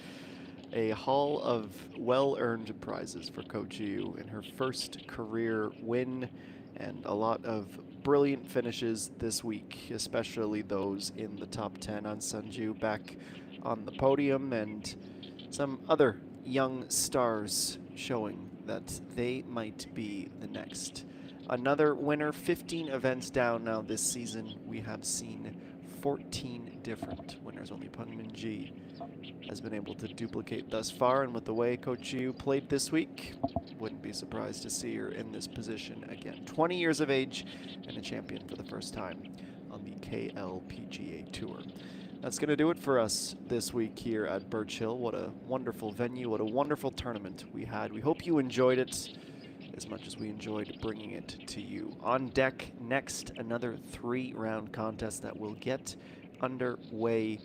a haul of well-earned prizes for Coach Yu in her first career win, and a lot of brilliant finishes this week, especially those in the top 10 on Sunju back on the podium, and some other young stars showing that they might be the next. Another winner, 15 events down now this season. We have seen 14 different winners. Only Pyong Min-ji has been able to duplicate thus far, and with the way Coach Yu played this week, wouldn't be surprised to see her in this position again. 20 years of age and a champion for the first time on the KLPGA Tour. That's going to do it for us this week here at Birch Hill. What a wonderful venue, what a wonderful tournament we had. We hope you enjoyed it as much as we enjoyed bringing it to you. On deck next, another 3-round contest that will get underway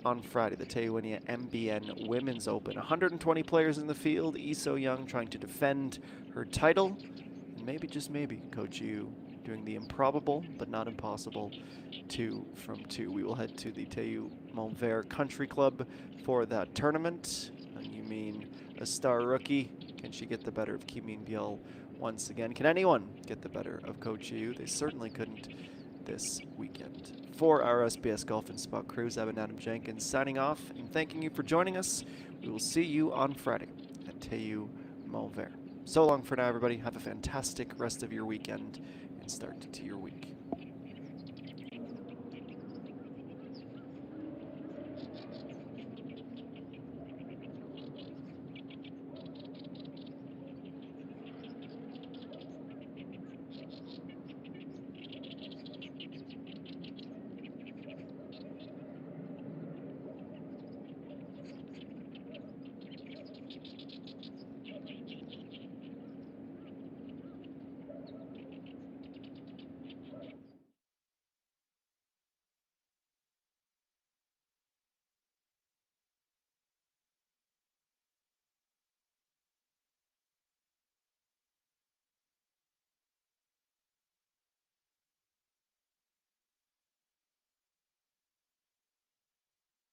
on Friday, the Taewonia MBN Women's Open. 120 players in the field. So Yong trying to defend her title. And maybe, just maybe, Coach Yu doing the improbable but not impossible 2 from 2. We will head to the Taeyu Montvert Country Club for that tournament. And you mean a star rookie? Can she get the better of Kim Min-byul once again? Can anyone get the better of Coach Yu? They certainly couldn't this weekend. For our SBS Golf and Spot crews, I've been Adam Jenkins signing off and thanking you for joining us. We will see you on Friday at Taeyu Montvert. So long for now, everybody. Have a fantastic rest of your weekend and start to your week.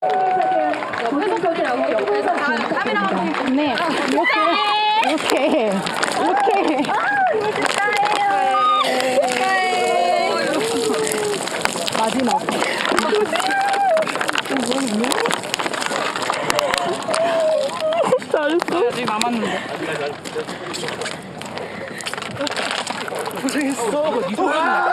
옆에서 보시라고 옆에서 카메라 감독님. 네. 이렇게. 마지막. 잘했어. 아직 남았는데. 고생했어. 네 손이야.